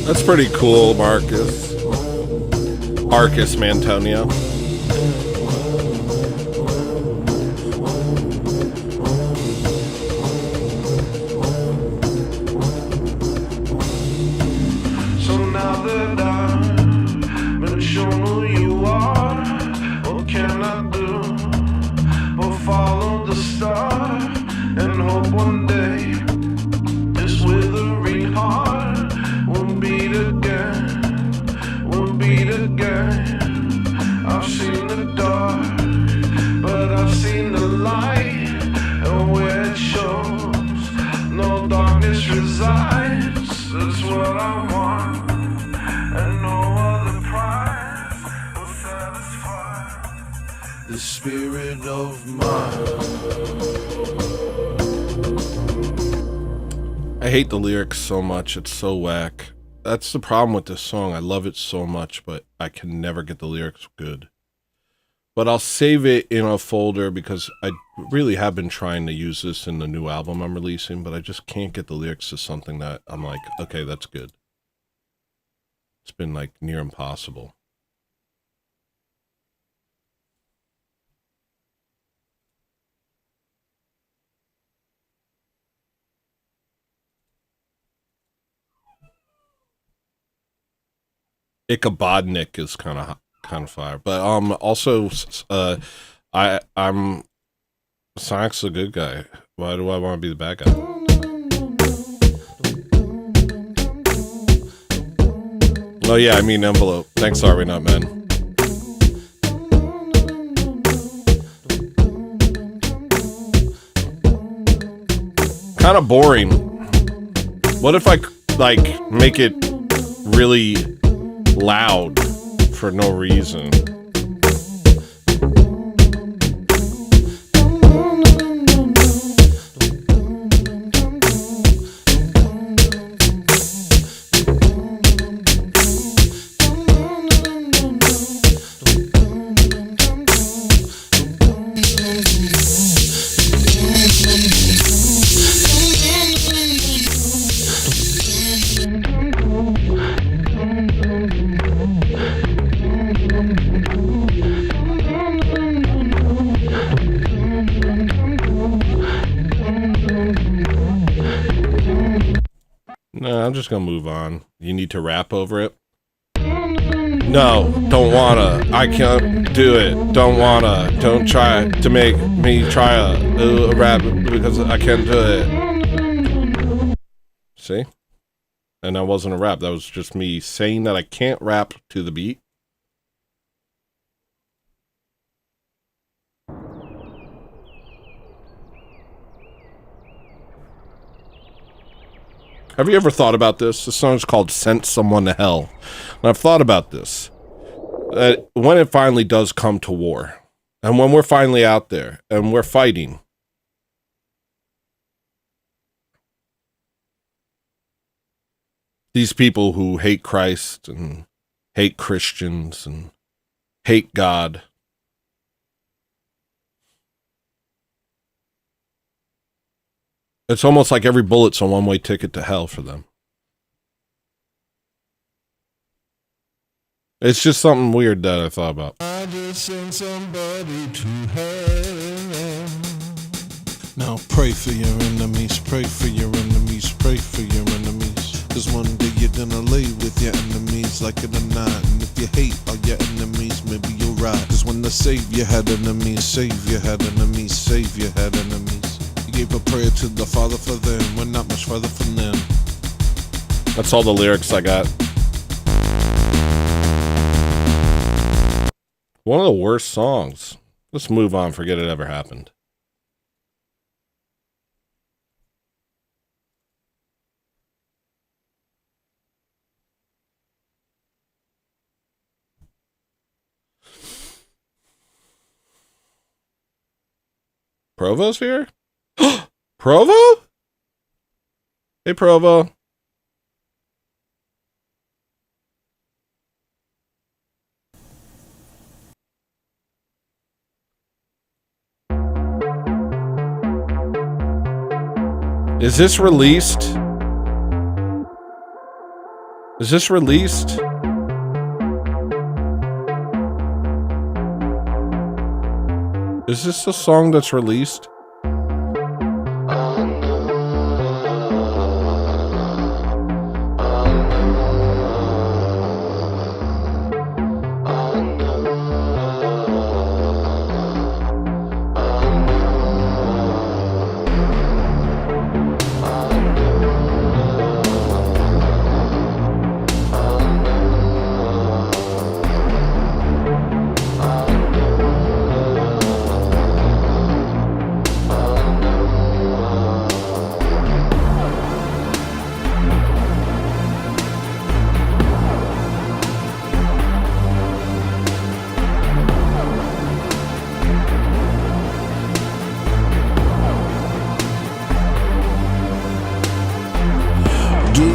That's pretty cool, Marcus. Marcus Mantonio. So now that I've been shown who you are, what can I do but follow the star and hope one day this withering heart will beat again, will beat again. I've seen the dark, but I've seen the light, and where it shows no darkness resides. That's what I want, and no other prize will satisfy the spirit of mine. I hate the lyrics so much. It's so whack. That's the problem with this song. I love it so much, but I can never get the lyrics good. But I'll save it in a folder because I really have been trying to use this in the new album I'm releasing, but I just can't get the lyrics to something that I'm like, okay, that's good. It's been like near impossible. Ichabodnik is kind of fire, but also I'm Sonic's a good guy. Why do I want to be the bad guy? Oh yeah, I mean envelope. Thanks, sorry, not men. Kind of boring. What if I like make it really loud for no reason? No, I'm just gonna move on. You need to rap over it? No, don't wanna. I can't do it. Don't wanna. Don't try to make me try a rap because I can't do it. See? And that wasn't a rap. That was just me saying that I can't rap to the beat. Have you ever thought about this? This song's called Sent Someone to Hell. And I've thought about this. That when it finally does come to war, and when we're finally out there, and we're fighting, these people who hate Christ, and hate Christians, and hate God, it's almost like every bullet's a one-way ticket to hell for them. It's just something weird that I thought about. I just sent somebody to hell. Now pray for your enemies, pray for your enemies, pray for your enemies. Cause one day you're gonna lay with your enemies like it or not. And if you hate all your enemies, maybe you're right. Cause when the Savior had enemies, Savior had enemies, Savior had enemies. He gave a prayer to the Father for them. We're not much farther from them. That's all the lyrics I got. One of the worst songs. Let's move on, forget it ever happened. Provo's here? Provo? Hey, Provo. Is this released? Is this released? Is this a song that's released?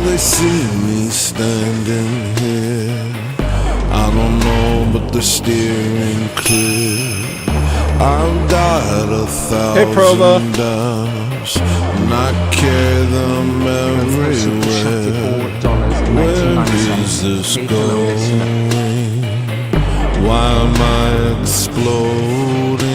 They see me standing here. I don't know, but the steering clear. I've died 1,000 times, and I carry them everywhere. Where is this going? Why am I exploding?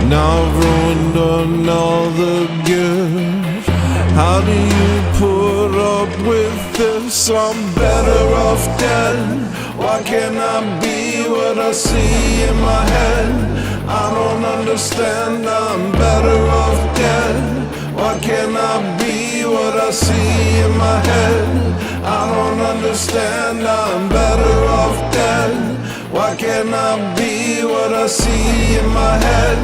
Now I've ruined another gift. How do you put up with this? I'm better off dead. Why can't I be what I see in my head? I don't understand, I'm better off dead. Why can't I be what I see in my head? I don't understand, I'm better off dead. Why can't I be what I see in my head?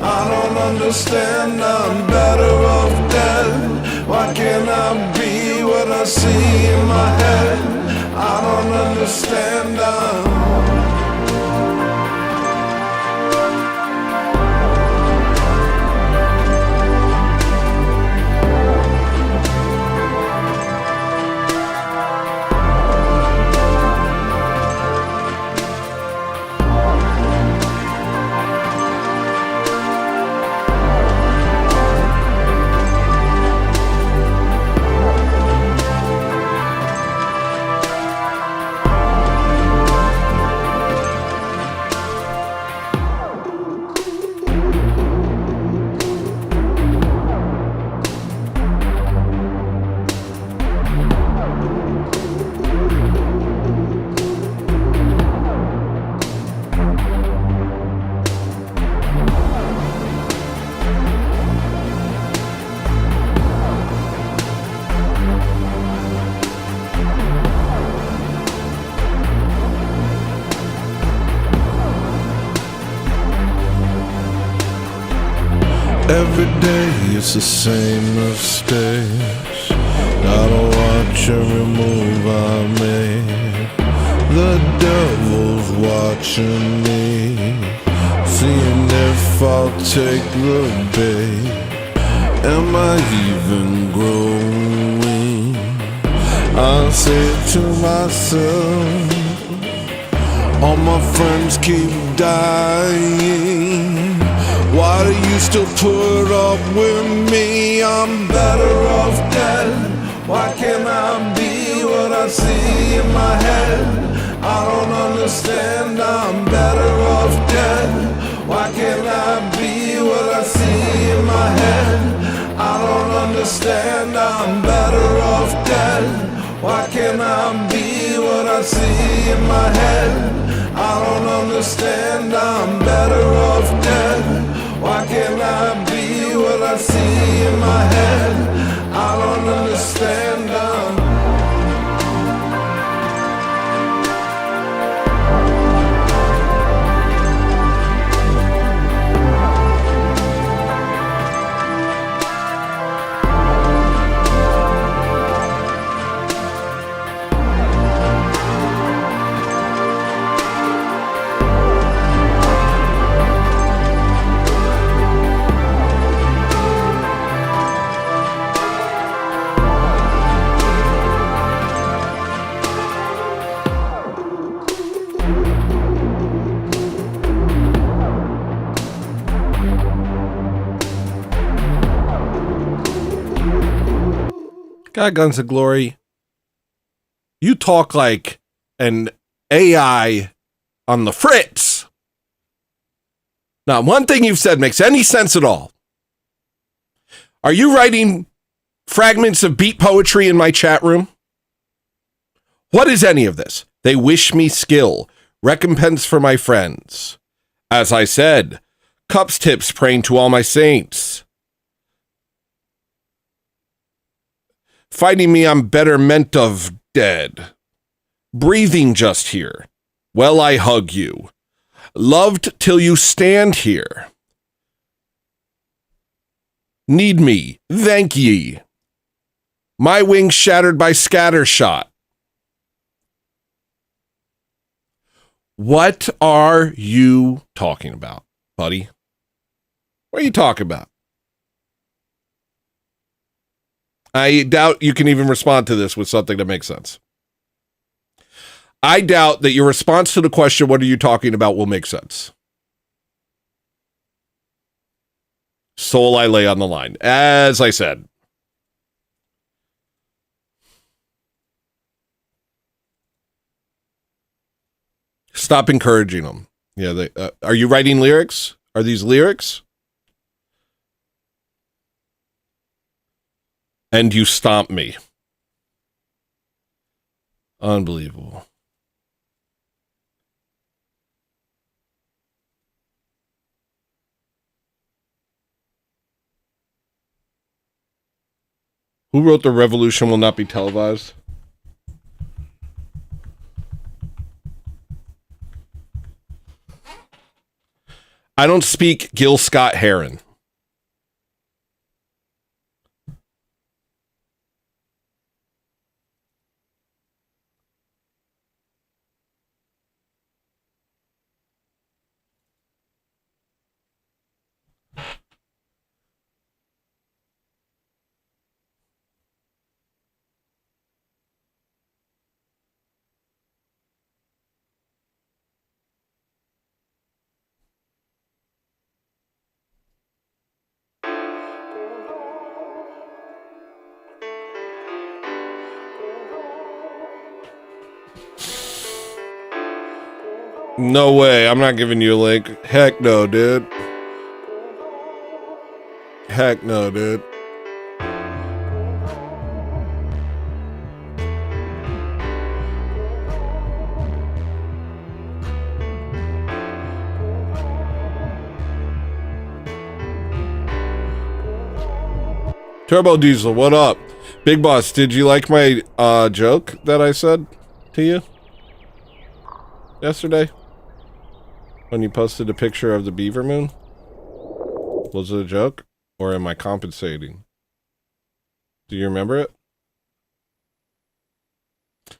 I don't understand, I'm better off dead. Why can't I be what I see in my head? I don't understand, every day it's the same mistakes. Gotta watch every move I make. The devil's watching me, seeing if I'll take the bait. Am I even growing? I say to myself, all my friends keep dying. Why do you still put up with me? I'm better off dead. Why can't I be what I see in my head? I don't understand, I'm better off dead. Why can't I be what I see in my head? I don't understand, I'm better off dead. Why can't I be what I see in my head? I don't understand, I'm better off dead. Why can't I be what I see in my head? I don't understand, God, Guns of Glory, you talk like an AI on the fritz. Not one thing you've said makes any sense at all. Are you writing fragments of beat poetry in my chat room? What is any of this? They wish me skill, recompense for my friends. As I said, cups tips praying to all my saints. Fighting me, I'm better meant of dead. Breathing just here. Well, I hug you. Loved till you stand here. Need me, thank ye. My wings shattered by scatter shot. What are you talking about, buddy? What are you talking about? I doubt you can even respond to this with something that makes sense. I doubt that your response to the question, what are you talking about, will make sense. Soul I lay on the line. As I said. Stop encouraging them. Yeah, are you writing lyrics? Are these lyrics? And you stomp me. Unbelievable. Who wrote The Revolution Will Not Be Televised? I don't speak Gil Scott Heron. No way. I'm not giving you a link. Heck no, dude. Heck no, dude. Turbo Diesel, what up? Big Boss, did you like my joke that I said to you yesterday? When you posted a picture of the beaver moon? Was it a joke? or am I compensating? Do you remember it?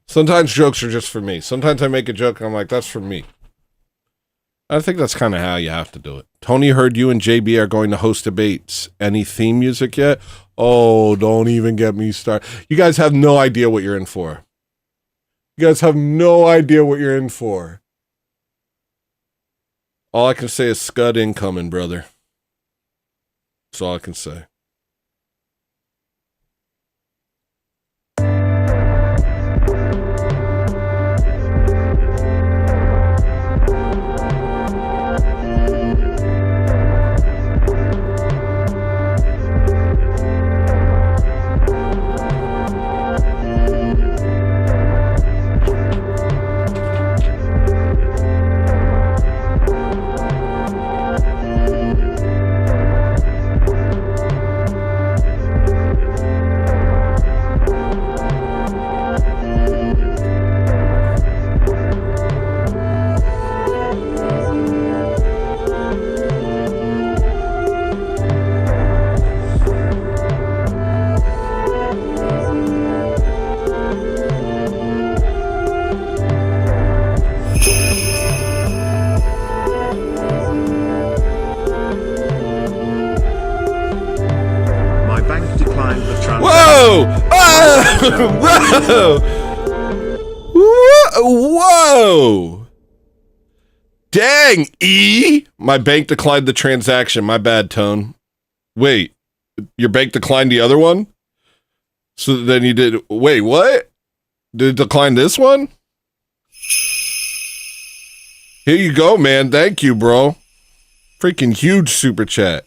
Sometimes jokes are just for me. Sometimes I make a joke and I'm like, that's for me. I think that's kind of how you have to do it. Tony heard you and JB are going to host debates. Any theme music yet? Oh, don't even get me started. You guys have no idea what you're in for. You guys have no idea what you're in for. All I can say is scud incoming, brother. That's all I can say. Whoa! Dang, E! My bank declined the transaction. My bad, Tone. Wait, your bank declined the other one? So then you did... Wait, what? Did it decline this one? Here you go, man. Thank you, bro. Freaking huge super chat.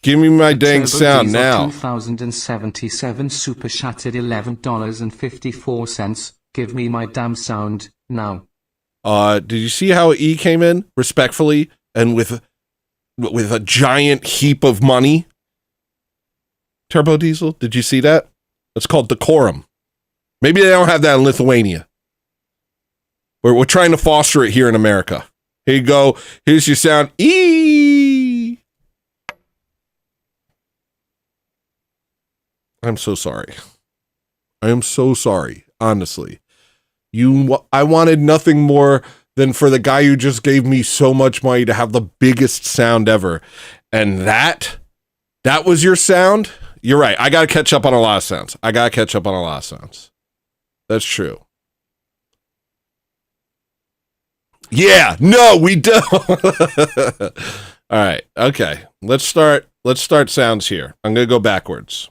Give me my dang sound now. 2077 super chatted $11.54. Give me my damn sound now. Did you see how E came in respectfully and with a giant heap of money? Turbo Diesel, did you see that? It's called decorum. Maybe they don't have that in Lithuania. We're trying to foster it here in America. Here you go. Here's your sound. E. I'm so sorry. I am so sorry, honestly. I wanted nothing more than for the guy who just gave me so much money to have the biggest sound ever. And that was your sound? You're right. I got to catch up on a lot of sounds. That's true. Yeah, no, we don't. All right. Okay. Let's start sounds here. I'm going to go backwards.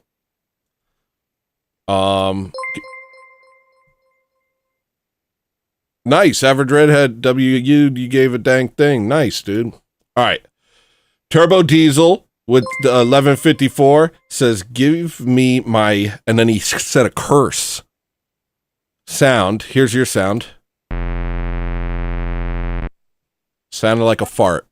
Nice. Average Redhead WU, you gave a dang thing. Nice, dude. All right. Turbo Diesel with the 1154 says, give me my, and then he said a curse. Sound. Here's your sound. Sounded like a fart.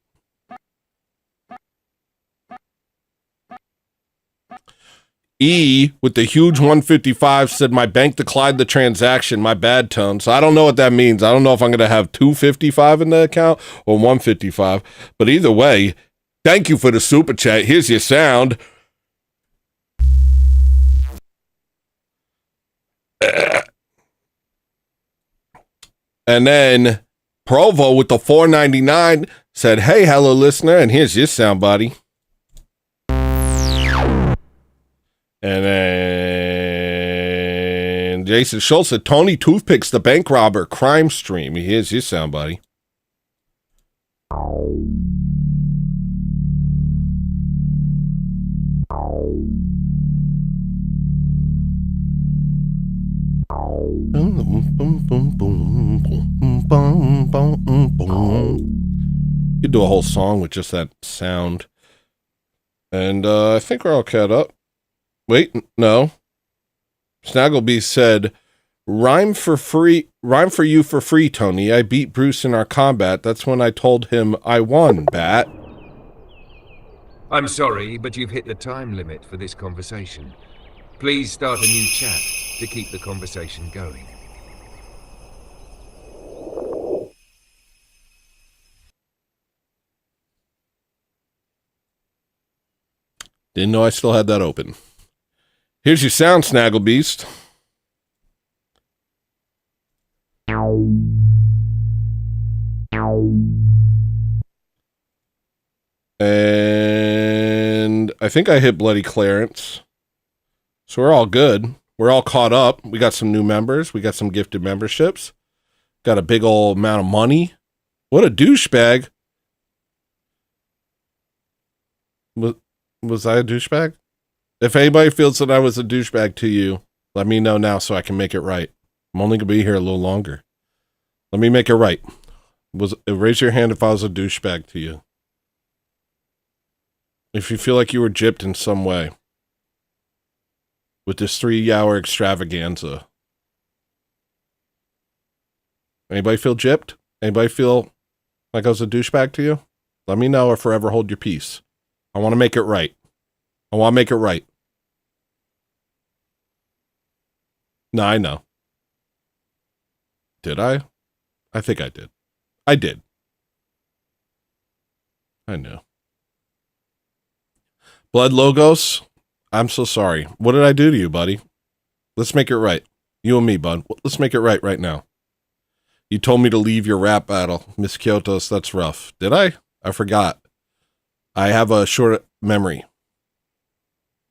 E with the huge 155 said, my bank declined the transaction. My bad, Tone. So I don't know what that means. I don't know if I'm going to have 255 in the account or 155. But either way, thank you for the super chat. Here's your sound. And then Provo with the 499 said, hey, hello, listener. And here's your sound, buddy. And then Jason Schultz said, Tony Toothpicks, the bank robber, crime stream. Here's your sound, buddy. You do a whole song with just that sound. And I think we're all caught up. Wait, no. Snaggleby said, rhyme for you for free, Tony. I beat Bruce in our combat. That's when I told him I won, Bat. I'm sorry, but you've hit the time limit for this conversation. Please start a new chat to keep the conversation going. Didn't know I still had that open. Here's your sound, Snaggle Beast. And I think I hit Bloody Clarence. So we're all good. We're all caught up. We got some new members. We got some gifted memberships. Got a big old amount of money. What a douchebag. Was I a douchebag? If anybody feels that I was a douchebag to you, let me know now so I can make it right. I'm only going to be here a little longer. Let me make it right. Raise your hand if I was a douchebag to you. If you feel like you were gypped in some way with this 3-hour extravaganza. Anybody feel gypped? Anybody feel like I was a douchebag to you? Let me know or forever hold your peace. I want to make it right. I want to make it right. No, I know. Did I? I think I did. I did. I know. Blood Logos, I'm so sorry. What did I do to you, buddy? Let's make it right. You and me, bud. Let's make it right now. You told me to leave your rap battle. Miss Kyotos, that's rough. Did I? I forgot. I have a short memory.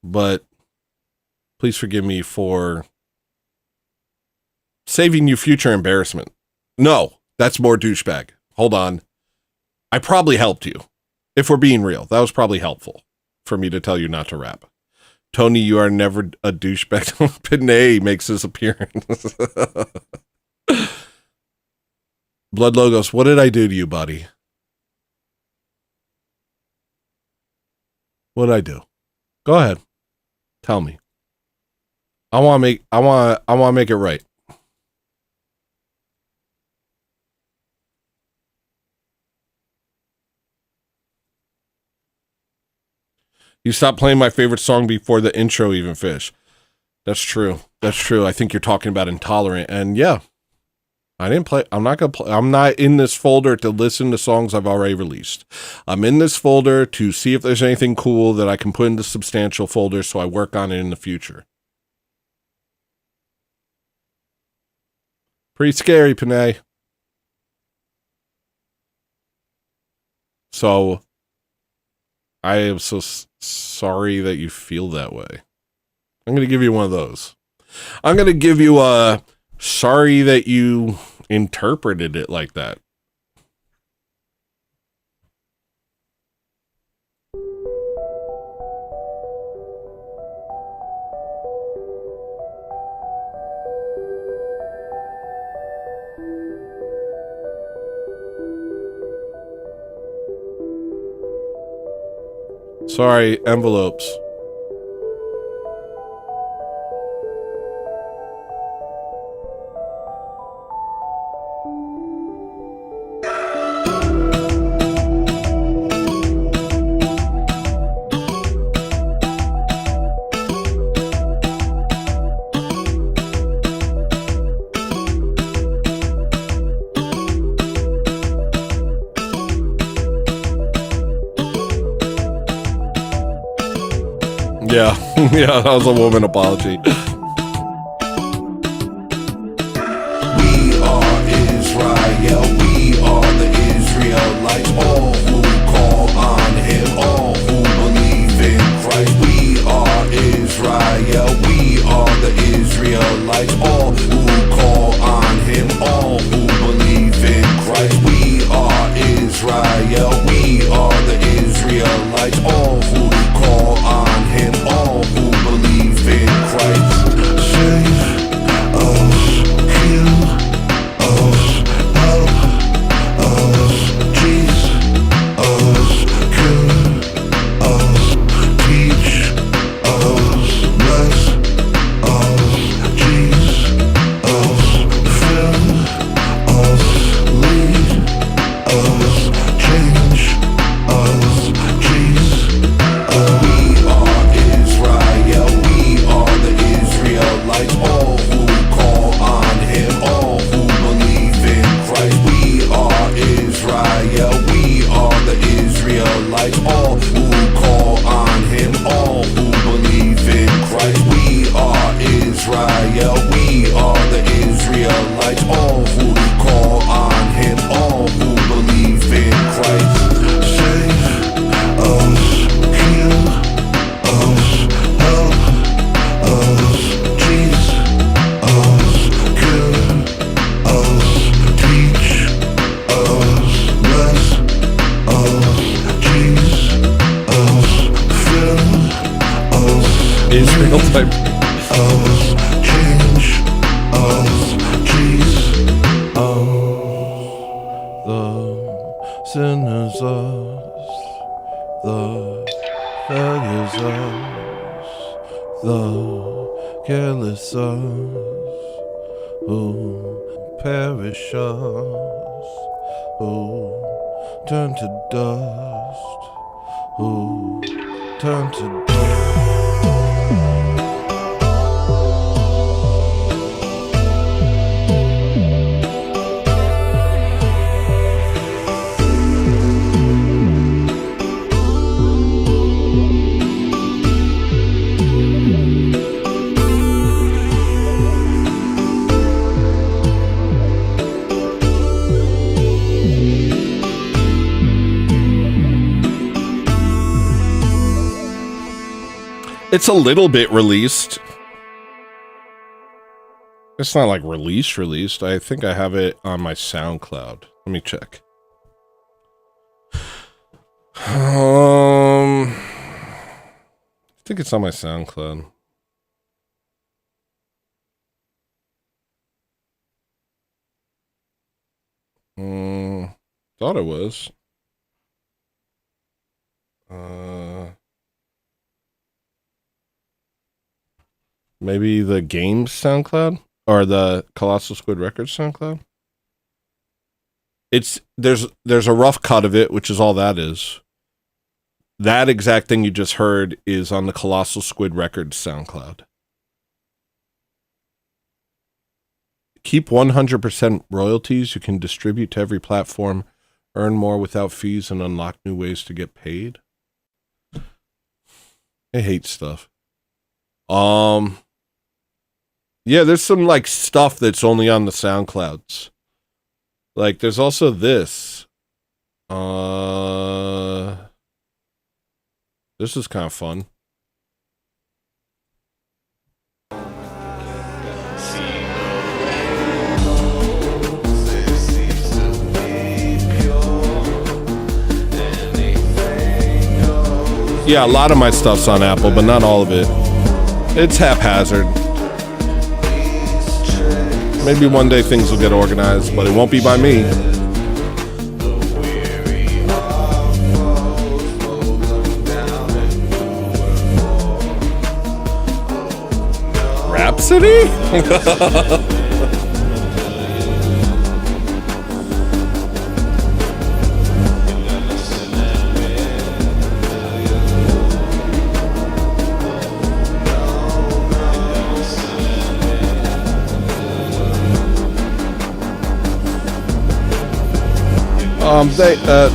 But please forgive me for saving you future embarrassment. No, that's more douchebag. Hold on. I probably helped you. If we're being real, that was probably helpful for me to tell you not to rap. Tony, you are never a douchebag. Panay makes his appearance. Blood Logos, what did I do to you, buddy? What did I do? Go ahead. Tell me. I want to make it right. You stopped playing my favorite song before the intro even finished. That's true. That's true. I think you're talking about Intolerant. And yeah, I didn't play. I'm not going to play. I'm not in this folder to listen to songs I've already released. I'm in this folder to see if there's anything cool that I can put in the substantial folder so I work on it in the future. Pretty scary, Panay. So I am so sorry that you feel that way. I'm going to give you one of those. I'm going to give you a sorry that you interpreted it like that. Sorry, envelopes. Yeah, yeah, that was a woman apology. We are Israel, we are the Israelites, all who call on him, all who believe in Christ. We are Israel, we are the Israelites, all who call on him, all who believe in Christ. We are Israel, we are the Israelites, all who call on him, all who believe in Christ. real time. Change us, trees. The sinners us, the failures us, the careless us, who perish us, who turn to dust, who turn to dust. It's a little bit released. It's not like released. I think I have it on my SoundCloud. Let me check. I think it's on my SoundCloud. Thought it was. Maybe the games SoundCloud or the Colossal Squid Records SoundCloud. There's a rough cut of it, which is all that is. That exact thing you just heard is on the Colossal Squid Records SoundCloud. Keep 100% royalties. You can distribute to every platform, earn more without fees, and unlock new ways to get paid. I hate stuff. Yeah, there's some like stuff that's only on the SoundClouds. Like there's also this. This is kind of fun. Yeah, a lot of my stuff's on Apple, but not all of it. It's haphazard. Maybe one day things will get organized, but it won't be by me. Rhapsody?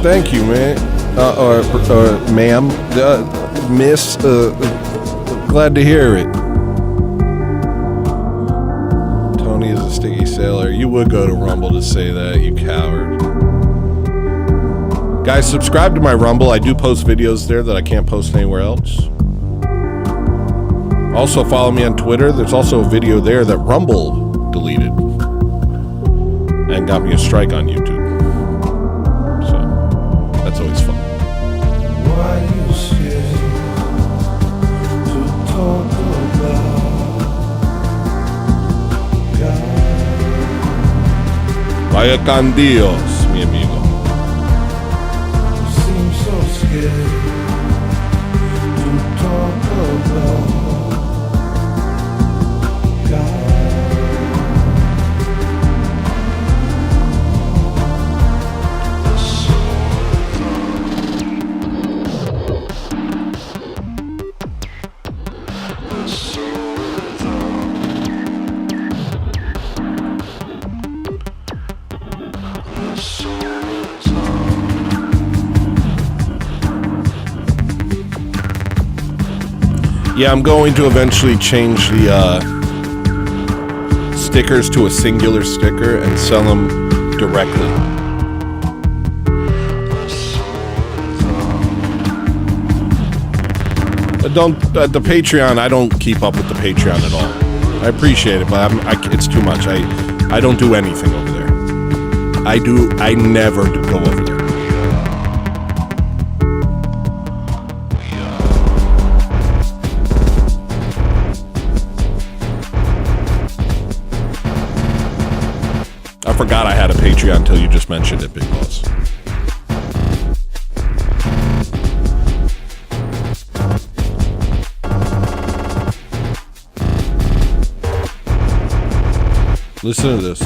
Thank you, man, or ma'am, miss. Glad to hear it. Tony is a sticky sailor. You would go to Rumble to say that, you coward. Guys, subscribe to my Rumble. I do post videos there that I can't post anywhere else. Also, follow me on Twitter. There's also a video there that Rumble deleted and got me a strike on YouTube. That's always fun. Why you scared to talk about God? Vaya con Dios, mi amigo. You seem so scared to talk about God. Yeah, I'm going to eventually change the stickers to a singular sticker and sell them directly. The Patreon, I don't keep up with the Patreon at all. I appreciate it, but it's too much. I don't do anything over there. I never go over there. forgot I had a Patreon until you just mentioned it, Big Boss. Listen to this.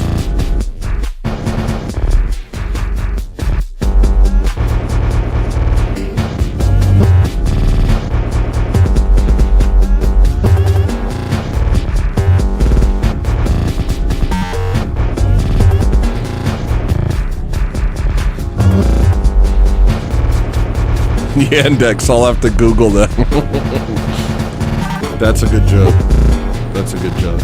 Yandex, I'll have to Google that. That's a good joke. That's a good joke.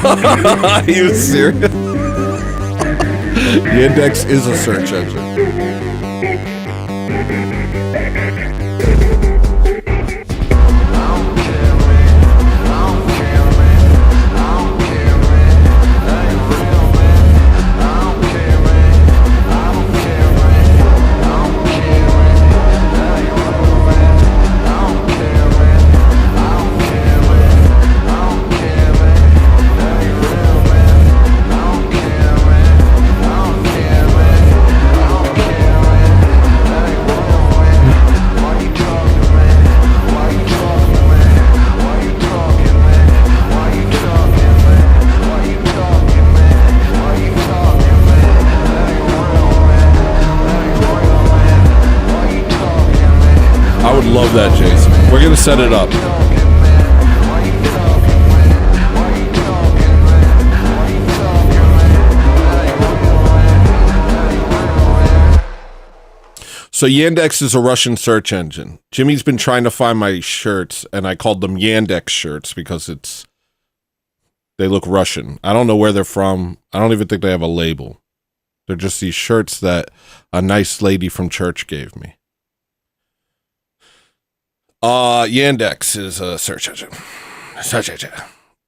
Are you serious? Yandex is a search engine. Love that, Jason. We're gonna set it up. So Yandex is a Russian search engine. Jimmy's been trying to find my shirts, and I called them Yandex shirts because they look Russian. I don't know where they're from. I don't even think they have a label. They're just these shirts that a nice lady from church gave me. Yandex is a search engine.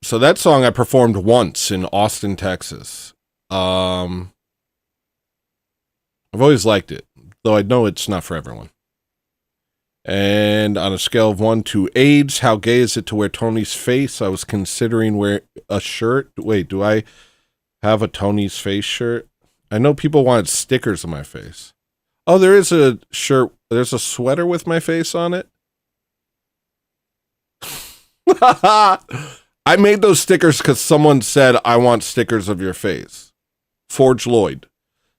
So that song I performed once in Austin, Texas. I've always liked it, though I know it's not for everyone. And on a scale of 1 to AIDS, how gay is it to wear Tony's face? I was considering wear a shirt. Wait, do I have a Tony's face shirt? I know people wanted stickers of my face. Oh, there is a shirt. There's a sweater with my face on it. I made those stickers because someone said, I want stickers of your face. Forge Lloyd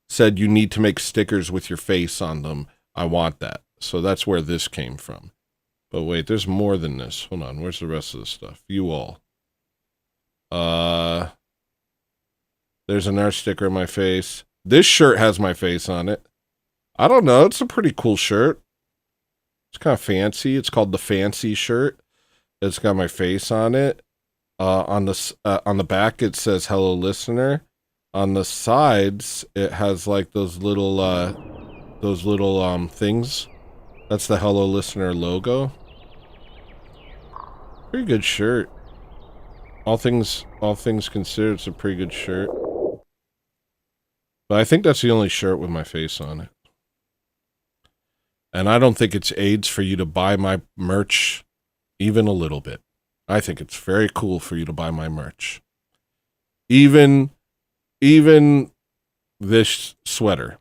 said, you need to make stickers with your face on them. I want that. So that's where this came from. But wait, there's more than this. Hold on. Where's the rest of the stuff? You all. There's another sticker of my face. This shirt has my face on it. I don't know. It's a pretty cool shirt. It's kind of fancy. It's called the Fancy shirt. It's got my face on it. On the back, it says "Hello, listener." On the sides, it has like those little things. That's the "Hello, listener" logo. Pretty good shirt. All things considered, it's a pretty good shirt. But I think that's the only shirt with my face on it. And I don't think it's AIDS for you to buy my merch. Even a little bit. I think it's very cool for you to buy my merch. Even this sweater,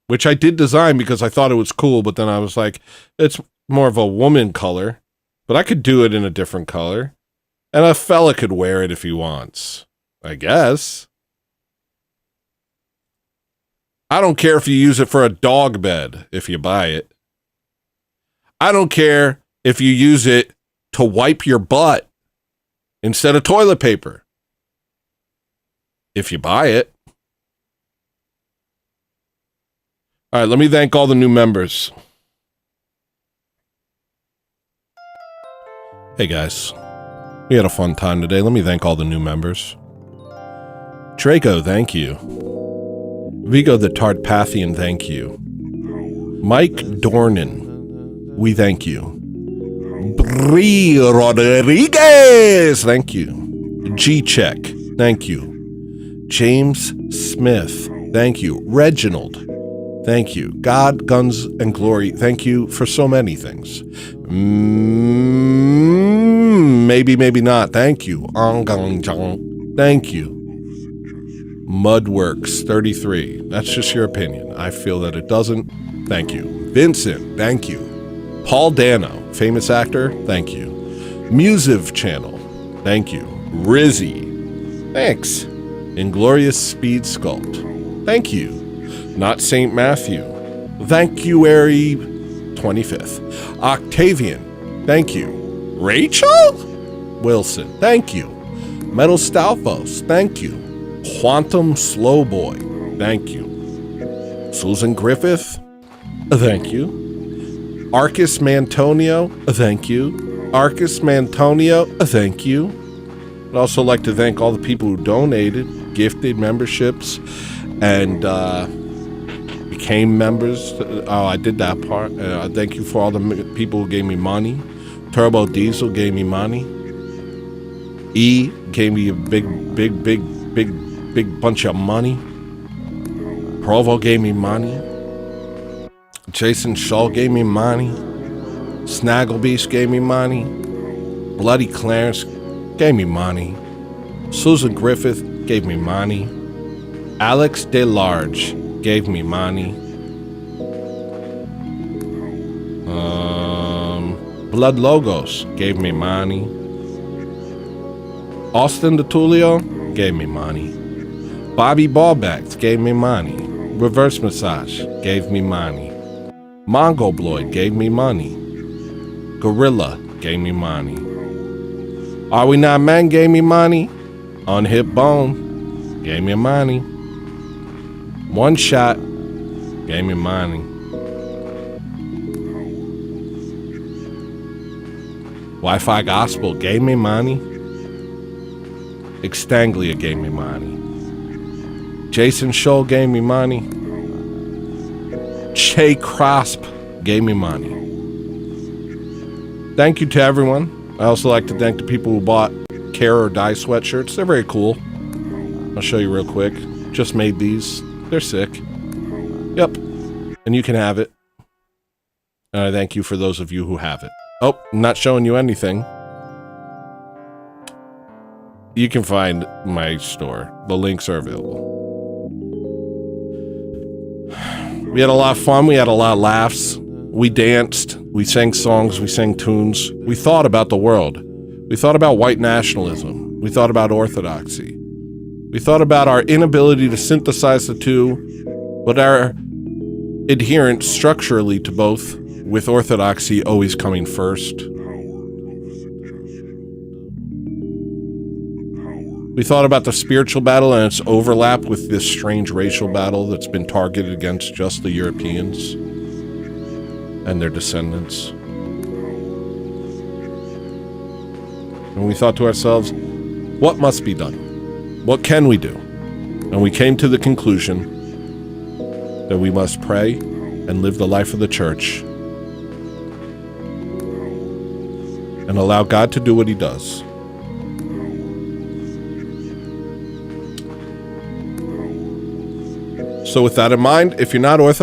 which I did design because I thought it was cool, but then I was like, it's more of a woman color, but I could do it in a different color. And a fella could wear it if he wants, I guess. I don't care if you use it for a dog bed if you buy it. I don't care if you use it to wipe your butt instead of toilet paper. If you buy it. All right, let me thank all the new members. Hey guys, we had a fun time today. Let me thank all the new members. Draco, thank you. Vigo the Tartpathian, thank you. Mike Dornan, we thank you. Brie Rodriguez, thank you. G-Check, thank you. James Smith, thank you. Reginald, thank you. God, Guns, and Glory, thank you for so many things. Maybe, maybe not, thank you. Thank you. Mudworks 33. That's just your opinion. I feel that it doesn't. Thank you. Vincent, thank you. Paul Dano, famous actor, thank you. Musiv Channel, thank you. Rizzy, thanks. Inglorious Speed Sculpt, thank you. Not St. Matthew, thank you, Ari 25th. Octavian, thank you. Rachel Wilson, thank you. Metal Stalfos, thank you. Quantum Slowboy, thank you. Susan Griffith, thank you. Arcus Mantonio, thank you. Arcus Mantonio, thank you. I'd also like to thank all the people who donated, gifted memberships, and became members. Oh, I did that part. Thank you for all the people who gave me money. Turbo Diesel gave me money. E gave me a big bunch of money. Provo gave me money. Jason Shaw gave me money. Snagglebeast gave me money. Bloody Clarence gave me money. Susan Griffith gave me money. Alex DeLarge gave me money. Blood Logos gave me money. Austin DeTulio gave me money. Bobby Ballbacks gave me money. Reverse Massage gave me money. Mongo Bloyd gave me money. Gorilla gave me money. Are We Not Men gave me money. Unhit Bone gave me money. One Shot gave me money. Wi-Fi Gospel gave me money. Extanglia gave me money. Jason Scholl gave me money. Che Crosp gave me money. Thank you to everyone. I also like to thank the people who bought Care or Die sweatshirts. They're very cool. I'll show you real quick. Just made these. They're sick. Yep. And you can have it. And I thank you for those of you who have it. Oh, I'm not showing you anything. You can find my store. The links are available. We had a lot of fun. We had a lot of laughs. We danced. We sang songs. We sang tunes. We thought about the world. We thought about white nationalism. We thought about orthodoxy. We thought about our inability to synthesize the two, but our adherence structurally to both, with orthodoxy always coming first. We thought about the spiritual battle and its overlap with this strange racial battle that's been targeted against just the Europeans and their descendants. And we thought to ourselves, what must be done? What can we do? And we came to the conclusion that we must pray and live the life of the church and allow God to do what he does. So with that in mind, if you're not Orthodox,